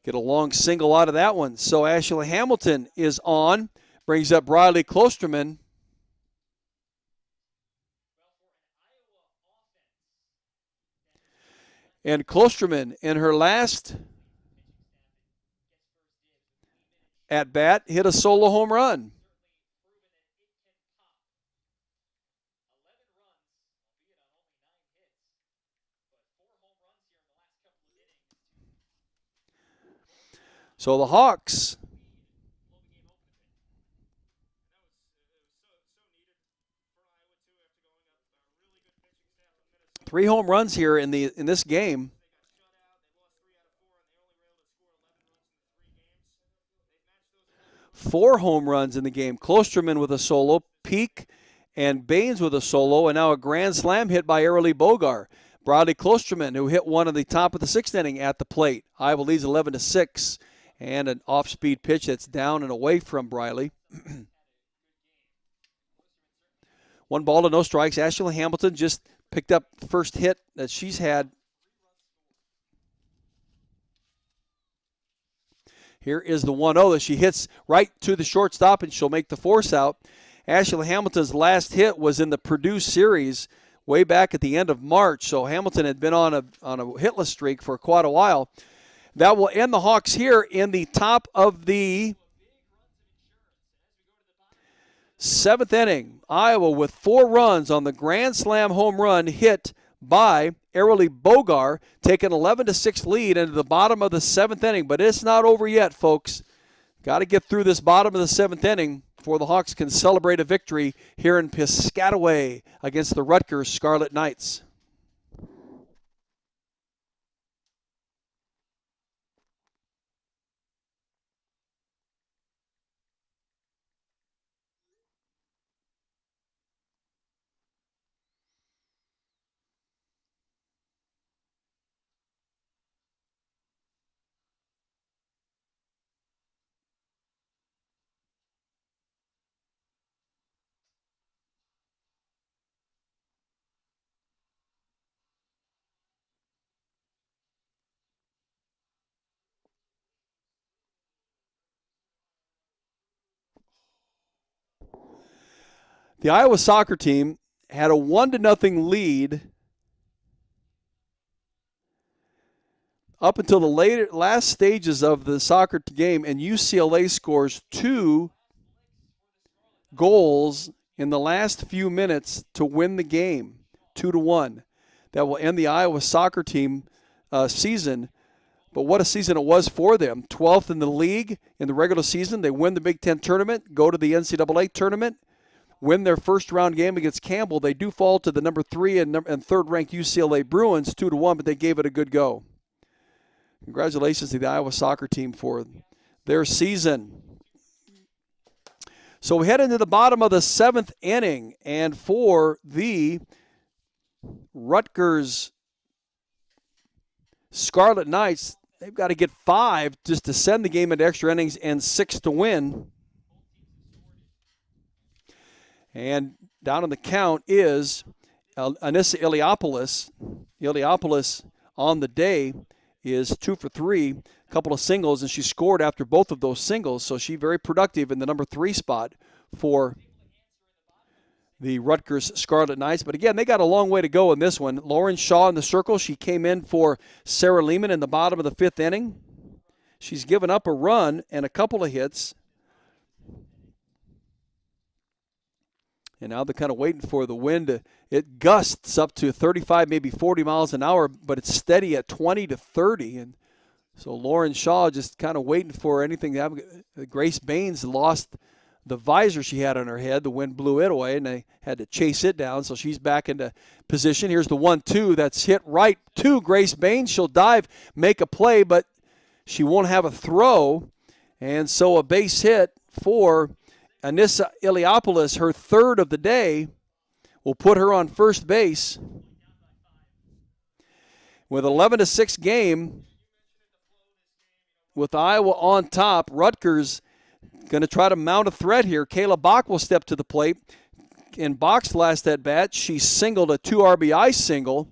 get a long single out of that one. So Ashley Hamilton is on, brings up Riley Klosterman. And Klosterman, in her last at-bat, hit a solo home run. So the Hawks three home runs here in this game. Four home runs in the game. Klosterman with a solo, Peak and Baines with a solo, and now a grand slam hit by Arely Bogar. Bradley Klosterman, who hit one in the top of the 6th inning at the plate. Iowa leads 11-6, and an off-speed pitch that's down and away from Briley. 1 ball to no strikes. Ashley Hamilton just picked up the first hit that she's had. Here is the 1-0 that she hits right to the shortstop, and she'll make the force out. Ashley Hamilton's last hit was in the Purdue series way back at the end of March, so Hamilton had been on a hitless streak for quite a while. That will end the Hawks here in the top of the 7th inning. Iowa with 4 runs on the grand slam home run hit by Arely Bogar, taking 11-6 lead into the bottom of the 7th inning. But it's not over yet, folks. Got to get through this bottom of the 7th inning before the Hawks can celebrate a victory here in Piscataway against the Rutgers Scarlet Knights. The Iowa soccer team had a 1-0 lead up until the last stages of the soccer game, and UCLA scores 2 goals in the last few minutes to win the game, 2-1. That will end the Iowa soccer team season. But what a season it was for them. 12th in the league in the regular season. They win the Big Ten tournament, go to the NCAA tournament, win their first-round game against Campbell. They do fall to the number 3 and 3rd-ranked UCLA Bruins, 2-1, but they gave it a good go. Congratulations to the Iowa soccer team for their season. So we head into the bottom of the 7th inning, and for the Rutgers Scarlet Knights, they've got to get 5 just to send the game into extra innings and 6 to win. And down on the count is Anissa Iliopoulos. Iliopoulos on the day is 2 for 3, a couple of singles, and she scored after both of those singles, so she's very productive in the number 3 spot for the Rutgers Scarlet Knights. But again, they got a long way to go in this one. Lauren Shaw in the circle. She came in for Sarah Lehman in the bottom of the 5th inning. She's given up a run and a couple of hits. And now they're kind of waiting for the wind. It gusts up to 35, maybe 40 miles an hour, but it's steady at 20 to 30. And so Lauren Shaw just kind of waiting for anything to happen. Grace Baines lost the visor she had on her head. The wind blew it away, and they had to chase it down. So she's back into position. Here's the 1-2 that's hit right to Grace Baines. She'll dive, make a play, but she won't have a throw. And so a base hit for Anissa Iliopoulos, her 3rd of the day, will put her on first base. With 11-6 game, with Iowa on top, Rutgers going to try to mount a threat here. Kayla Bach will step to the plate. In Bach's last at bat, she singled a 2 RBI single.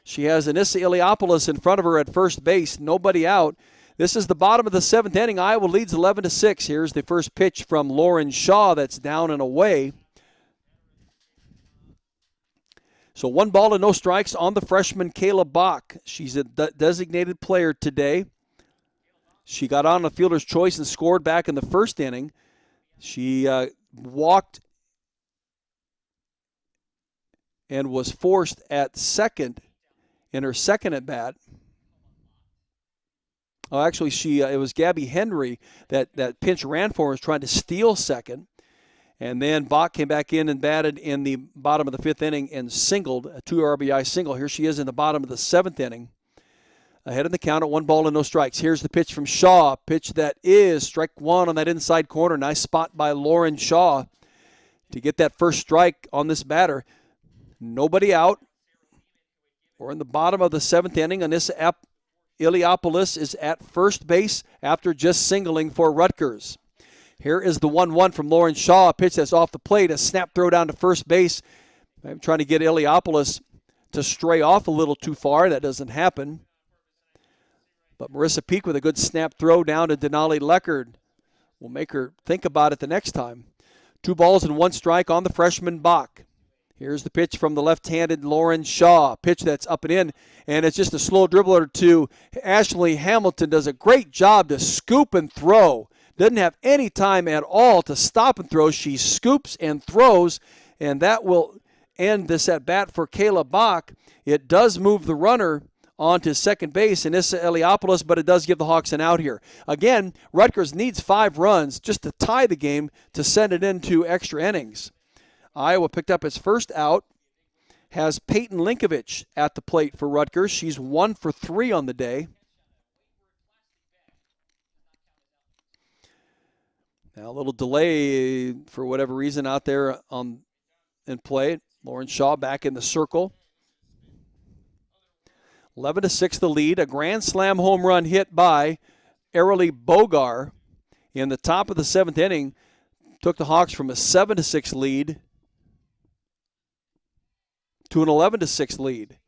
She has Anissa Iliopoulos in front of her at first base, nobody out. This is the bottom of the 7th inning. Iowa leads 11-6. Here's the first pitch from Lauren Shaw that's down and away. So 1 ball and no strikes on the freshman Kayla Bach. She's a designated player today. She got on the fielder's choice and scored back in the 1st inning. She walked and was forced at second in her 2nd at bat. Oh, actually, it was Gabby Henry that pinch ran for her, was trying to steal second. And then Bach came back in and batted in the bottom of the 5th inning and singled, a 2 RBI single. Here she is in the bottom of the 7th inning. Ahead of the count at 1 ball and no strikes. Here's the pitch from Shaw. Pitch that is strike 1 on that inside corner. Nice spot by Lauren Shaw to get that first strike on this batter. Nobody out. We're in the bottom of the 7th inning. Anissa Iliopoulos is at first base after just singling for Rutgers. Here is the 1-1 from Lauren Shaw, a pitch that's off the plate, a snap throw down to first base. I'm trying to get Iliopoulos to stray off a little too far. That doesn't happen. But Marissa Peak with a good snap throw down to Denali Leckard will make her think about it the next time. 2 balls and 1 strike on the freshman Bach. Here's the pitch from the left-handed Lauren Shaw. Pitch that's up and in, and it's just a slow dribbler to Ashley Hamilton. Does a great job to scoop and throw. Doesn't have any time at all to stop and throw. She scoops and throws, and that will end this at-bat for Kayla Bach. It does move the runner onto second base, Anissa Iliopoulos, but it does give the Hawks an out here. Again, Rutgers needs 5 runs just to tie the game to send it into extra innings. Iowa picked up its first out, has Payton Linkovich at the plate for Rutgers. She's 1 for 3 on the day. Now a little delay for whatever reason out there in play. Lauren Shaw back in the circle. 11-6 the lead. A grand slam home run hit by Arilee Bogar in the top of the 7th inning. Took the Hawks from a 7-6 lead to an 11-6 lead.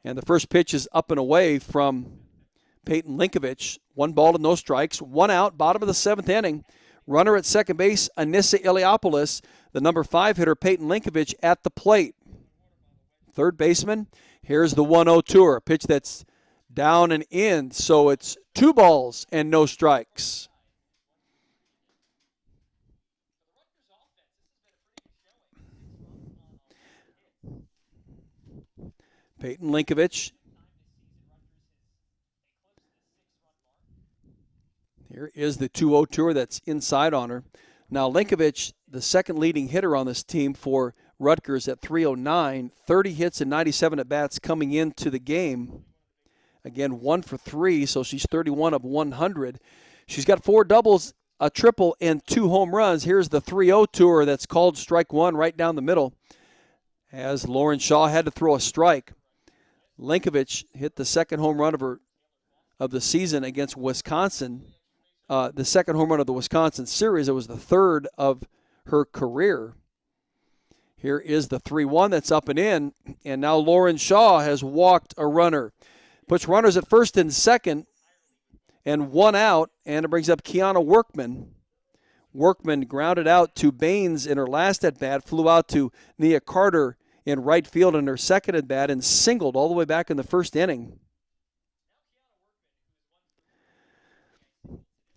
And the first pitch is up and away from Payton Linkovich. 1 ball and no strikes. 1 out, bottom of the 7th inning. Runner at second base, Anissa Iliopoulos. The number 5 hitter, Payton Linkovich, at the plate. Third baseman, here's the 1-0 to her. A pitch that's down and in, so it's 2 balls and no strikes. Payton Linkovich. Here is the 2-0 to her that's inside on her. Now Linkovich, the second leading hitter on this team for Rutgers at 309, 30 hits and 97 at-bats coming into the game. Again, 1 for 3, so she's 31 of 100. She's got 4 doubles, a triple, and 2 home runs. Here's the 3-0 to her that's called strike 1 right down the middle, as Lauren Shaw had to throw a strike. Linkovich hit the second home run of the season against Wisconsin. The second home run of the Wisconsin series. It was the 3rd of her career. Here is the 3-1 that's up and in, and now Lauren Shaw has walked a runner. Puts runners at first and second, and 1 out, and it brings up Kiana Workman. Workman grounded out to Baines in her last at-bat, flew out to Nia Carter in right field in her second at-bat, and singled all the way back in the first inning.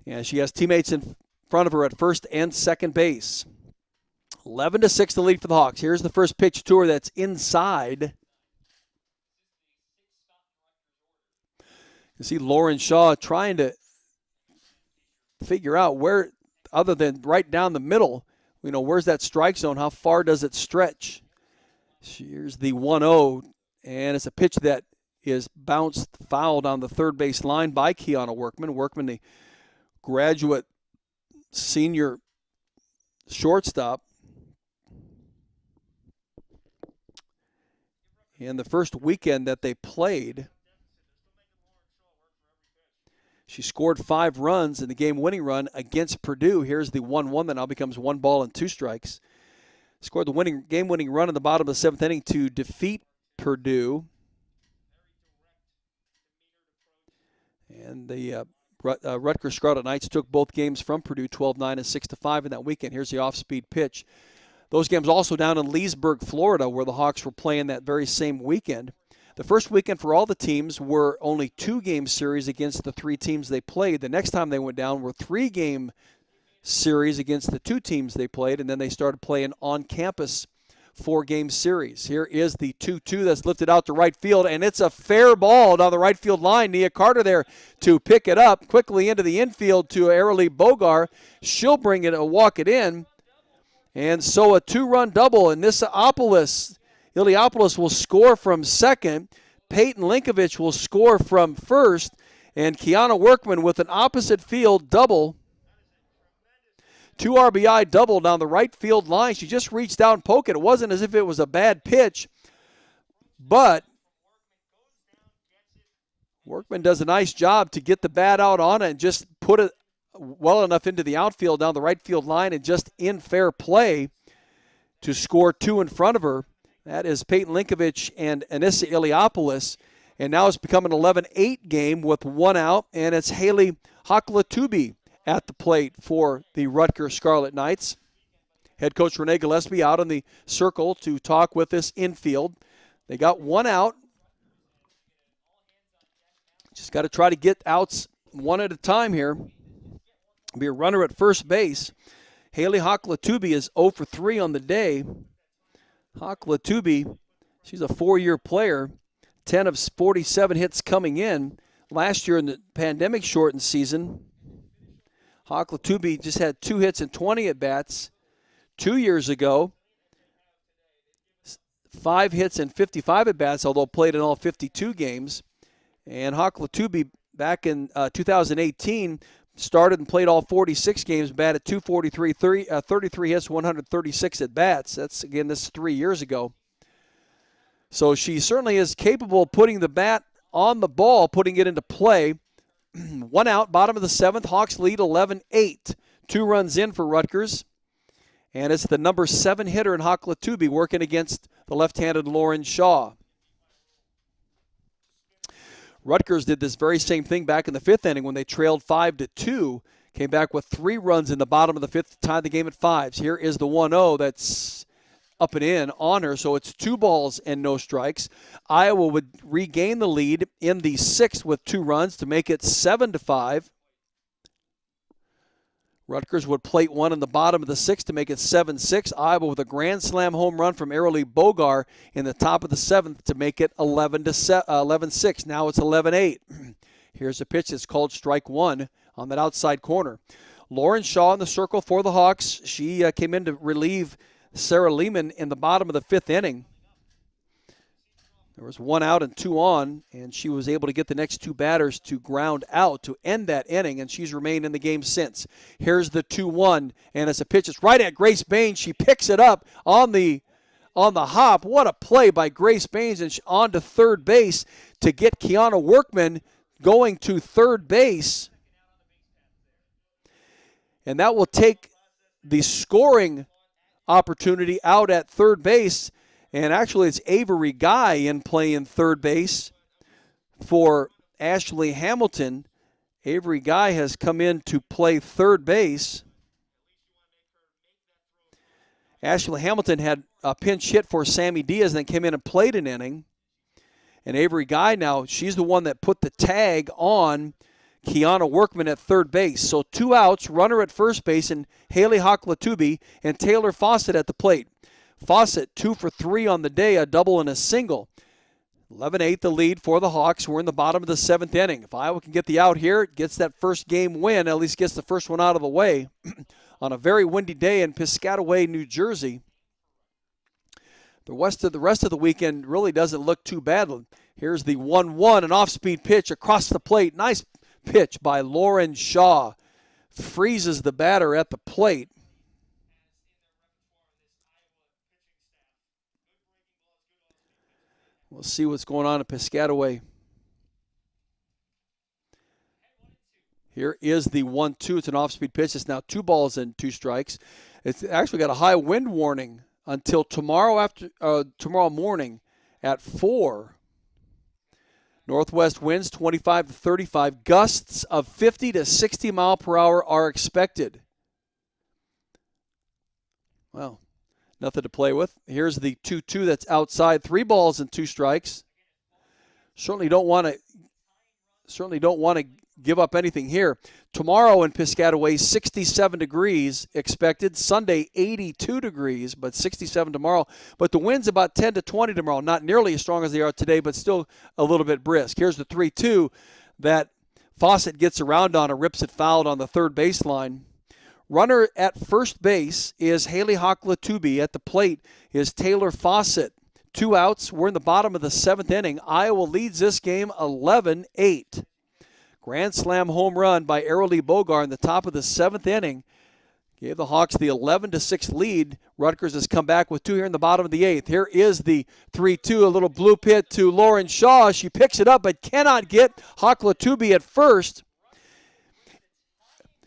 And she has teammates in front of her at first and second base. 11-6 the lead for the Hawks. Here's the first pitch to her that's inside. You see Lauren Shaw trying to figure out where, other than right down the middle, where's that strike zone? How far does it stretch? Here's the 1-0, and it's a pitch that is bounced, fouled on the third base line by Kiana Workman. Workman, the graduate senior shortstop. In the first weekend that they played, she scored 5 runs in the game-winning run against Purdue. Here's the 1-1 that now becomes 1 ball and 2 strikes. Scored the game-winning run in the bottom of the 7th inning to defeat Purdue. And the Rutgers Scarlet Knights took both games from Purdue, 12-9 and 6-5 in that weekend. Here's the off-speed pitch. Those games also down in Leesburg, Florida, where the Hawks were playing that very same weekend. The first weekend for all the teams were only 2-game series against the 3 teams they played. The next time they went down were 3-game series against the 2 teams they played, and then they started playing on-campus 4-game series. Here is the 2-2 that's lifted out to right field, and it's a fair ball down the right field line. Nia Carter there to pick it up quickly into the infield to Arilee Bogar. She'll bring it, walk it in. And so a 2-run double. Anissa Iliopoulos will score from second. Payton Linkovich will score from first. And Kiana Workman with an opposite field double. 2 RBI double down the right field line. She just reached out and poked it. It wasn't as if it was a bad pitch, but Workman does a nice job to get the bat out on it and just put it well enough into the outfield down the right field line and just in fair play to score 2 in front of her. That is Payton Linkovich and Anissa Iliopoulos. And now it's become an 11-8 game with 1 out, and it's Haley Haklatoubi at the plate for the Rutgers Scarlet Knights. Head coach Renee Gillespie out on the circle to talk with this infield. They got 1 out. Just got to try to get outs one at a time here. Be a runner at first base. Haley Haklatoubi is 0 for 3 on the day. Haklatoubi, she's a 4-year player. 10 of 47 hits coming in. Last year in the pandemic-shortened season, Haklatoubi just had 2 hits and 20 at-bats. 2 years ago, 5 hits and 55 at-bats, although played in all 52 games. And Haklatoubi back in 2018 started and played all 46 games, batted .243, 33 hits, 136 at-bats. That's, again, this is 3 years ago. So she certainly is capable of putting the bat on the ball, putting it into play. 1 out, bottom of the 7th. Hawks lead 11-8. 2 runs in for Rutgers. And it's the number 7 hitter in Haklatoubi working against the left-handed Lauren Shaw. Rutgers did this very same thing back in the 5th inning when they trailed 5-2. Came back with 3 runs in the bottom of the 5th to tie the game at 5s. Here is the 1-0 that's up and in on her, so it's 2 balls and no strikes. Iowa would regain the lead in the 6th with 2 runs to make it 7-5. Rutgers would plate 1 in the bottom of the 6th to make it 7-6. Iowa with a grand slam home run from Arilee Bogar in the top of the 7th to make it 11-6. Now it's 11-8. Here's a pitch that's called strike 1 on that outside corner. Lauren Shaw in the circle for the Hawks. She came in to relieve Sarah Lehman in the bottom of the 5th inning. There was 1 out and 2 on, and she was able to get the next 2 batters to ground out to end that inning, and she's remained in the game since. Here's the 2-1, and it's a pitch. It's right at Grace Baines. She picks it up on the hop. What a play by Grace Baines, and on to third base to get Kiana Workman going to third base. And that will take the scoring opportunity out at third base. And actually, it's Avery Guy in play in third base for Ashley Hamilton. Avery Guy has come in to play third base. Ashley Hamilton had a pinch hit for Sammy Diaz and then came in and played an inning. And Avery Guy now, she's the one that put the tag on Kiana Workman at third base. So 2 outs, runner at first base, and Haley Haklatoubi and Taylor Fawcett at the plate. Fawcett 2 for 3 on the day, a double and a single. 11-8 the lead for the Hawks. We're in the bottom of the 7th inning. If Iowa can get the out here, it gets that first game win, at least gets the first one out of the way on a very windy day in Piscataway, New Jersey. The rest of the weekend really doesn't look too bad. Here's the 1-1, an off-speed pitch across the plate. Nice pitch by Lauren Shaw. Freezes the batter at the plate. We'll see what's going on in Piscataway. Here is the 1-2. It's an off-speed pitch. It's now 2 balls and 2 strikes. It's actually got a high wind warning until tomorrow morning at 4. Northwest winds 25 to 35. Gusts of 50 to 60 mile per hour are expected. Well, nothing to play with. Here's the 2-2 that's outside. 3 balls and 2 strikes. Certainly don't want to give up anything here. Tomorrow in Piscataway, 67 degrees expected. Sunday, 82 degrees, but 67 tomorrow. But the wind's about 10 to 20 tomorrow. Not nearly as strong as they are today, but still a little bit brisk. Here's the 3-2 that Fawcett gets around on and rips it fouled on the third baseline. Runner at first base is Haley Haklatoubi. At the plate is Taylor Fawcett. 2 outs. We're in the bottom of the 7th inning. Iowa leads this game 11-8. Grand slam home run by Arilee Bogar in the top of the 7th inning Gave the Hawks the 11-6 lead. Rutgers has come back with 2 here in the bottom of the 8th. Here is the 3-2, a little blue pit to Lauren Shaw. She picks it up but cannot get Iliopoulos at first.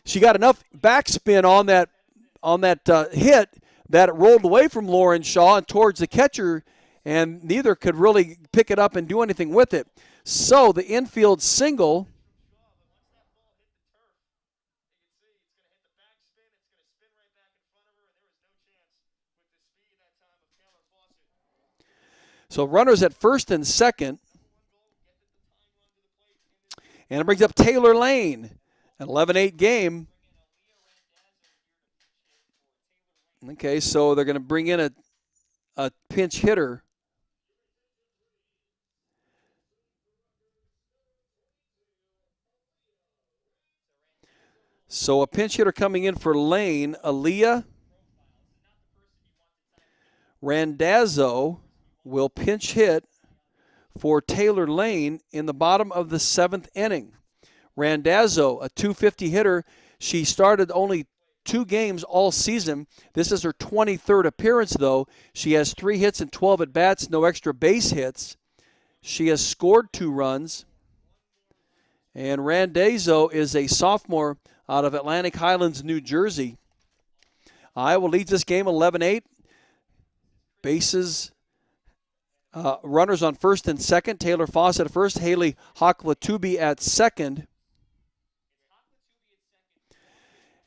She got enough backspin on that hit that it rolled away from Lauren Shaw and towards the catcher, and neither could really pick it up and do anything with it. So the infield single. So runners at first and second. And it brings up Taylor Lane. An 11-8 game. Okay, so they're going to bring in a pinch hitter. So a pinch hitter coming in for Lane, Aaliyah Randazzo will pinch hit for Taylor Lane in the bottom of the 7th inning. Randazzo, a .250 hitter. She started only 2 games all season. This is her 23rd appearance, though. She has 3 hits and 12 at-bats, no extra base hits. She has scored 2 runs. And Randazzo is a sophomore out of Atlantic Highlands, New Jersey. Iowa leads this game 11-8. Bases, runners on first and second. Taylor Fawcett at first. Haley Iliopoulos at second.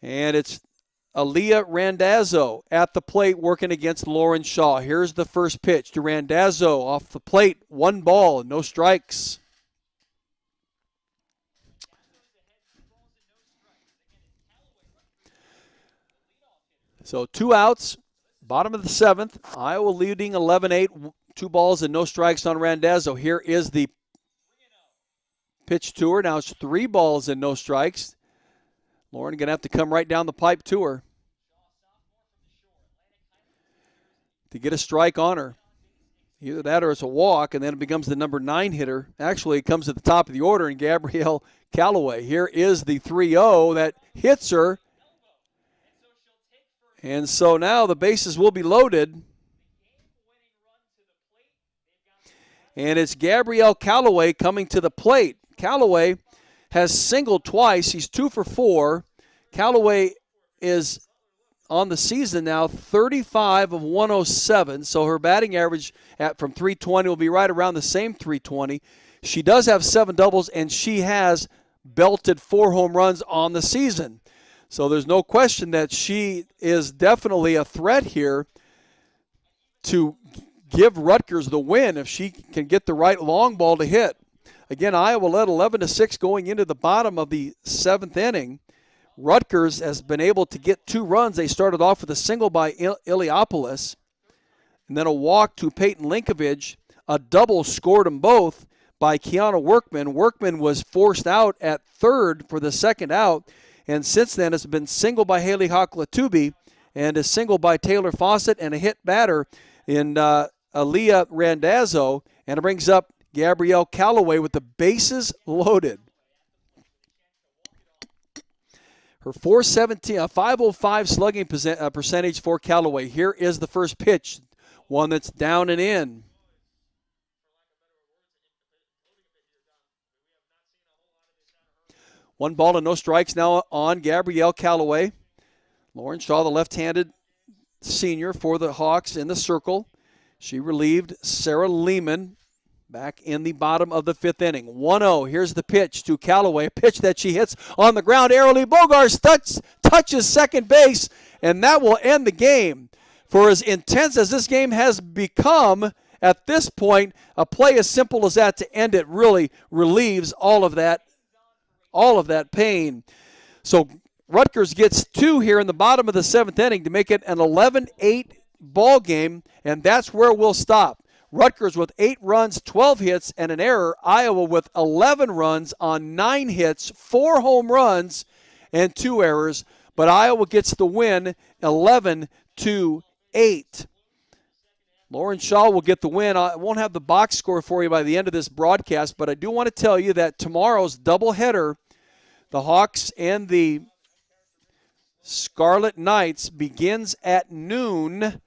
And it's Aaliyah Randazzo at the plate working against Lauren Shaw. Here's the first pitch to Randazzo off the plate. 1 ball, no strikes. So 2 outs, bottom of the 7th. Iowa leading 11-8, 2 balls and no strikes on Randazzo. Here is the pitch to her. Now it's 3 balls and no strikes. Lauren going to have to come right down the pipe to her to get a strike on her. Either that or it's a walk, and then it becomes the number 9 hitter. Actually, it comes at the top of the order in Gabrielle Callaway. Here is the 3-0 that hits her. And so now the bases will be loaded. And it's Gabrielle Callaway coming to the plate. Callaway has singled twice. He's 2 for 4. Callaway is on the season now 35 of 107. So her batting average from 320 will be right around the same 320. She does have 7 doubles, and she has belted 4 home runs on the season. So there's no question that she is definitely a threat here to give Rutgers the win if she can get the right long ball to hit. Again, Iowa led 11-6 going into the bottom of the 7th inning. Rutgers has been able to get 2 runs. They started off with a single by Iliopoulos, and then a walk to Payton Linkovich. A double scored them both by Kiana Workman. Workman was forced out at third for the second out, and since then it's been single by Haley Iliopoulos and a single by Taylor Fawcett and a hit batter in Aaliyah Randazzo, and it brings up Gabrielle Callaway with the bases loaded. Her 505 slugging percentage for Callaway. Here is the first pitch, one that's down and in. One ball and no strikes now on Gabrielle Callaway. Lauren Shaw, the left-handed senior for the Hawks in the circle. She relieved Sarah Lehman back in the bottom of the 5th inning. 1-0. Here's the pitch to Callaway. A pitch that she hits on the ground. Arely Bogarts touches second base, and that will end the game. For as intense as this game has become, at this point, a play as simple as that to end it really relieves all of that pain. So Rutgers gets 2 here in the bottom of the 7th inning to make it an 11-8 ball game, and that's where we'll stop. Rutgers with 8 runs, 12 hits, and an error. Iowa with 11 runs on 9 hits, 4 home runs, and 2 errors. But Iowa gets the win 11-8. Lauren Shaw will get the win. I won't have the box score for you by the end of this broadcast, but I do want to tell you that tomorrow's doubleheader, the Hawks and the Scarlet Knights begins at noon.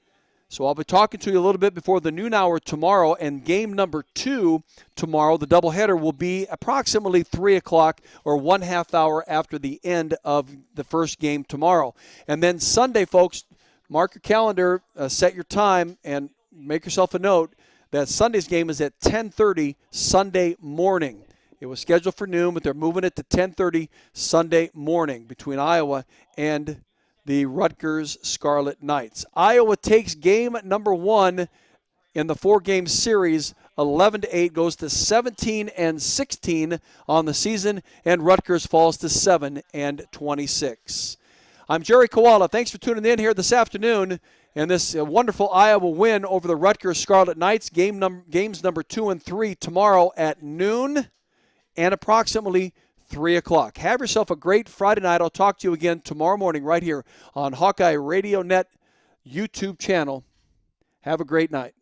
So I'll be talking to you a little bit before the noon hour tomorrow, and game number 2 tomorrow, the doubleheader, will be approximately 3 o'clock or 1/2 hour after the end of the first game tomorrow. And then Sunday, folks, mark your calendar, set your time, and make yourself a note that Sunday's game is at 10:30 Sunday morning. It was scheduled for noon, but they're moving it to 10:30 Sunday morning between Iowa and the Rutgers Scarlet Knights. Iowa takes game number 1 in the 4-game series, 11-8, goes to 17-16 on the season, and Rutgers falls to 7-26. I'm Jerry Koala. Thanks for tuning in here this afternoon in this wonderful Iowa win over the Rutgers Scarlet Knights. Games number 2 and 3 tomorrow at noon and approximately 3 o'clock. Have yourself a great Friday night. I'll talk to you again tomorrow morning right here on Hawkeye Radio Net YouTube channel. Have a great night.